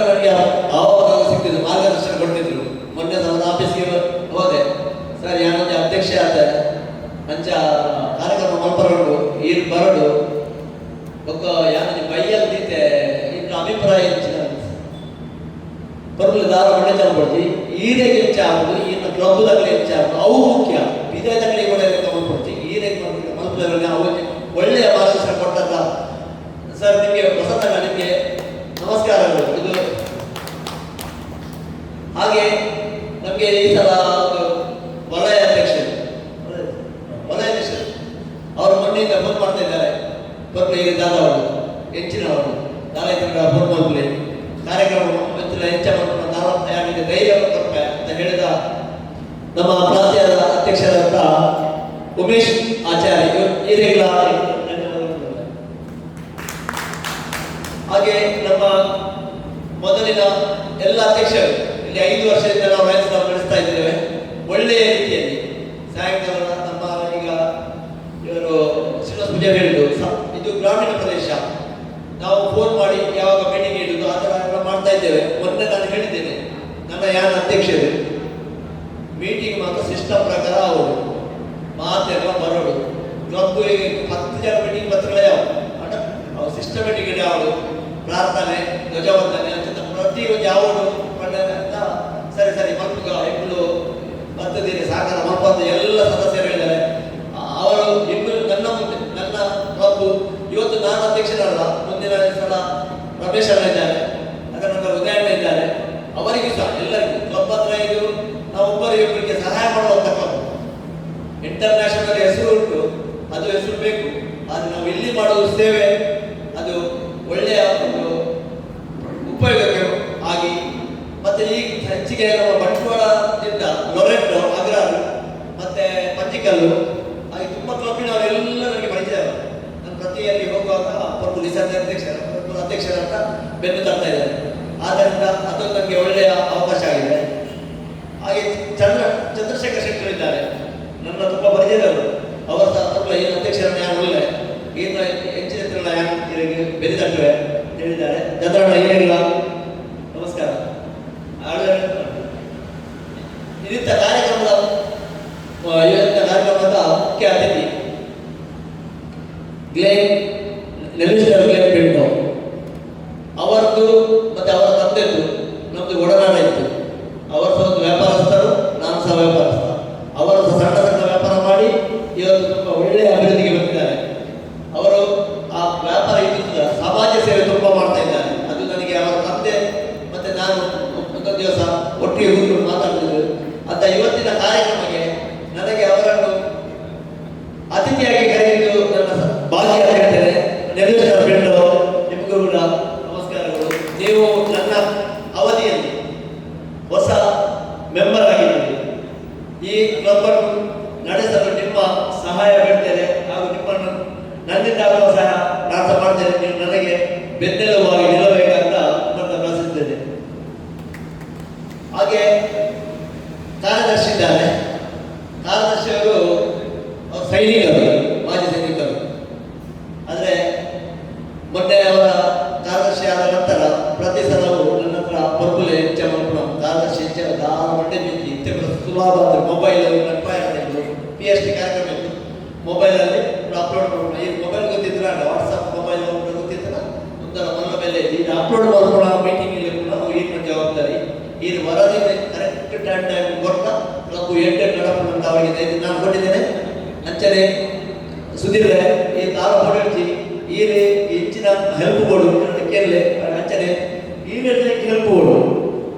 I: ನನಗೆ ಆವಾಗ ಸಿಗ್ತಿದ್ರು, ಮಾರ್ಗದರ್ಶನ ಕೊಡ್ತಿದ್ರು. ಮೊನ್ನೆ ಅವರ ಆಫೀಸ್ಗೆ ಹೋದೆ, ಸರ್ ಯಾನೊಂದು ಅಧ್ಯಕ್ಷ ಆದ ಅಂಚ ದಾರ ಮಣ್ಣೆ ತಗೊಂಡ್ಬಿಡ್ತಿ ಈರೆಗೆ ಹೆಚ್ಚಾಗುದು ಇನ್ನು ಕ್ಲಬ್ದಾಗಲಿ ಹೆಚ್ಚಾಗುದು ಅವು ಮುಖ್ಯ ವಿದೇಶಗಳಿಗೆ ಕೂಡ ತಗೊಂಡ್ಬಿಡ್ತಿ ಈರೆಗೆ ಮಲ್ಪದಲ್ಲಿ ಅವು ಒಳ್ಳೆಯ ಮಾರ್ಗದರ್ಶನ ಕೊಟ್ಟಂತ ಸರ್ ನಿಮಗೆ ವಸಂತ ನಿಮಗೆ ನಮಸ್ಕಾರಗಳು. ಇದು ಹಾಗೆ ನಮಗೆ ಈ ಸಲ ವಲಯ ಅಧ್ಯಕ್ಷ ಅವರು ಮೊನ್ನೆಯಿಂದ ಫೋನ್ ಮಾಡ್ತಾ ಇದ್ದಾರೆ. ಬರ್ಲಿ ಈಗ ದಾದವರು ಹೆಚ್ಚಿನವರು ದಾಲೈತರ ಫೋನ್ ಮಾಡ್ಲಿ ಕಾರ್ಯಕ್ರಮ ಹೆಚ್ಚ ಆಗಿದೆ ಧೈರ್ಯ ಅಂತ ಹೇಳಿದ ನಮ್ಮ ಪ್ರಾಂತ್ಯದ ಅಧ್ಯಕ್ಷರಾದ ಉಮೇಶ್ ಆಚಾರ್ಯ ಹಿರೇಗ್ಲ, ಹಾಗೆ ನಮ್ಮ ಮೊದಲಿನ ಎಲ್ಲ ಅಧ್ಯಕ್ಷರು ಇಲ್ಲಿ 5 ವರ್ಷದಿಂದ ನಾವು ಲಯನ್ಸ್ ನಡೆಸ್ತಾ ಇದ್ದೇವೆ. ಒಳ್ಳೆಯ ರೀತಿಯಲ್ಲಿ ಸಾಯಂಕಾಲ ನಮ್ಮ ಈಗ ಇವರು ಶ್ರೀನಿವಾಸ ಪೂಜಾರಿ ಹೇಳಿದ್ರು, ಇದು ಗ್ರಾಮೀಣ ಪ್ರದೇಶ, ನಾವು ಫೋನ್ ಮಾಡಿ ಯಾವಾಗ ಮೀಟಿಂಗ್ ಇಡುದು ಆ ಥರ ಮಾಡ್ತಾ ಇದ್ದೇವೆ. ಮೊನ್ನೆ ನಾನು ಹೇಳಿದ್ದೇನೆ ನನ್ನ ಯಾರು ಅಧ್ಯಕ್ಷರು ಮೀಟಿಂಗ್ ಮಾತ್ರ ಸಿಸ್ಟಮ್ ಪ್ರಕಾರ ಅವರು ಮಾತೆಲ್ಲ ಬರೋದು. ಕ್ಲಬ್ 10 ಜನ ಮೀಟಿಂಗ್ ಪತ್ರಗಳೇ ಯಾವ ಸಿಸ್ಟಮೆಟಿಕ್ ಯಾವುದು ಪ್ರಾರ್ಥನೆ ಧ್ವಜವಂದನೆ ಅಂತ ಪ್ರತಿಯೊಂದು ಯಾವುದು ಅಂತ ಸರಿ ಮಕ್ಕಳು ಹೆಣ್ಣು ಬರ್ತದೀರಿ ಸಾಕಾರ ಮಕ್ಕಳು ಎಲ್ಲ ಸದಸ್ಯರು ಹೇಳಿದ್ದಾರೆ. ಅವರು ಇಬ್ಬರು ನನ್ನ ಮುಂದೆ ನನ್ನ ಕ್ಲಬ್ ಇವತ್ತು ನಾನು ಅಧ್ಯಕ್ಷರಲ್ಲ, ಮುಂದಿನ ಸಲ ರಮೇಶ್ ಅಣ್ಣ ಇದ್ದಾರೆ, ಅದರ ನಂತರ ಉದಯಣ್ಣ ಇದ್ದಾರೆ. ಅವರಿಗೂ ಸಹ ಎಲ್ಲರಿಗೂ ಕ್ಲಬ್ ಹತ್ರ ಇದು ನಾವು ಒಬ್ಬರಿಗೆ ಸಹಾಯ ಮಾಡುವಂತ ಕ್ಲಬ್. ಇಂಟರ್ನ್ಯಾಷನಲ್ ಹೆಸರು ಉಂಟು, ಅದು ಹೆಸರು ಬೇಕು. ಆದರೆ ನಾವು ಇಲ್ಲಿ ಮಾಡುವ ಸೇವೆ ಅದು ಒಳ್ಳೆಯ ಒಂದು ಉಪಯೋಗಕ್ಕೆ ಆಗಿ ಮತ್ತೆ ಈ ಹೆಚ್ಚಿಗೆ ನಮ್ಮ ಬಂಟ್ವಾಳದಿಂದ ಲೊರೆಂಟೋ ಅಗ್ರಾರ್ ಮತ್ತೆ ಪಂಜಿಕಲ್ಲು ಹಾಗೆ ತುಂಬ ಕ್ಲಬ್ಬಿನವರೆಲ್ಲ ನನಗೆ ಪರಿಚಯ. ನಾನು ಪ್ರತಿಯಲ್ಲಿ ಹೋಗುವಾಗ ಅವರು ಅಧ್ಯಕ್ಷರಂತ ಬೆನ್ನು ತರ್ತಾ ಇದ್ದಾರೆ. ಆದ್ದರಿಂದ ಅದು ನನಗೆ ಒಳ್ಳೆಯ ಅವಕಾಶ ಆಗಿದೆ. ಹಾಗೆ ಚಂದ್ರಶೇಖರ್ ಶೆಟ್ಟರ್ ಇದ್ದಾರೆ, ನನ್ನ ತುಂಬ ಪರಿಚಯದವರು. ಅವರ ಸ್ವಲ್ಪ ಏನು ಅಧ್ಯಕ್ಷರನ್ನ ಯಾರು ಒಳ್ಳೆ ಏನು ಹೆಚ್ಚಿನ ತಿರುಳ ಯಾಕೆ ಬೆರಿತಟ್ಟುವೆ ಹೇಳಿದ್ದಾರೆ. ಚಂದ್ರಣ್ಣ ಏನಿಲ್ಲ ನಮಸ್ಕಾರ. ಇಂಥ ಕಾರ್ಯಕ್ರಮದ ಮುಖ್ಯ ಅತಿಥಿ ನೆಲ್ಲಿಸ್ಟರ್ ಗ್ಲೇನ್ ಪಿಂಟೋ ಅವರದ್ದು ಮತ್ತೆ ಅವರ ತಂದೆದ್ದು ನಮ್ದು ಒಡನಾಡ ಇತ್ತು. ಅವರು ಸಹ ಒಂದು ವ್ಯಾಪಾರಸ್ಥರು, ನಾನು ಸಹ ವ್ಯಾಪಾರಸ್ಥ. ಅವರು ಸಹ ಸಣ್ಣ ಸಣ್ಣ ವ್ಯಾಪಾರ ಮಾಡಿ ಇವತ್ತು ತುಂಬ ಒಳ್ಳೆಯ ಅಭಿವೃದ್ಧಿಗೆ ಬಂದಿದ್ದಾರೆ. ಅವರು ಆ ವ್ಯಾಪಾರ ಇದ್ದ ಸಮಾಜ ಸೇವೆ ತುಂಬ ಮಾಡ್ತಾ ಇದ್ದಾರೆ. ಅದು ನನಗೆ ಅವರ ತಂದೆ ಮತ್ತೆ ನಾನು ಒಂದೊಂದು ದಿವಸ ಒಟ್ಟಿಗೆ ಕೂತ್ಕೊಂಡು ಮಾತಾಡ್ತಿದ್ರು. ಅಂತ ಇವತ್ತಿನ ಕಾರ್ಯಕ್ರಮಕ್ಕೆ ನನಗೆ ಅವರನ್ನು ಅತಿಥಿಯಾಗಿ ಕರೆಯುವುದು ನನ್ನ ಭಾಗ್ಯ ಅಂತ ಹೇಳ್ತೇನೆ. ನೆಲ್ಲಿಸ್ಟರ್ ಪಿಂಟೋ ನಿಮಗೂ ಕೂಡ ನಮಸ್ಕಾರಗಳು. ನೀವು ನನ್ನ ಅವಧಿಯಲ್ಲಿ ಹೊಸ ಮೆಂಬರ್ ಆಗಿದ್ದೀರಿ. ಈ ಕ್ಲಬ್ ಅನ್ನು ನಡೆಸಲು ನಿಮ್ಮ ಸಹಾಯ ಬೇಡ್ತೇನೆ ಹಾಗೂ ನಿಮ್ಮನ್ನು ನನ್ನಿಂದ ಆಗುವ ಸಹಾಯ ನಾನು ಮಾಡ್ತೇನೆ. ನೀವು ನನಗೆ ಬೆನ್ನೆಲುಬಾಗಿ ನಿಲ್ಲಬೇಕಂತ ನನ್ನ ಭಾವಿಸಿದ್ದೇನೆ. ಹಾಗೆ ಕಾರ್ಯದರ್ಶಿ ಇದ್ದಾರೆ. ಕಾರ್ಯದರ್ಶಿಯವರು ಸೈನಿಕರು, ಮಾಜಿ ಸೈನಿಕರು. ಆದರೆ ಮೊನ್ನೆ ಅವರ ಕಾರ್ಯದರ್ಶಿ ಆದ ನಂತರ ಪ್ರತಿ ಸಲವೂ ನನ್ನ ಹತ್ರ ಪರ್ಪುಲೆ ಹೆಚ್ಚ ಮಾಡ್ಕೊಂಡು ಕಾರ್ಯದರ್ಶಿ ಹೆಚ್ಚ ಮಂಡ್ಯ ಇತ್ತೆ ಸುಲಭ ಮೊಬೈಲ್ PhD ಕಾರ್ಯಕ್ರಮ ಇತ್ತು. ಮೊಬೈಲಲ್ಲಿ ಅಪ್ಲೋಡ್ ಮಾಡೋಣ. ಈ ಮೊಬೈಲ್ ಗೊತ್ತಿದ್ರೆ ವಾಟ್ಸಪ್ ಮೊಬೈಲ್ ಗೊತ್ತಿದ್ರೆ ಒಂದರ ಮೊದಲ ಮೇಲೆ ಈಗ ಅಪ್ಲೋಡ್ ಮಾಡ್ಕೊಳ್ಳೋ ಮೀಟಿಂಗ್ ಇಲ್ಲಿ ಕೂಡ ಈಗಿನ ಜವಾಬ್ದಾರಿ. ಈ ವರದಿ ಕರೆಕ್ಟ್ ಟೈಮ್ ಕೊಟ್ಟ ಕ್ಲಬ್ ನಡಪುಂತ ಅವರಿಗೆ ನಾನು ಕೊಟ್ಟಿದ್ದೇನೆ. ಅಂಚನೆ ಸುಧೀರ್ ಈ ತಾರ ಹೊಡೆಡ್ತಿ ಈ ಹೆಚ್ಚಿನ ಹೆಲ್ಪ್ ಕೊಡು ಕೇಳಲೆ ಅಂಚನೆ ಈ ಹೆಲ್ಪ್ ಕೊಡು.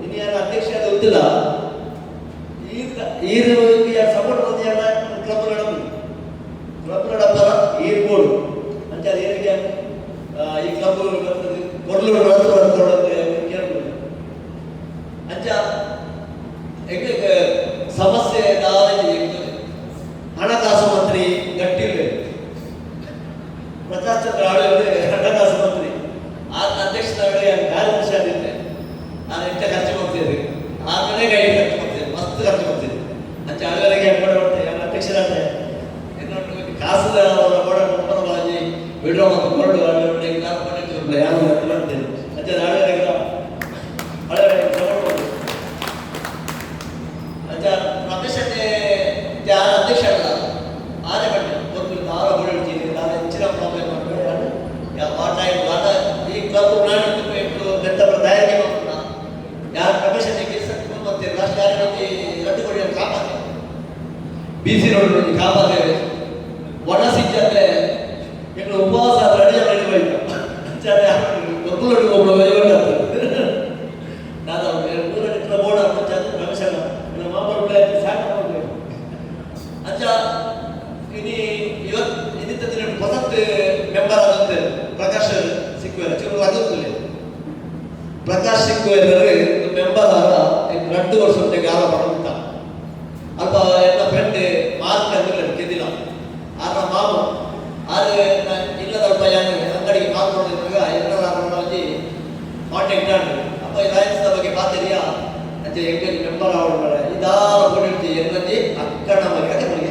I: ಇನ್ನು ಯಾರು ಅಧ್ಯಕ್ಷ ಅಂತ ಗೊತ್ತಿಲ್ಲ. ಈ ಸಪೋರ್ಟ್ ಬಂದಿಯಲ್ಲ ಕ್ಲಬ್ ನಡಪರ ಈರ್ಬೋಡು ಅಂತ ಏನಕ್ಕೆ ಈ ಕ್ಲಬ್ ಕೊಡ್ಲು ಕೇಳ್ಬೋದು ಅಂಚ ಸಮಸ್ಯೆ ಹಣಕಾಸು ಮಂತ್ರಿ ಗಟ್ಟಿಲ್ಲ ಪ್ರಕಾಶ್ ಚಂದ್ರ ಆಳ್ವೆ ಹಣಕಾಸು ಮಂತ್ರಿ ಆತ ಅಧ್ಯಕ್ಷರಾಗಿ ಕಾರ್ಯದರ್ಶಿ ಆಗಿದ್ದೆ. ನಾನು ಹೆಚ್ಚು ಖರ್ಚು ಮಾಡ್ತಿದ್ದೆ, ಆ ಮನೆಗೆ ಖರ್ಚು ಮಾಡ್ತಿದ್ದೆ, ಮಸ್ತ್ ಖರ್ಚು ಮಾಡ್ತಿದ್ದೆ. ಅಂಚ ಆಳ್ವರೆಗೆ ಮಾಡ್ತೇವೆ ನಾನು ಅಧ್ಯಕ್ಷರಾದ್ರೆ ಕಾಸು ಬಾಜಿ ಬಿಡ್ರೋ ಮತ್ತು ಕೊರಡು ಯಾರು ಮಾಡ್ತೇನೆ ಅಂಚೆ ಆಳ್ವರೆಗೆ ಅಂಚ ಪ್ರದೇಶಕ್ಕೆ ಅಧ್ಯಕ್ಷ ಅಲ್ಲ ಆನೆ ಬಟ್ಟೆ ಒಂದು ನಾರ ಹೊಡಿಡ್ತೀನಿ. ನಾನು ಹೆಚ್ಚಿನ ಪ್ರಾಬ್ಲಮ್ ಈ ಕ್ಲಬ್ ಬೆಂತ ತಯಾರಿಕೆ ಮಾಡ್ತಾರ ಯಾರು ಪ್ರವೇಶಕ್ಕೆ ಫಸ್ಟ್ ಮೆಂಬರ್ ಆದಂತೆ ಪ್ರಕಾಶ್ ಸಿಕ್ಕುವೆರ ಚೂರು ಆಗುತ್ತಿಲ್ಲ ಪ್ರಕಾಶ್ ಸಿಕ್ಕುವೆರ ಮೆಂಬರ್ ಆದ 2 ವರ್ಷದ ಗಾಲ ಪಡುತ್ತ ಅಲ್ಪ ಎಲ್ಲ ಫ್ರೆಂಡ್ ಮಾರ್ಕ್ ಅಂದ್ರೆ ಕೆದಿಲ್ಲ ಆರ ಮಾವು ಆದ್ರೆ ಇಲ್ಲದಲ್ಪ ಅಂಗಡಿಗೆ ಕಾಲ್ ಮಾಡಿದಾಗ ಎಲ್ಲರ ಒಂಜಿ ಕಾಂಟ್ಯಾಕ್ಟ್ ಆಡು ಅಪ್ಪ ಲಯನ್ಸ್ ಬಗ್ಗೆ ಪಾತಿರಿಯಾ ಅಂಚೆ ಎಂಗೇಜ್ ಮೆಂಬರ್ ಆವಡ ಇದಾರ ಕೊಡಿರ್ತಿ ಎಲ್ಲಂಜಿ ಅಕ್ಕನ ಮಗ ಅದೇ ಮಗ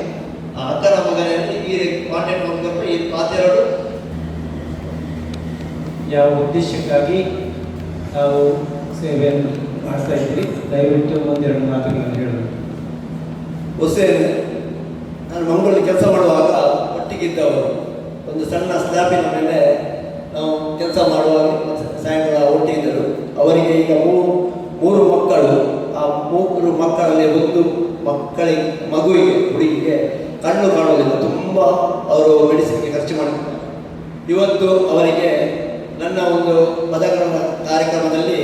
I: ಆ ಅಕ್ಕನ ಮಗನಲ್ಲಿ ಈ ಕಾಂಟ್ಯಾಕ್ಟ್ ಮಾಡ್ಕೊಂಡು ಈ ಪಾತಿರೋಡು
A: ಯಾವ ಉದ್ದೇಶಕ್ಕಾಗಿ ನಾವು ಸೇವೆಯನ್ನು ಮಾಡ್ತಾ ಇದ್ದೀರಿ ದಯವಿಟ್ಟು ಒಂದೆರಡು ಮಾತುಗಳನ್ನು ಹೇಳೋದು.
I: ಹುಸೇನ್ ನಾನು ಮಂಗಳೂರಲ್ಲಿ ಕೆಲಸ ಮಾಡುವಾಗ ಒಟ್ಟಿಗಿದ್ದವರು ಒಂದು ಸಣ್ಣ ಸ್ಲ್ಯಾಬಿನ ಮೇಲೆ ನಾವು ಕೆಲಸ ಮಾಡುವಾಗ ಸಾಯಂಕಾಲ ಒಟ್ಟಿಗಿದ್ದರು. ಅವರಿಗೆ ಈಗ ಮೂರು ಮಕ್ಕಳು. ಆ 3 ಮಕ್ಕಳಲ್ಲಿ ಒಂದು ಮಗುವಿಗೆ ಹುಡುಗಿಗೆ ಕಣ್ಣು ಕಾಣುವುದಿಲ್ಲ. ತುಂಬ ಅವರು ಮೆಡಿಸಿನ್ಗೆ ಖರ್ಚು ಮಾಡಿದ್ದಾರೆ. ಇವತ್ತು ಅವರಿಗೆ ನನ್ನ ಒಂದು ಪದಗ್ರಹಣ ಕಾರ್ಯಕ್ರಮದಲ್ಲಿ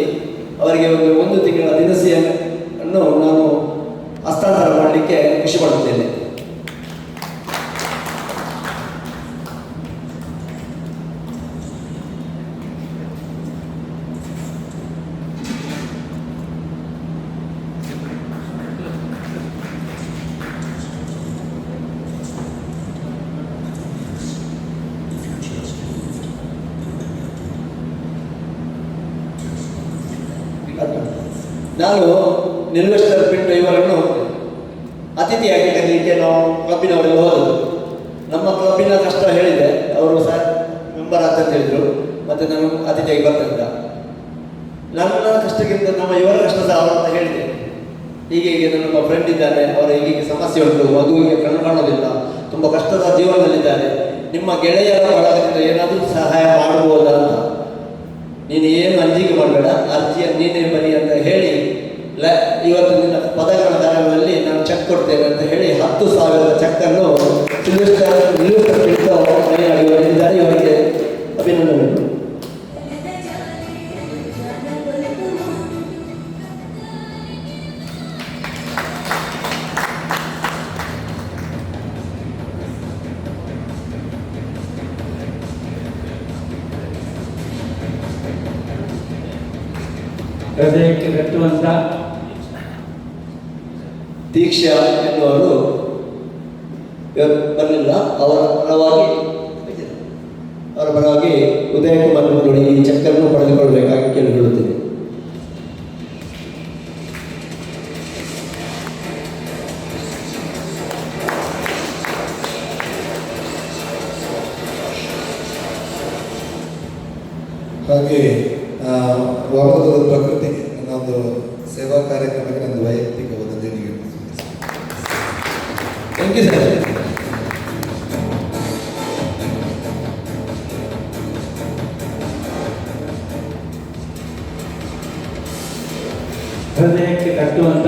I: ಅವರಿಗೆ ಒಂದು ತಿಂಗಳ ದಿನಸಿಯನ್ನು ನಾನು ಹಸ್ತಾಂತರ ಮಾಡಲಿಕ್ಕೆ ಖುಷಿ ಪಡುತ್ತೇನೆ. ನಾನು ನಿರ್ವೆಸ್ಟರ್ ಪಿಂಟು ಇವರನ್ನು ಅತಿಥಿಯಾಗಿ ಕರೀಲಿಕ್ಕೆ ನಾವು ಕ್ಲಬ್ಬಿನವರೆಲ್ಲ ಹೋದದ್ದು. ನಮ್ಮ ಕ್ಲಬ್ಬಿನ ಕಷ್ಟ ಹೇಳಿದೆ, ಅವರು ಸಹ ಮೆಂಬರ್ ಅಂತ ಹೇಳಿದರು. ಮತ್ತು ನಾನು ಅತಿಥಿಯಾಗಿ ಬರ್ತಿದ್ದ. ನನ್ನ ಕಷ್ಟಕ್ಕಿಂತ ನಮ್ಮ ಇವರ ಕಷ್ಟ ಸಹ ಅವರಂತ ಹೇಳಿದೆ. ಹೀಗೆ ನನ್ನ ಫ್ರೆಂಡ್ ಇದ್ದಾನೆ, ಅವರ ಹೀಗೆ ಸಮಸ್ಯೆ ಉಂಟು, ಮಗುವಿಗೆ ಕಣ್ಣು ಕಾಣೋದಿಲ್ಲ, ತುಂಬ ಕಷ್ಟದ ಜೀವನದಲ್ಲಿದ್ದಾರೆ, ನಿಮ್ಮ ಗೆಳೆಯರ ಬಳಗದಿಂದ ಏನಾದರೂ ಸಹಾಯ ಮಾಡ್ಬೋದಾ ಅಂತ. ನೀನು ಏನು ಅಂಜಿಕೆ ಮಾಡಬೇಡ, ಅರ್ಜಿಯನ್ನು ನೀನೇ ಬರಿ ಅಂತ ಹೇಳಿ ಇವತ್ತು ನಿನ್ನ ಪದಗಳ ಕಾರ್ಯದಲ್ಲಿ ನಾನು ಚೆಕ್ ಕೊಡ್ತೇನೆ ಅಂತ ಹೇಳಿ 10,000 ಚೆಕ್ಕನ್ನು ಇವರಿದ್ದಾರೆ. ಇವರಿಗೆ ಅಭಿನಂದನೆಗಳು.
A: ಹೃದಯಕ್ಕೆ ಕಟ್ಟುವಂತ
I: ದೀಕ್ಷಾ ಎನ್ನುವರು ಬರಲಿಲ್ಲ. ಅವರ ಪರವಾಗಿ ಉದಯಕುಮಾರ್ ನೋಡಿ ಈ ಚೆಕ್ಕನ್ನು ಪಡೆದುಕೊಳ್ಳಬೇಕಾಗಿ ಕೇಳಿಕೊಳ್ಳುತ್ತೇನೆ.
H: ಹಾಗೆ ವಾಮದೂರದ ಪ್ರಕೃತಿಗೆ ನನ್ನೊಂದು ಸೇವಾ ಕಾರ್ಯಕ್ರಮಕ್ಕೆ ನನ್ನ ವೈಯಕ್ತಿಕವಾದ ದೇಣಿಗೆ.
I: Thank you sir.
A: ಹೃದಯಕ್ಕೆ ಕಟ್ಟುವಂಥ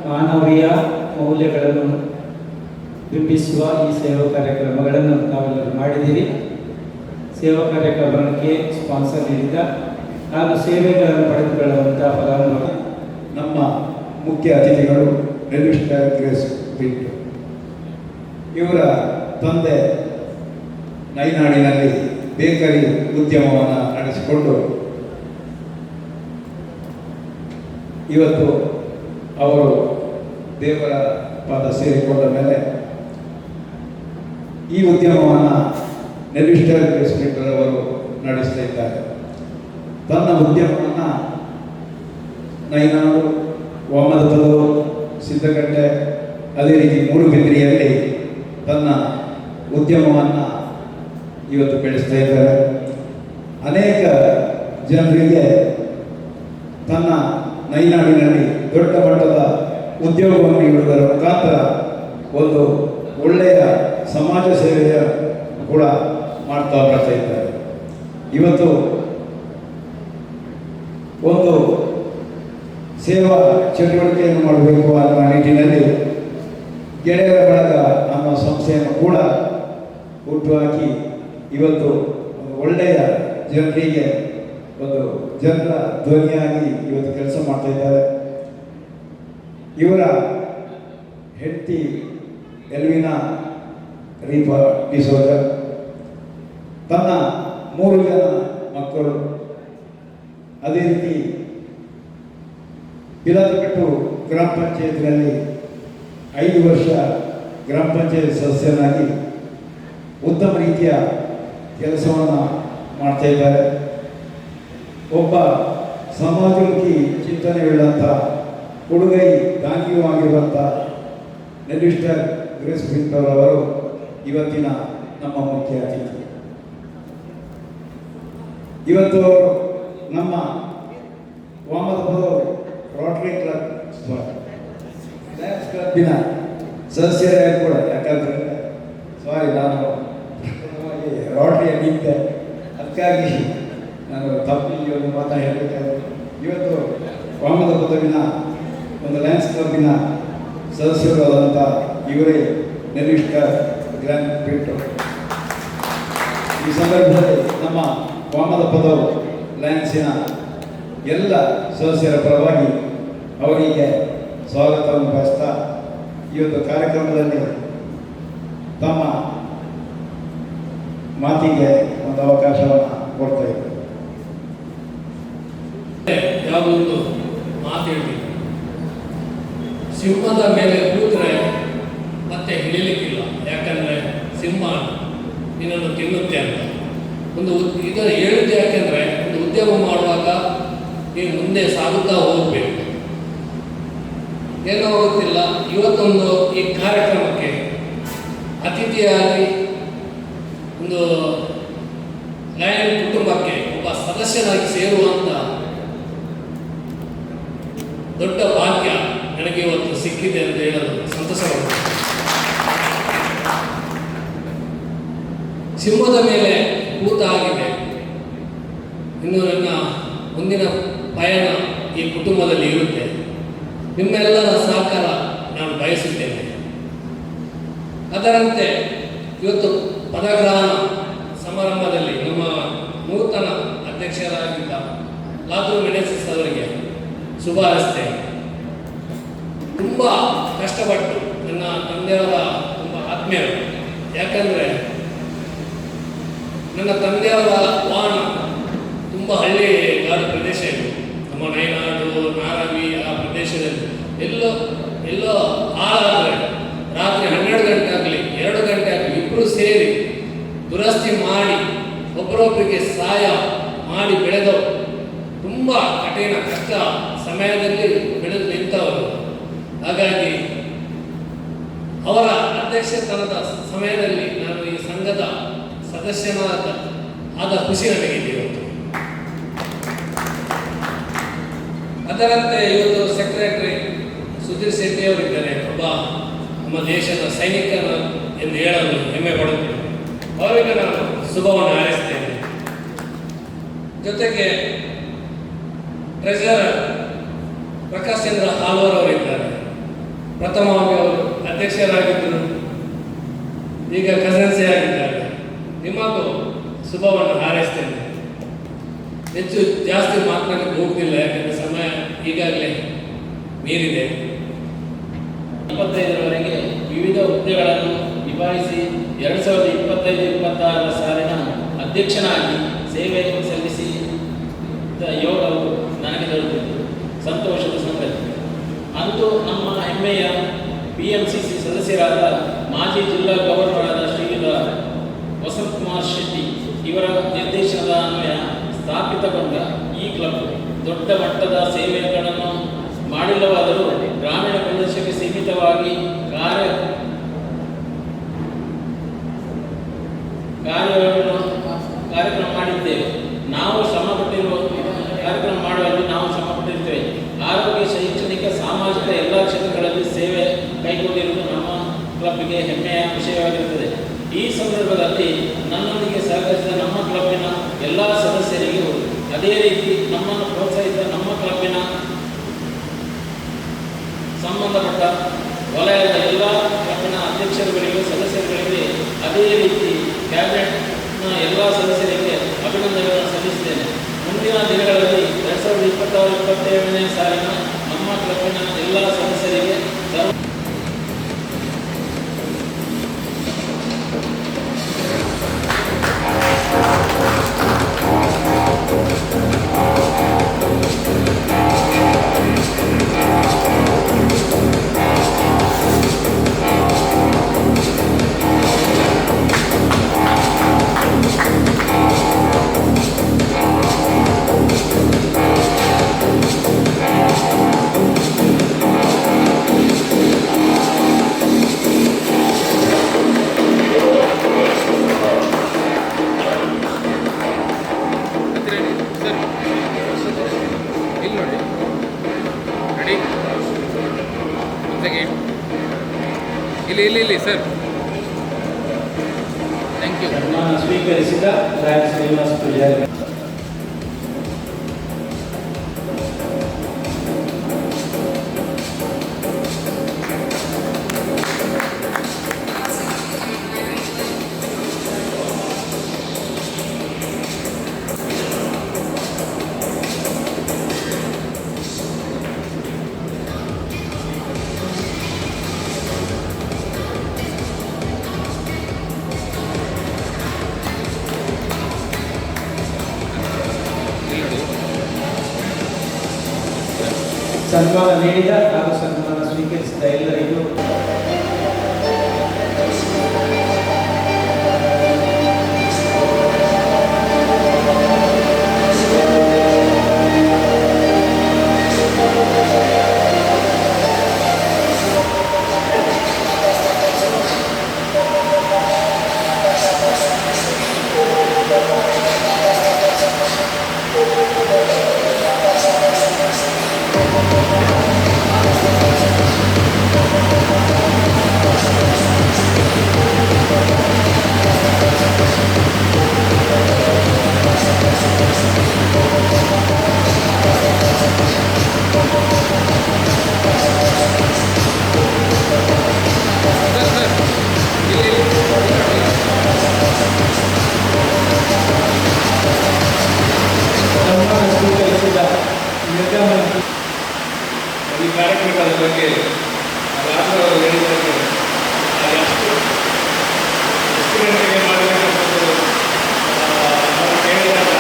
A: ಮಾನವೀಯ ಮೌಲ್ಯಗಳನ್ನು ಬಿಂಬಿಸುವ ಈ ಸೇವಾ ಕಾರ್ಯಕ್ರಮಗಳನ್ನು ನಾವೆಲ್ಲರೂ ಮಾಡಿದ್ದೀವಿ. ಸೇವಾ ಕಾರ್ಯಕ್ರಮಕ್ಕೆ ಸ್ಪಾನ್ಸರ್ ನೀಡಿದ ಹಾಗೂ ಸೇವೆಗಳನ್ನು ಪಡೆದುಕೊಳ್ಳುವಂಥ ಫಲಾನುಭವಿ
E: ನಮ್ಮ ಮುಖ್ಯ ಅತಿಥಿಗಳು ಮಿಸ್ಟರ್ ಗ್ರೇಸ್ ಪಿಂಟು. ಇವರ ತಂದೆ ನೈನಾಡಿನಲ್ಲಿ ಬೇಕರಿ ಉದ್ಯಮವನ್ನು ನಡೆಸಿಕೊಂಡು ಇವತ್ತು ಅವರು ದೇವರ ಪಾದ ಸೇರಿಕೊಂಡ ಮೇಲೆ ಈ ಉದ್ಯಮವನ್ನು ಮಿಸ್ಟರ್ ಗ್ರೇಸ್ ಪಿಂಟು ಅವರು ನಡೆಸ್ತಾ ಇದ್ದಾರೆ. ತನ್ನ ಉದ್ಯಮವನ್ನು ನೈನಾಡು, ವಾಮದತೂರು, ಸಿದ್ದಗಟ್ಟೆ, ಅದೇ ರೀತಿ ಮೂಡುಬಿದ್ರಿಯಲ್ಲಿ ತನ್ನ ಉದ್ಯಮವನ್ನು ಇವತ್ತು ಬೆಳೆಸ್ತಾ ಇದ್ದಾರೆ. ಅನೇಕ ಜನರಿಗೆ ತನ್ನ ನೈನಾಡಿನಲ್ಲಿ ದೊಡ್ಡ ಮಟ್ಟದ ಉದ್ಯೋಗವನ್ನು ನೀಡುವುದರ ಮುಖಾಂತರ ಒಂದು ಒಳ್ಳೆಯ ಸಮಾಜ ಸೇವೆಯ ಕೂಡ ಮಾಡ್ತಾ ಬರ್ತಾ ಇದ್ದಾರೆ. ಇವತ್ತು ಒಂದು ಸೇವಾ ಚಟುವಟಿಕೆಯನ್ನು ಮಾಡಬೇಕು ಅನ್ನುವ ನಿಟ್ಟಿನಲ್ಲಿ ಗೆಳೆಯರ ಬಳಗ ನಮ್ಮ ಸಂಸ್ಥೆಯನ್ನು ಕೂಡ ಹುಟ್ಟುಹಾಕಿ ಇವತ್ತು ಒಳ್ಳೆಯ ಜನರಿಗೆ ಒಂದು ಜನರ ಧ್ವನಿಯಾಗಿ ಇವತ್ತು ಕೆಲಸ ಮಾಡ್ತಾ ಇದ್ದಾರೆ. ಇವರ ಹೆಂಡತಿ ಎಲ್ವಿನಾ ರೀಫಾ ಡಿಸೋಜ, ತನ್ನ 3 ಜನ ಮಕ್ಕಳು. ಅದೇ ರೀತಿ ಪಿಲಾತಪೆಟ್ಟು ಗ್ರಾಮ ಪಂಚಾಯತ್ನಲ್ಲಿ 5 ವರ್ಷ ಗ್ರಾಮ ಪಂಚಾಯತ್ ಸದಸ್ಯನಾಗಿ ಉತ್ತಮ ರೀತಿಯ ಕೆಲಸವನ್ನು ಮಾಡ್ತಾ ಇದ್ದಾರೆ. ಒಬ್ಬ ಸಮಾಜಮುಖಿ ಚಿಂತನೆಯುಳ್ಳಂಥ ಕೊಡುಗೈ ದಾನಿಯೂ ಆಗಿರುವಂಥ ನೆಲ್ಲಿಸ್ಟರ್ ಗ್ರೇಸ್ ಪ್ರಿಂಟರ್ ಅವರು ಇವತ್ತಿನ ನಮ್ಮ ಮುಖ್ಯ ಅತಿಥಿ. ಇವತ್ತು ಅವರು ನಮ್ಮ ವಾಮದವರು ರೋಟರಿ ಕ್ಲಬ್ಬಿನ ಸದಸ್ಯರೇ ಕೂಡ, ಯಾಕಂದರೆ ನಾನು ರೋಟರಿಯಲ್ಲಿ ಇದ್ದೆ, ಅದಕ್ಕಾಗಿ ನಾನು ತಪ್ಪಿ ಒಂದು ಮಾತನ್ನು ಹೇಳಬೇಕಾದ್ರೆ ಇವತ್ತು ವಾಮದ ಪದವಿನ ಒಂದು ಲಯನ್ಸ್ ಕ್ಲಬ್ಬಿನ ಸದಸ್ಯರು ಆದಂಥ ಇವರೇ ನೆಲ್ಲಿಸ್ಟರ್ ಗ್ರ್ಯಾಂಡ್ ಪ್ರಿಂಟರ್. ಈ ಸಂದರ್ಭದಲ್ಲಿ ನಮ್ಮ ವಾಮದ ಪದವು ಲಯನ್ಸಿನ ಎಲ್ಲ ಸದಸ್ಯರ ಪರವಾಗಿ ಅವರಿಗೆ ಸ್ವಾಗತವನ್ನು ಬಯಸ್ತಾ ಇವತ್ತು ಕಾರ್ಯಕ್ರಮದಲ್ಲಿ ತಮ್ಮ ಮಾತಿಗೆ ಒಂದು ಅವಕಾಶವನ್ನು ಕೊಡ್ತಾ ಇದ್ದಾರೆ.
F: ಯಾವುದೊಂದು ಮಾತು ಹೇಳ್ತೀನಿ, ಸಿಂಹದ ಮೇಲೆ ಕೂತ್ರೆ ಮತ್ತೆ ಹಿಡಿಲಿಕ್ಕಿಲ್ಲ, ಯಾಕಂದರೆ ಸಿಂಹ ನಿನ್ನನ್ನು ತಿನ್ನುತ್ತೆ ಅಂತ. ಇದನ್ನು ಹೇಳಿದ್ದೆ ಯಾಕೆಂದರೆ ಒಂದು ಉದ್ಯಮ ಮಾಡುವಾಗ ನೀವು ಮುಂದೆ ಸಾಗುತ್ತಾ ಹೋಗಬೇಕು. ಏನೋ ಗೊತ್ತಿಲ್ಲ, ಇವತ್ತೊಂದು ಈ ಕಾರ್ಯಕ್ರಮಕ್ಕೆ ಅತಿಥಿಯಾಗಿ ಒಂದು ಲಯನ್ ಕುಟುಂಬಕ್ಕೆ ಒಬ್ಬ ಸದಸ್ಯನಾಗಿ ಸೇರುವಂಥ ದೊಡ್ಡ ಭಾಗ್ಯ ನನಗೆ ಇವತ್ತು ಸಿಕ್ಕಿದೆ ಅಂತ ಹೇಳಲು ಸಂತಸವಾಗಿದೆ. ಸಿಂಹದ ಮೇಲೆ ಕೂತ ಆಗಿದೆ. ಇನ್ನು ನನ್ನ ಮುಂದಿನ ಪಯಣ ಈ ಕುಟುಂಬದಲ್ಲಿ ಇರುತ್ತೆ. ನಿಮ್ಮೆಲ್ಲರ ಸಹಕಾರ ನಾನು ಬಯಸುತ್ತೇನೆ. ಅದರಂತೆ ಇವತ್ತು ಪದಗ್ರಹಣ ಸಮಾರಂಭದಲ್ಲಿ ನಮ್ಮ ನೂತನ ಅಧ್ಯಕ್ಷರಾಗಿದ್ದ ಲಾದ್ರು ಮೆಣೆಸಿಸ್ ಅವರಿಗೆ ಶುಭ ಹಾರೈಸ್ತೇನೆ. ತುಂಬ ಕಷ್ಟಪಟ್ಟು ನನ್ನ ತಂದೆಯವರ ತುಂಬ ಆತ್ಮೀಯರು, ಯಾಕಂದರೆ ನನ್ನ ತಂದೆಯವರ ವಾಹನ ತುಂಬ ಹಳ್ಳಿಗಾಡು ಪ್ರದೇಶ ಇದೆ. ನಮ್ಮ ನೈನಾಡು, ನಾರಾವಿ ಆ ಪ್ರದೇಶದಲ್ಲಿ ಎಲ್ಲೋ ಹಾಳಾದರೆ ರಾತ್ರಿ 12 ಗಂಟೆ ಆಗಲಿ 2 ಗಂಟೆ ಆಗಲಿ ಇಬ್ಬರು ಸೇರಿ ದುರಸ್ತಿ ಮಾಡಿ ಒಬ್ಬರೊಬ್ಬರಿಗೆ ಸಹಾಯ ಮಾಡಿ ಬೆಳೆದವರು. ತುಂಬ ಕಠಿಣ ಕಷ್ಟ ಸಮಯದಲ್ಲಿ ಬೆಳೆದು ನಿಂತವರು. ಹಾಗಾಗಿ ಅವರ ಅಧ್ಯಕ್ಷತನದ ಸಮಯದಲ್ಲಿ ನಾನು ಈ ಸಂಘದ ಸದಸ್ಯನಾದ ಖುಷಿ ನನಗಿದೆ ಇವತ್ತು. ಅದರಂತೆ ಇವತ್ತು ಸೆಕ್ರೆಟರಿ ಸುಧೀರ್ ಶೆಟ್ಟಿ ಅವರಿದ್ದಾರೆ. ಒಬ್ಬ ನಮ್ಮ ದೇಶದ ಸೈನಿಕನ ಎಂದು ಹೇಳಲು ಹೆಮ್ಮೆ ಪಡುತ್ತೇನೆ. ಅವರಿಗೆ ನಾನು ಶುಭವನ್ನು ಹಾರೈಸ್ತೇನೆ. ಜೊತೆಗೆ ಟ್ರೆಜರರ್ ಪ್ರಕಾಶ್ ಚಂದ್ರ ಹಾಲ್ವರ್ ಅವರಿದ್ದಾರೆ. ಪ್ರಥಮವಾಗಿ ಅವರು ಅಧ್ಯಕ್ಷರಾಗಿದ್ದರು, ಈಗ ಕಸನ್ಸಿ ಆಗಿದ್ದಾರೆ. ನಿಮಗೂ ಶುಭವನ್ನು ಹಾರೈಸ್ತೇನೆ. ಹೆಚ್ಚು ಜಾಸ್ತಿ ಮಾತನಾಡಲಿಕ್ಕೆ ಹೋಗುತ್ತಿಲ್ಲ, ಯಾಕಂದರೆ ಸಮಯ ಈಗಾಗಲೇ ಮೀರಿದೆ.
D: 25ರವರೆಗೆ ವಿವಿಧ ಹುದ್ದೆಗಳನ್ನು ನಿಭಾಯಿಸಿ 2025-26 ಸಾಲಿನ ಅಧ್ಯಕ್ಷನಾಗಿ ಸೇವೆ ಸಲ್ಲಿಸಿ ಯೋಗವು ನನಗೆ ದೊರೆತಿತ್ತು. ಸಂತೋಷದ ಸಂಗತಿ. ಅಂದು ನಮ್ಮ ಹೆಮ್ಮೆಯ PMCC ಸದಸ್ಯರಾದ ಮಾಜಿ ಜಿಲ್ಲಾ ಗವರ್ನರ್ ಶ್ರೀಯುತ ವಸಂತ್ ಕುಮಾರ್ ಶೆಟ್ಟಿ ಇವರ ನಿರ್ದೇಶನದ ಅನ್ವಯ ಸ್ಥಾಪಿತಗೊಂಡ ಈ ಕ್ಲಬ್ ದೊಡ್ಡ ಮಟ್ಟದ ಸೇವೆಗಳನ್ನು ಮಾಡಿಲ್ಲವಾದರೂ ಗ್ರಾಮೀಣ ಪ್ರದೇಶಕ್ಕೆ ಸೀಮಿತವಾಗಿ ಕಾರ್ಯಕ್ರಮ ಮಾಡಿದ್ದೇವೆ. ನಾವು ಶ್ರಮಪಟ್ಟಿರುವ ಕಾರ್ಯಕ್ರಮ ಮಾಡುವಲ್ಲಿ ನಾವು ಶ್ರಮಪಟ್ಟಿರ್ತೇವೆ. ಆರೋಗ್ಯ, ಶೈಕ್ಷಣಿಕ, ಸಾಮಾಜಿಕ ಎಲ್ಲ ಕ್ಷೇತ್ರಗಳಲ್ಲಿ ಸೇವೆ ಕೈಗೊಂಡಿರುವುದು ನಮ್ಮ ಕ್ಲಬ್ಗೆ ಹೆಮ್ಮೆಯ ವಿಷಯವಾಗಿರುತ್ತದೆ. ಈ ಸಂದರ್ಭದಲ್ಲಿ ನನ್ನೊಂದಿಗೆ ಸಹಕರಿಸಿದ ನಮ್ಮ ಕ್ಲಬ್ಬಿನ ಎಲ್ಲ ಸದಸ್ಯರಿಗೂ, ಅದೇ ರೀತಿ ನಮ್ಮನ್ನು ಪ್ರೋತ್ಸಾಹಿಸಿದ ನಮ್ಮ ಕ್ಲಬ್ಬಿನ ಸಂಬಂಧಪಟ್ಟ ವಲಯದ ಎಲ್ಲ ಕ್ಲಬ್ಬಿನ ಅಧ್ಯಕ್ಷರುಗಳಿಗೂ ಸದಸ್ಯರುಗಳಿಗೆ, ಅದೇ ರೀತಿ ಕ್ಯಾಬಿನೆಟ್ನ ಎಲ್ಲ ಸದಸ್ಯರಿಗೆ ಅಭಿನಂದನೆಗಳನ್ನು ಸಲ್ಲಿಸಿದ್ದೇನೆ. ಮುಂದಿನ ದಿನಗಳಲ್ಲಿ 2026-27ನೇ ಸಾಲಿನ ನಮ್ಮ ಕ್ಲಬ್ಬಿನ ಎಲ್ಲ ಸದಸ್ಯರಿಗೆ
F: ಇಲ್ಲಿ ಸರ್. Thank you.
A: ಸನ್ಮಾನ ಸ್ವೀಕರಿಸಿದ ರಾಯಲ್ ಶ್ರೀನಿವಾಸ ಪೂಜಾರಿ. ಸನ್ಮಾನ ನೀಡಿದ ಹಾಗೂ ಸನ್ಮಾನ ಸ್ವೀಕರಿಸಿದ ಎಲ್ಲರಿಗೂ ಸನ್ಮಾನ ಸ್ವೀಕರಿಸಿದ ನಿರ್ಗಮನ
F: ಈ ಕಾರ್ಯಕ್ರಮದ ಬಗ್ಗೆ ರಾಜರವರು ಹೇಳಿದಂತೆ ಎಷ್ಟು ಗಂಟೆಗೆ ಮಾಡಬೇಕಂತ ನಾವು ಕೇಳಿದಾಗ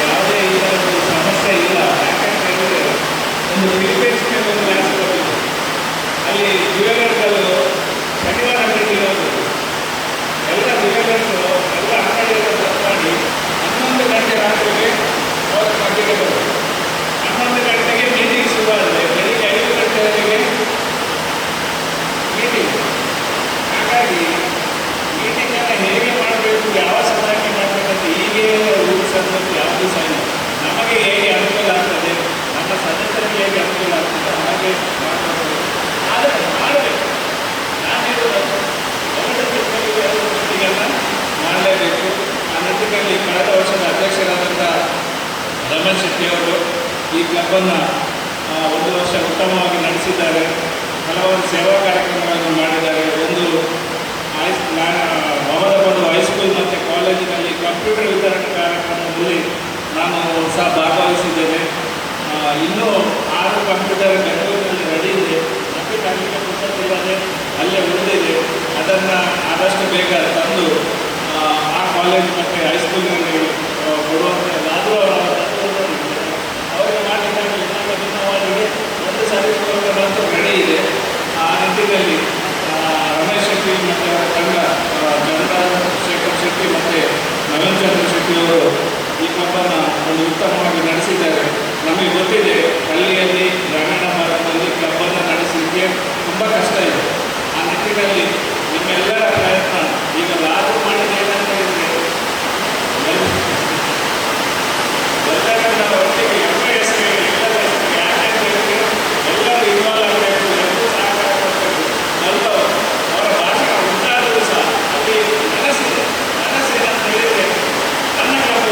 F: ಯಾವುದೇ ಈ ಥರದ ಸಮಸ್ಯೆ ಇಲ್ಲ. ಯಾಕಂತ ಹೇಳಿದರೆ ಒಂದು ಫಿಲಿಪೈನ್ಸ್ಗೆ ಒಂದು ಕ್ಲಾಸ್ ಕೊಟ್ಟಿದ್ದು ಅಲ್ಲಿ ದಿವ್ಯಗಳು ಶನಿವಾರ ಮೀಟಿಂಗ್ ಹೋಗ್ಬೋದು. ಎಲ್ಲ ದಿವ್ಯಗಳು ಎಲ್ಲ ಅಂಗಡಿಯನ್ನು ಮಾಡಿ 11 ಗಂಟೆ ರಾತ್ರಿಗೆ ಅವರ ಮಟ್ಟಿಗೆ ಬರೋದು. 11 ಗಂಟೆಗೆ ಮೀಟಿಂಗ್ ಶುರುವಾದರೆ ಬೆಳಿಗ್ಗೆ 5 ಗಂಟೆವರೆಗೆ ಮೀಟಿಂಗ್. ಹಾಗಾಗಿ ಮೀಟಿಂಗನ್ನು ಹೇಗೆ ಮಾಡಬೇಕು, ಯಾವ ಸಮಯಕ್ಕೆ ಮಾಡಬೇಕಂತ ಹೀಗೆ ರೂಲ್ಸ್ ಅನ್ನೋದು ಯಾವುದೂ ಸಹ ಇಲ್ಲ. ನಮಗೆ ಹೇಗೆ ಅನುಕೂಲ ಆಗ್ತದೆ, ನಮ್ಮ ಸದಸ್ಯರಿಗೆ ಹೇಗೆ ಅನುಕೂಲ ಆಗ್ತದೆ ಹಾಗೆ ಮಾಡಬೇಕು. ಆದರೆ ಮಾಡಬೇಕು. ನಾನು ಹೇಳೋದು ಮೀಟಿಂಗನ್ನು ಮಾಡಲೇಬೇಕು. ಆ ನಿಟ್ಟಿನಲ್ಲಿ ಕಳೆದ ವರ್ಷದ ಅಧ್ಯಕ್ಷರಾದಂಥ ರಮೇಶ್ ಶೆಟ್ಟಿ ಅವರು ಈ ಕ್ಲಬ್ಬನ್ನು 1 ವರ್ಷ ಉತ್ತಮವಾಗಿ ನಡೆಸಿದ್ದಾರೆ. ಹಲವಾರು ಸೇವಾ ಕಾರ್ಯಕ್ರಮಗಳನ್ನು ಮಾಡಿದ್ದಾರೆ. ಒಂದು ಭವನಪದ ಹೈಸ್ಕೂಲ್ ಮತ್ತು ಕಾಲೇಜಿನಲ್ಲಿ ಕಂಪ್ಯೂಟರ್ ವಿತರಣೆ ಕಾರ್ಯಕ್ರಮದಲ್ಲಿ ನಾನು ಸಹ ಭಾಗವಹಿಸಿದ್ದೇನೆ. ಇನ್ನೂ 6 ಕಂಪ್ಯೂಟರ್ ಬೆಂಗಳೂರಿನಲ್ಲಿ ರೆಡಿ ಇದೆ. ಮತ್ತೆ ಕಲಿಕೆ ಪುಸ್ತಕ ಇಲ್ಲದೆ ಅಲ್ಲೇ ಉಳಿದಿದೆ. ಅದನ್ನು ಆದಷ್ಟು ಬೇಗ ತಂದು ಆ ಕಾಲೇಜ್ ಮತ್ತು ಹೈಸ್ಕೂಲಿನಲ್ಲಿ ಕೊಡುವಂಥ ಅದು ಅವರಿಗೆ ಮಾಡಲಿಕ್ಕೆ ಭಿನ್ನವಾಗಿದೆ. ಒಂದು ಸರ್ವಿಸ್ಗಳಂತೂ ರೆಡಿ ಇದೆ. ಆ ನಿಟ್ಟಿನಲ್ಲಿ ರಮೇಶ್ ಶೆಟ್ಟಿ ಮತ್ತು ಅವರ ತಂಡ ಚಂದ್ರಶೇಖರ್ ಶೆಟ್ಟಿ ಮತ್ತು ನವೀನ್ ಚಂದ್ರ ಶೆಟ್ಟಿ ಅವರು ಈ ಕ್ಲಬ್ಬನ್ನು ಒಂದು ಉತ್ತಮವಾಗಿ ನಡೆಸಿದ್ದಾರೆ. ನಮಗೆ ಗೊತ್ತಿದೆ ಹಳ್ಳಿಯಲ್ಲಿ ಗ್ರಾಮೀಣ ಭಾಗದಲ್ಲಿ ಕ್ಲಬ್ಬನ್ನು ನಡೆಸಲಿಕ್ಕೆ ತುಂಬ ಕಷ್ಟ ಇದೆ. ಆ ನಿಟ್ಟಿನಲ್ಲಿ ನಿಮ್ಮೆಲ್ಲರ ಪ್ರಯತ್ನ ಈಗ ಲಾಭ ಮಾಡಿದ ಏನಂತ ಹೇಳಿದರೆ ಎಲ್ಲರನ್ನ ಒಟ್ಟಿಗೆ MIS ಎಲ್ಲರೂ ಇನ್ವಾಲ್ವ್ ಆಗಬೇಕು, ಎಲ್ಲರೂ ಸಹಕಾರ ಕೊಡಬೇಕು. ಎಲ್ಲರೂ ಅವರ ಭಾಷಣ ಉಂಟಾದರೂ ಸಹ ಅಲ್ಲಿ ಮನಸ್ಸಿದೆ. ಮನಸ್ಸೇನಂತ ಹೇಳಿದರೆ ನನ್ನ ಕ್ಲಬ್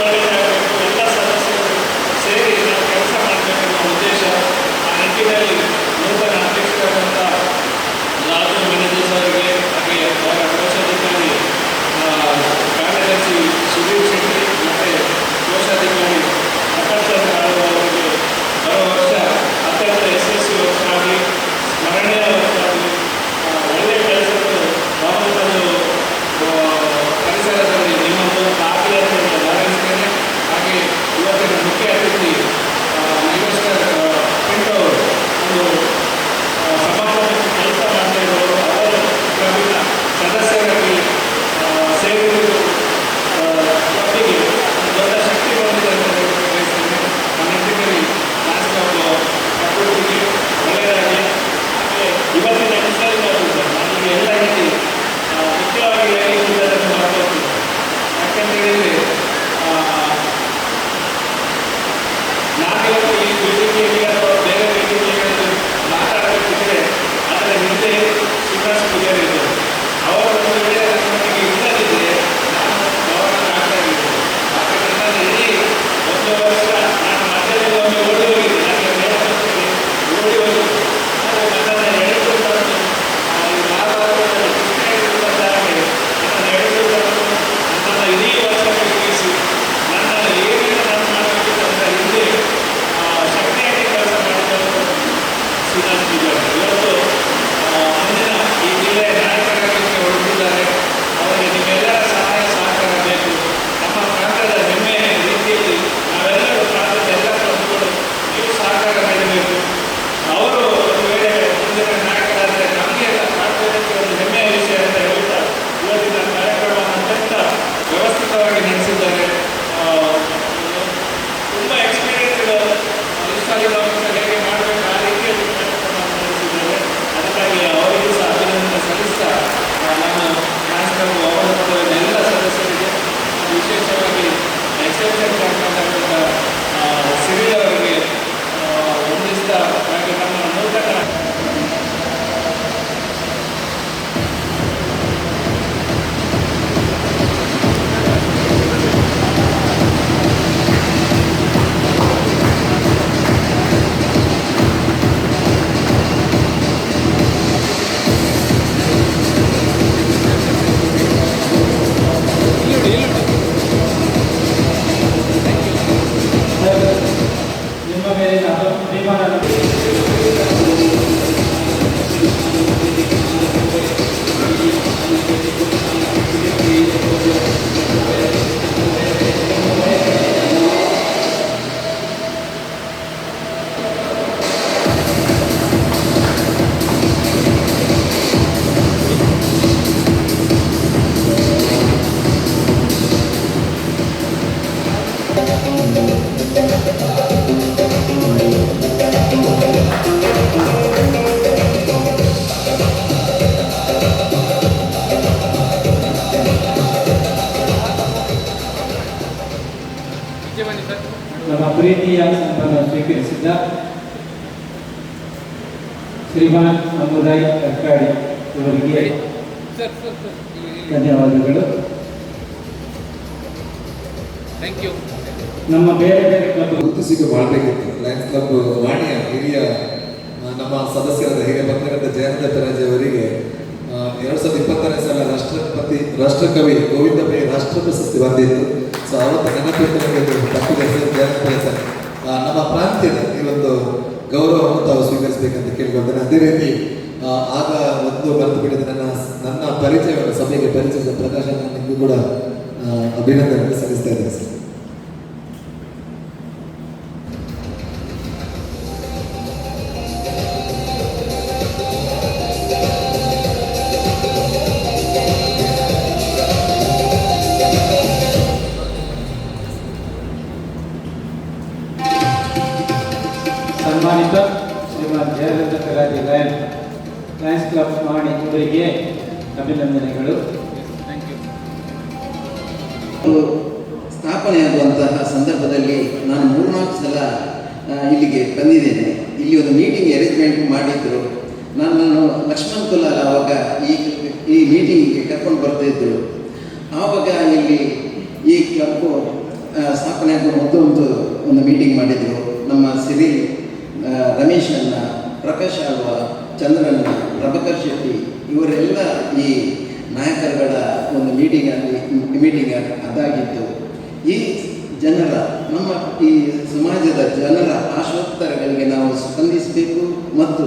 F: ಉತ್ತಮವಾಗಿ ನಡೆಸಿದ್ದಾರೆ. ತುಂಬ ಎಕ್ಸ್ಪೀರಿಯನ್ಸ್ ಇನ್ಸ್ಟಾಗ್ರಾಮ್ ಆಫೀಸರ್ ಹೇಗೆ ಮಾಡಬೇಕು ಆ ರೀತಿಯಲ್ಲಿ ಕಾರ್ಯಕ್ರಮವನ್ನು ನಡೆಸಿದ್ದಾರೆ. ಅದಕ್ಕಾಗಿ ಅವರಿಗೂ ಸಹ ಅಭಿನಂದನೆ ಸಲ್ಲಿಸ್ತಾ ನಾನು ನ್ಯಾಷನಲ್ ಅವರ ಎಲ್ಲ ಸದಸ್ಯರಿಗೆ ವಿಶೇಷವಾಗಿ ಎಕ್ಸ್ಟೆನ್ಷನ್ ಚಾರ್ಜ್ ಸಿರಿಲ್ ಅವರಿಗೆ ವಂದಿಸ್ತಾ ಹಾಗೆ ನಮ್ಮ ನೂತನ
A: ನಿಮ್ಮ ಮೇಲಿನ ಅಭಿಮಾನ ನಮ್ಮ ಪ್ರೀತಿಯ ಸಂಬಂಧ ಸ್ವೀಕರಿಸಿದ್ದ ಶ್ರೀಮಾನ್ ಸಮುದಾಯ ಕರ್ಕಾಡಿ ಇವರಿಗೆ ಧನ್ಯವಾದಗಳು.
F: Thank you.
A: ನಮ್ಮ ಬೇರೆ ಬೇರೆ ಕ್ಲಬ್
H: ಗುರುತಿಸಿಕೆ ಮಾಡಬೇಕಿತ್ತು. ಲಯನ್ಸ್ ಕ್ಲಬ್ ವಾಣಿಯ ಹಿರಿಯ ನಮ್ಮ ಸದಸ್ಯರಾದ ಹಿರಿಯ ಪತ್ರಕರ್ತ ಜಯಂತ ರಾಜ್ ಅವರಿಗೆ 2020ನೇ ಸಾಲ ರಾಷ್ಟ್ರಕವಿ ಗೋವಿಂದ ಪೈ ರಾಷ್ಟ್ರ ಪ್ರಶಸ್ತಿ ಬಂದಿತ್ತು. ಸೊ ಅವತ್ತ ನೆನಪಿಗೆ ತಪ್ಪಿದ ಜಯಂತ ನಮ್ಮ ಪ್ರಾಂತ್ಯದ ಈ ಒಂದು ಗೌರವವನ್ನು ತಾವು ಸ್ವೀಕರಿಸಬೇಕಂತ ಕೇಳಿಕೊಳ್ತೇನೆ. ಅದೇ ರೀತಿ ಆಗ ಒಂದು ಮರೆತು ಬಿಟ್ಟಿದೆ ನನ್ನ ಪರಿಚಯವನ್ನು ಸಭೆಗೆ ಪರಿಚಯಿಸಿದ ಪ್ರಕಾಶ್ ನಿಮಗೂ ಕೂಡ ಅಭಿನಂದನೆ ಸಲ್ಲಿಸ್ತಾ ಇದ್ದೇನೆ ಸರ್.
A: ಸನ್ಮಾನಿತ ಶ್ರೀಮಾನ್ ಜಯಲಲಿತ ಲಯನ್ಸ್ ಕ್ಲಬ್ ಮಾಡಿ ಇವರಿಗೆ ಅಭಿನಂದನೆಗಳು.
C: ಸ್ಥಾಪನೆಯಾಗುವಂತಹ ಸಂದರ್ಭದಲ್ಲಿ ನಾನು 3-4 ಸಲ ಇಲ್ಲಿಗೆ ಬಂದಿದ್ದೇನೆ. ಇಲ್ಲಿ ಒಂದು ಮೀಟಿಂಗ್ ಅರೇಂಜ್ಮೆಂಟ್ ಮಾಡಿದ್ರು. ನನ್ನನ್ನು ಲಕ್ಷ್ಮಣ್ ಕುಲಾಲ್ ಆವಾಗ ಈ ಮೀಟಿಂಗಿಗೆ ಕರ್ಕೊಂಡು ಬರ್ತಿದ್ರು. ಆವಾಗ ಇಲ್ಲಿ ಈ ಕ್ಲಬ್ ಸ್ಥಾಪನೆ ಆಗುವ ಮೊದಲು ಒಂದು ಮೀಟಿಂಗ್ ಮಾಡಿದರು. ನಮ್ಮ ಸಿರಿಲ್, ರಮೇಶ್ ಅಣ್ಣ, ಪ್ರಕಾಶ್ ಆಳ್ವ, ಚಂದ್ರಣ್ಣ, ಪ್ರಭಾಕರ್ ಶೆಟ್ಟಿ ಇವರೆಲ್ಲ ಈ ನಾಯಕರುಗಳ ಒಂದು ಮೀಟಿಂಗ್ ಅದಾಗಿತ್ತು. ಈ ಜನರ ನಮ್ಮ ಈ ಸಮಾಜದ ಜನರ ಆಶೋತ್ತರಗಳಿಗೆ ನಾವು ಸ್ಪಂದಿಸಬೇಕು ಮತ್ತು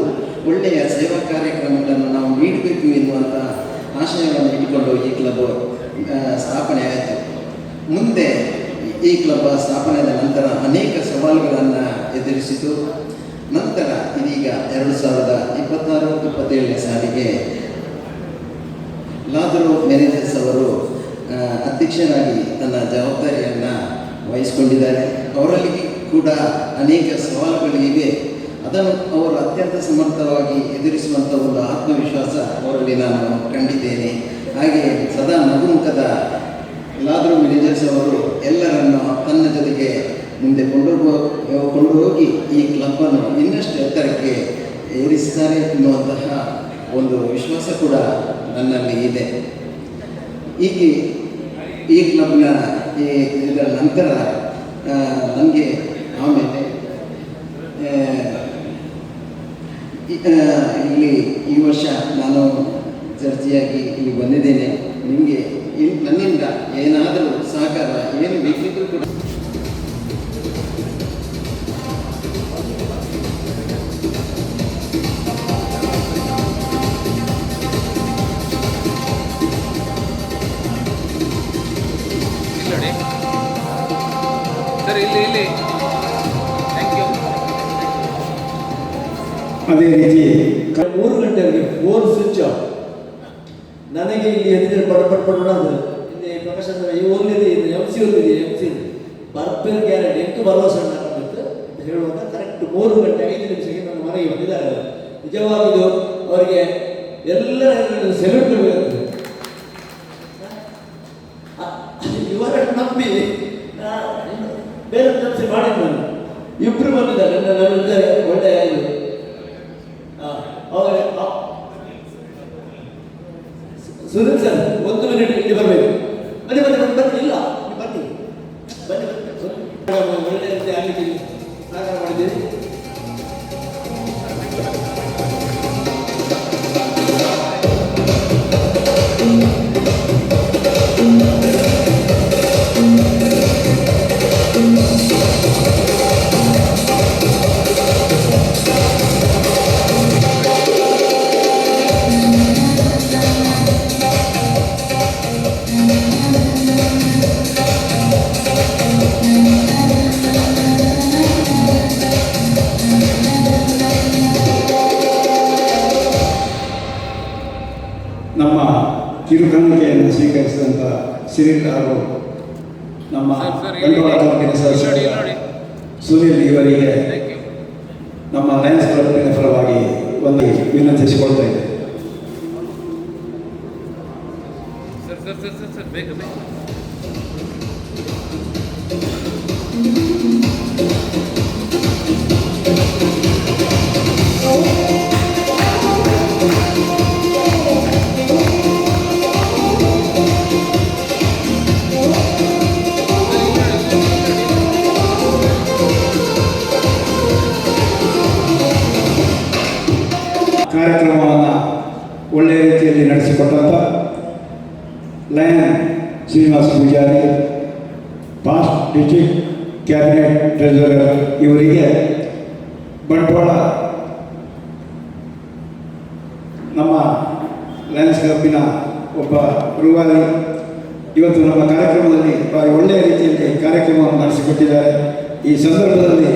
C: ಒಳ್ಳೆಯ ಸೇವಾ ಕಾರ್ಯಕ್ರಮಗಳನ್ನು ನಾವು ನೀಡಬೇಕು ಎನ್ನುವಂಥ ಆಶಯವನ್ನು ಇಟ್ಟುಕೊಂಡು ಈ ಕ್ಲಬ್ ಸ್ಥಾಪನೆ ಆಯಿತು. ಮುಂದೆ ಈ ಕ್ಲಬ್ ಸ್ಥಾಪನೆಯಾದ ನಂತರ ಅನೇಕ ಸವಾಲುಗಳನ್ನು ಎದುರಿಸಿತು. ನಂತರ ಇದೀಗ 2026-27ನೇ ಸಾಲಿಗೆ ಲಾದ್ರು ಮ್ಯಾನೇಜರ್ಸ್ ಅವರು ಅಧ್ಯಕ್ಷರಾಗಿ ತನ್ನ ಜವಾಬ್ದಾರಿಯನ್ನು ವಹಿಸಿಕೊಂಡಿದ್ದಾರೆ. ಅವರಲ್ಲಿ ಕೂಡ ಅನೇಕ ಸವಾಲುಗಳಿವೆ. ಅದನ್ನು ಅವರು ಅತ್ಯಂತ ಸಮರ್ಥವಾಗಿ ಎದುರಿಸುವಂಥ ಒಂದು ಆತ್ಮವಿಶ್ವಾಸ ಅವರಲ್ಲಿ ನಾನು ಕಂಡಿದ್ದೇನೆ. ಹಾಗೆ ಸದಾ ನಗುಮುಖದ ಲಾದ್ರು ಮ್ಯಾನೇಜರ್ಸ್ ಅವರು ಎಲ್ಲರನ್ನು ತನ್ನ ಜೊತೆಗೆ ಮುಂದೆ ಕೊಂಡು ಹೋಗಿ ಈ ಕ್ಲಬ್ಬನ್ನು ಇನ್ನಷ್ಟು ಎತ್ತರಕ್ಕೆ ಏರಿಸಿದ್ದಾರೆ ಎನ್ನುವಂತಹ ಒಂದು ವಿಶ್ವಾಸ ಕೂಡ ನನ್ನಲ್ಲಿ ಇದೆ. ಈ ಕ್ಲಬ್ನ ಇದರ ನಂತರ ನನಗೆ ಆಮೇಲೆ ಇಲ್ಲಿ ಈ ವರ್ಷ ನಾನು ಚರ್ಚೆಯಾಗಿ ಇಲ್ಲಿ ಬಂದಿದ್ದೇನೆ. ನಿಮಗೆ ನನ್ನಿಂದ ಏನಾದರೂ ಸಹಕಾರ ಏನು ಬೇಕಿದ್ದರೂ ಕೂಡ
F: ಸರ್ ಇಲ್ಲಿ ಥ್ಯಾಂಕ್ ಯು.
I: ಅದೇ ರೀತಿ 3 ಗಂಟೆಗೆ ಫೋನ್ ಸ್ವಿಚ್ ಆಫ್. ನನಗೆ ಇಲ್ಲಿ ಎದುರು ಪಡಪಡ ಪ್ರಕಾಶ್ ಹೋಗ್ಲಿದೆ, MC ಹೋಗ್ಲಿದೆ, MC ಬರ್ಪೇರ್ ಗ್ಯಾರಂಟಿ ಎಂಟು ಭರವಸೆ ಅಂತ ಹೇಳುವಾಗ ಕರೆಕ್ಟ್ 3 ಗಂಟೆ 5 ನಿಮಿಷಕ್ಕೆ ನನ್ನ ಮನೆಗೆ ಬಂದಿದ್ದಾರೆ. ನಿಜವಾಗಿದ್ದು ಅವರಿಗೆ ಎಲ್ಲರ ಸೆಲ್ಯೂಟ್ ಕೊಡಬೇಕು. ಇವರನ್ನು ನಂಬಿ ಬೇರೆ ಕೆಲಸ ಮಾಡಿದ್ದು ನಾನು. ಇಬ್ಬರು ಬಂದಿದ್ದಾರೆ ನನ್ನ ಒಳ್ಳೆಯ ಇದು. ಸುನಿಲ್ ಸರ್ 1 ಮಿನಿಟ್ ಇಲ್ಲಿ ಬರಬೇಕು. ಬನ್ನಿ ಬನ್ನಿ ಬನ್ನಿ ಬನ್ನಿ. ಇಲ್ಲ ಬನ್ನಿ ಬನ್ನಿ ಬನ್ನಿ. ಒಳ್ಳೆಯ ರೀತಿ ಆಗಲಿಕ್ಕೆ ಸಹಕಾರ ಮಾಡಿದ್ದೀರಿ.
E: ನಮ್ಮ ಕಿರುಕಾಣಿಕೆಯನ್ನು ಸ್ವೀಕರಿಸಿದಂಥ ಸಿರಿಲ್ ಹಾಗೂ ನಮ್ಮ ಬಂಡವಾಳ ಕಂಪನಿ ಸದಸ್ಯರಾದ ಸುನಿಲ್ ಇವರಿಗೆ ನಮ್ಮ ಲಯನ್ಸ್ ಕ್ಲಬ್ಬಿನ ಪರವಾಗಿ ಒಂದು ವಿನಂತಿಸಿಕೊಳ್ತಾ ಇದ್ದೇವೆ. ಕಾರ್ಯಕ್ರಮವನ್ನು ಒಳ್ಳೆಯ ರೀತಿಯಲ್ಲಿ ನಡೆಸಿಕೊಟ್ಟಂಥ Lion Srinivasa Poojary, past district cabinet treasurer ಇವರಿಗೆ ಬಂಟ್ವಾಳ ನಮ್ಮ ಲಯನ್ಸ್ ಕ್ಲಬ್ಬಿನ ಒಬ್ಬ ರೂವಾರಿ ಇವತ್ತು ನಮ್ಮ ಕಾರ್ಯಕ್ರಮದಲ್ಲಿ ಒಳ್ಳೆಯ ರೀತಿಯಲ್ಲಿ ಕಾರ್ಯಕ್ರಮವನ್ನು ನಡೆಸಿಕೊಟ್ಟಿದ್ದಾರೆ. ಈ ಸಂದರ್ಭದಲ್ಲಿ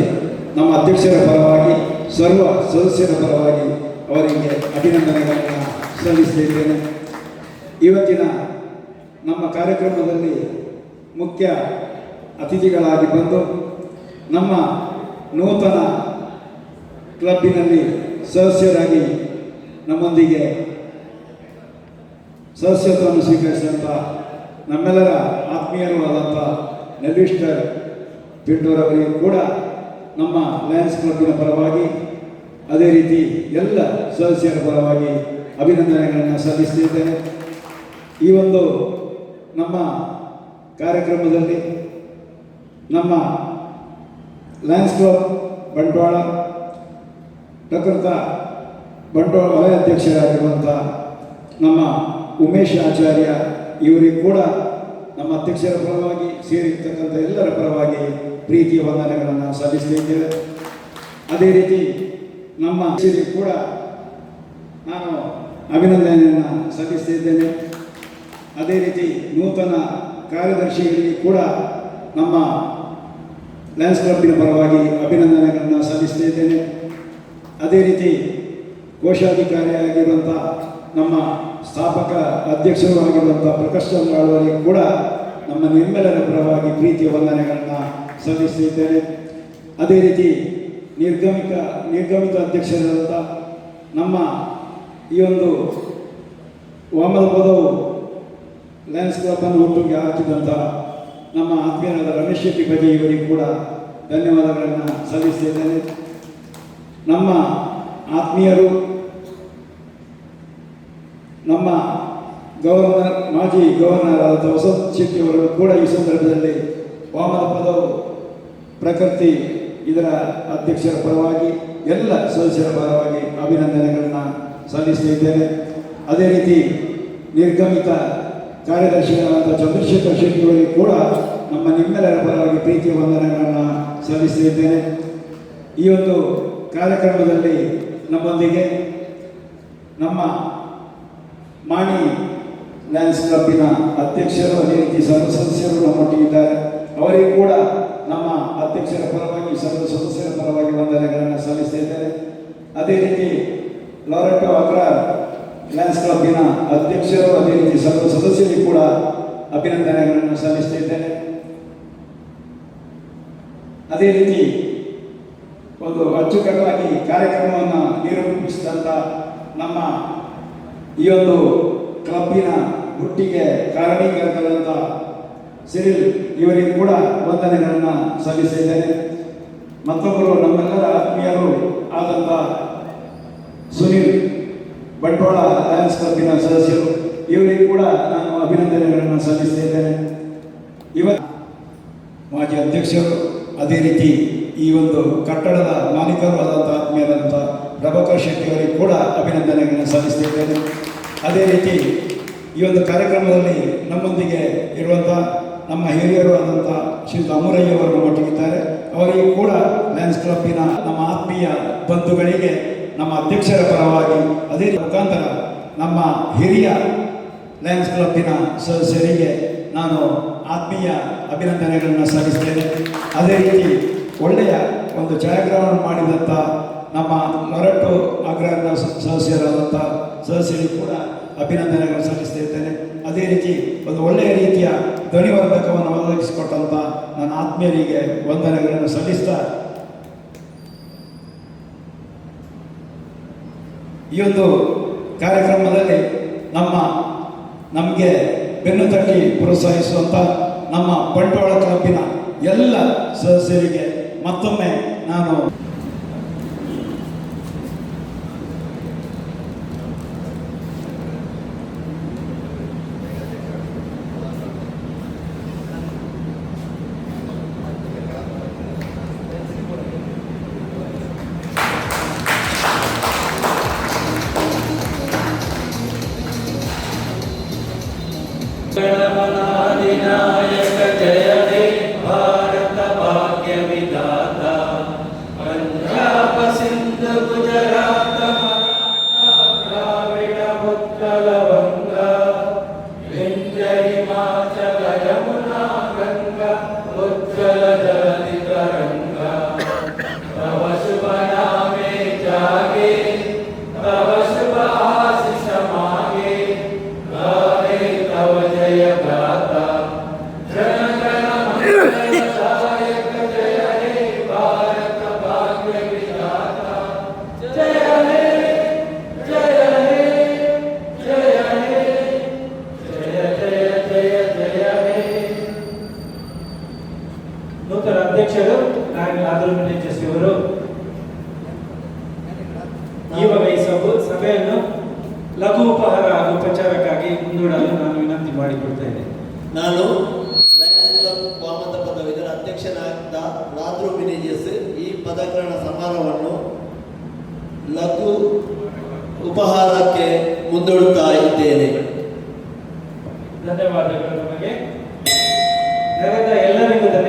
E: ನಮ್ಮ ಅಧ್ಯಕ್ಷರ ಪರವಾಗಿ ಸರ್ವ ಸದಸ್ಯರ ಪರವಾಗಿ ಅವರಿಗೆ ಅಭಿನಂದನೆಗಳನ್ನು ಸಲ್ಲಿಸುತ್ತಿದ್ದೇನೆ. ಇವತ್ತಿನ ನಮ್ಮ ಕಾರ್ಯಕ್ರಮದಲ್ಲಿ ಮುಖ್ಯ ಅತಿಥಿಗಳಾಗಿ ಬಂದು ನಮ್ಮ ನೂತನ ಕ್ಲಬ್ಬಿನಲ್ಲಿ ಸದಸ್ಯರಾಗಿ ನಮ್ಮೊಂದಿಗೆ ಸದಸ್ಯತ್ವವನ್ನು ಸ್ವೀಕರಿಸಿದಂಥ ನಮ್ಮೆಲ್ಲರ ಆತ್ಮೀಯರೂ ಆದಂಥ ನೆಲ್ವಿಸ್ಟರ್ ಪಿಂಟೂರವರಿಗೂ ಕೂಡ ನಮ್ಮ ಲಯನ್ಸ್ ಕ್ಲಬ್ಬಿನ ಪರವಾಗಿ ಅದೇ ರೀತಿ ಎಲ್ಲ ಸದಸ್ಯರ ಪರವಾಗಿ ಅಭಿನಂದನೆಗಳನ್ನು ಸಲ್ಲಿಸುತ್ತಿದ್ದೇನೆ. ಈ ಒಂದು ನಮ್ಮ ಕಾರ್ಯಕ್ರಮದಲ್ಲಿ ನಮ್ಮ ಲಯನ್ಸ್ ಕ್ಲಬ್ ಬಂಟ್ವಾಳ ಪ್ರಕೃತ ಬಂಟ್ವಾಳ ವಲಯ ಅಧ್ಯಕ್ಷರಾಗಿರುವಂಥ ನಮ್ಮ ಉಮೇಶ್ ಆಚಾರ್ಯ ಇವರಿಗೂ ಕೂಡ ನಮ್ಮ ಅಧ್ಯಕ್ಷರ ಪರವಾಗಿ ಸೇರಿರ್ತಕ್ಕಂಥ ಎಲ್ಲರ ಪರವಾಗಿ ಪ್ರೀತಿಯ ವಂದನೆಗಳನ್ನು ಸಲ್ಲಿಸುತ್ತಿದ್ದೇವೆ. ಅದೇ ರೀತಿ ನಮ್ಮ ಕೂಡ ನಾನು ಅಭಿನಂದನೆಯನ್ನು ಸಲ್ಲಿಸುತ್ತಿದ್ದೇನೆ. ಅದೇ ರೀತಿ ನೂತನ ಕಾರ್ಯದರ್ಶಿಗಳಿಗೆ ಕೂಡ ನಮ್ಮ ಲಯನ್ಸ್ ಕ್ಲಬ್ಬಿನ ಪರವಾಗಿ ಅಭಿನಂದನೆಗಳನ್ನು ಸಲ್ಲಿಸುತ್ತಿದ್ದೇನೆ. ಅದೇ ರೀತಿ ಕೋಶಾಧಿಕಾರಿಯಾಗಿರುವಂಥ ನಮ್ಮ ಸ್ಥಾಪಕ ನಿರ್ದೇಶಕರು ಆಗಿರುವಂಥ ಪ್ರಕಾಶ್ ಚಂದ್ರಾಳವರಿಗೆ ಕೂಡ ನಮ್ಮ ನಿಮ್ಮೆಲ್ಲರ ಪರವಾಗಿ ಪ್ರೀತಿಯ ವಂದನೆಗಳನ್ನು ಸಲ್ಲಿಸುತ್ತಿದ್ದೇನೆ. ಅದೇ ರೀತಿ ನಿರ್ಗಮಿತ ಅಧ್ಯಕ್ಷರಾದಂಥ ನಮ್ಮ ಈ ಒಂದು ವಾಮದ ಪದವು ಲಯನ್ಸ್ ಕ್ಲಬ್ಬನ್ನು ಹುಟ್ಟುಗೆ ಹಾಕಿದಂಥ ನಮ್ಮ ಆತ್ಮೀಯರಾದ ರಮೇಶ್ ಶೆಟ್ಟಿ ಬಜೆ ಇವರಿಗೆ ಕೂಡ ಧನ್ಯವಾದಗಳನ್ನು ಸಲ್ಲಿಸುತ್ತಿದ್ದೇನೆ. ನಮ್ಮ ಆತ್ಮೀಯರು ನಮ್ಮ ಗವರ್ನರ್ ಮಾಜಿ ಗವರ್ನರ್ ಆದ ವಸಂತ್ ಶೆಟ್ಟಿ ಅವರು ಕೂಡ ಈ ಸಂದರ್ಭದಲ್ಲಿ ವಾಮದ ಪದವು ಪ್ರಕೃತಿ ಇದರ ಅಧ್ಯಕ್ಷರ ಪರವಾಗಿ ಎಲ್ಲ ಸದಸ್ಯರ ಪರವಾಗಿ ಅಭಿನಂದನೆಗಳನ್ನು ಸಲ್ಲಿಸುತ್ತಿದ್ದೇನೆ. ಅದೇ ರೀತಿ ನಿರ್ಗಮಿತ ಕಾರ್ಯದರ್ಶಿಗಳಾದ ಚಂದ್ರಶೇಖರ್ ಶೆಟ್ಟಿ ಅವರಿಗೆ ಕೂಡ ನಮ್ಮ ನಿಮ್ಮೆಲ್ಲರ ಪರವಾಗಿ ಪ್ರೀತಿಯ ವಂದನೆಗಳನ್ನು ಸಲ್ಲಿಸುತ್ತಿದ್ದೇನೆ. ಈ ಒಂದು ಕಾರ್ಯಕ್ರಮದಲ್ಲಿ ನಮ್ಮೊಂದಿಗೆ ನಮ್ಮ ಮಾಣಿ ಲಯನ್ಸ್ ಕ್ಲಬ್ಬಿನ ಅಧ್ಯಕ್ಷರು ಅದೇ ರೀತಿ ಸರ್ವ ಸದಸ್ಯರು ನಮ್ಮೊಟ್ಟಿಗಿದ್ದಾರೆ. ಅವರಿಗೂ ಕೂಡ ನಮ್ಮ ಅಧ್ಯಕ್ಷರ ಪರವಾಗಿ ಸರ್ವ ಸದಸ್ಯರ ಪರವಾಗಿ ವಂದನೆಗಳನ್ನು ಸಲ್ಲಿಸುತ್ತಿದ್ದೇನೆ. ಅದೇ ರೀತಿ ಲಾರೆಟೋ ಅಗ್ರ ಲಯನ್ಸ್ ಕ್ಲಬ್ಬಿನ ಅಧ್ಯಕ್ಷರು ಅದೇ ರೀತಿ ಸರ್ವ ಸದಸ್ಯರಿಗೂ ಕೂಡ ಅಭಿನಂದನೆಗಳನ್ನು ಸಲ್ಲಿಸ್ತಿದ್ದೇನೆ. ಅದೇ ರೀತಿ ಒಂದು ಅಚ್ಚುಕಟ್ಟಾಗಿ ಕಾರ್ಯಕ್ರಮವನ್ನು ನಿರೂಪಿಸಿದಂಥ ನಮ್ಮ ಈ ಒಂದು ಕ್ಲಬ್ಬಿನ ಹುಟ್ಟಿಗೆ ಕಾರಣೀಕರ್ತಕ್ಕಂಥ ಸಿರಿಲ್ ಇವರಿಗೂ ಕೂಡ ವಂದನೆಗಳನ್ನು ಸಲ್ಲಿಸಿದ್ದೇನೆ. ಮತ್ತೊಬ್ಬರು ನಮ್ಮೆಲ್ಲರ ಆತ್ಮೀಯರು ಆದಂಥ ಸುನಿಲ್ ಬಂಟ್ವಾಳ ಲಯನ್ಸ್ ಕ್ಲಬ್ಬಿನ ಸದಸ್ಯರು, ಇವರಿಗೂ ಕೂಡ ನಾನು ಅಭಿನಂದನೆಗಳನ್ನು ಸಲ್ಲಿಸ್ತಿದ್ದೇನೆ. ಮಾಜಿ ಅಧ್ಯಕ್ಷರು, ಅದೇ ರೀತಿ ಈ ಒಂದು ಕಟ್ಟಡದ ಮಾಲೀಕರು ಆದಂಥ ಆತ್ಮೀಯರಾದಂಥ ಪ್ರಭಾಕರ್ ಶೆಟ್ಟಿ ಅವರಿಗೆ ಕೂಡ ಅಭಿನಂದನೆಗಳನ್ನು ಸಲ್ಲಿಸ್ತಿದ್ದೇನೆ. ಅದೇ ರೀತಿ ಈ ಒಂದು ಕಾರ್ಯಕ್ರಮದಲ್ಲಿ ನಮ್ಮೊಂದಿಗೆ ಇರುವಂಥ ನಮ್ಮ ಹಿರಿಯರು ಆದಂಥ ಶ್ರೀ ಅಮೂರಯ್ಯವರು ನಮ್ಮೊಟ್ಟಿಗಿದ್ದಾರೆ. ಅವರಿಗೂ ಕೂಡ ಲಯನ್ಸ್ ಕ್ಲಬ್ಬಿನ ನಮ್ಮ ಆತ್ಮೀಯ ಬಂಧುಗಳಿಗೆ ನಮ್ಮ ಅಧ್ಯಕ್ಷರ ಪರವಾಗಿ, ಅದೇ ಮುಖಾಂತರ ನಮ್ಮ ಹಿರಿಯ ಲಯನ್ಸ್ ಕ್ಲಬ್ಬಿನ ಸದಸ್ಯರಿಗೆ ನಾನು ಆತ್ಮೀಯ ಅಭಿನಂದನೆಗಳನ್ನು ಸಲ್ಲಿಸ್ತೇನೆ. ಅದೇ ರೀತಿ ಒಳ್ಳೆಯ ಒಂದು ಛಾಯಾಗ್ರಹಣ ಮಾಡಿದಂಥ ನಮ್ಮ ಮೊರಟು ಅಗ್ರಹಾರ ಸದಸ್ಯರಾದಂಥ ಸದಸ್ಯರಿಗೂ ಕೂಡ ಅಭಿನಂದನೆಗಳನ್ನು ಸಲ್ಲಿಸ್ತಿದ್ದೇನೆ. ಅದೇ ರೀತಿ ಒಂದು ಒಳ್ಳೆಯ ರೀತಿಯ ಧ್ವನಿವರ್ಧಕವನ್ನು ಒದಗಿಸಿಕೊಟ್ಟಂಥ ನನ್ನ ಆತ್ಮೀಯರಿಗೆ ವಂದನೆಗಳನ್ನು ಸಲ್ಲಿಸ್ತಾ, ಈ ಒಂದು ಕಾರ್ಯಕ್ರಮದಲ್ಲಿ ನಮಗೆ ಬೆನ್ನು ತಟ್ಟಿ ಪ್ರೋತ್ಸಾಹಿಸುವಂಥ ನಮ್ಮ ಬಂಟ್ವಾಳ ಕ್ಲಬ್ಬಿನ ಎಲ್ಲ ಸದಸ್ಯರಿಗೆ ಮತ್ತೊಮ್ಮೆ ನಾನು
A: ಗಣಮನಾಧಿನಾಯಕ ಜಯ ಹೇ ಭಾರತ ಭಾಗ್ಯ ವಿಧಾತ, ಪಂಜಾಬ ಸಿಂಧು ಗುಜರಾತ ಮರಾಠ ದ್ರಾವಿಡ ಉತ್ಕಲ ವಂಗ, ವಿಂಧ್ಯ ಹಿಮಾಚಲ ಯಮುನಾ ಗಂಗಾ ಉಜ್ಜಲ ಜಲಧಿ ತರಂಗ, ತವ ಶುಭ ನಾಮೆ ಜಾಗೆ ತವ ಶುಭ ಆಶಿಷ ಮಾಗೆ, ಗಾಯೆ ತವ ಜಯ ಗಾತಾ ಜನ ಗಣ ಮಂಗಳದಾಯಕ ಜಯ ಹೇ ಭಾರತ ಭಾಗ್ಯ ವಿಧಾತ, ಜಯ ಹೇ ಜಯ ಹೇ ಜಯ ಹೇ ಜಯ ಜಯ ಜಯ ಜಯ ಹೇ. ನೂತನ ಅಧ್ಯಕ್ಷರು ನಾರಾಯಣ ಲಾದೂರು ಇವಾಗ ಈ ಸಭೆಯನ್ನು ಲಘು ಉಪಹಾರ ಹಾಗೂ ಉಪಚಾರಕ್ಕಾಗಿ ಮುಂದೂಡಲು ನಾನು ವಿನಂತಿ ಮಾಡಿಕೊಡ್ತೇನೆ.
I: ನಾನು ಲಯನ್ಸ್ ಕ್ಲಬ್ ವಾಮತಪದ ಇದರ ಅಧ್ಯಕ್ಷನಾದ ಲಾದ್ರು ವಿನಿಜಿಯಸ್ ಈ ಪದಗ್ರಹಣ ಸಮಾರೋಹವನ್ನು ಲಘು ಉಪಹಾರಕ್ಕೆ ಮುಂದೂಡುತ್ತಾ ಇದ್ದೇನೆ.
A: ಧನ್ಯವಾದಗಳು. ನಮಗೆ ನೆರೆದ ಎಲ್ಲರಿಗೂ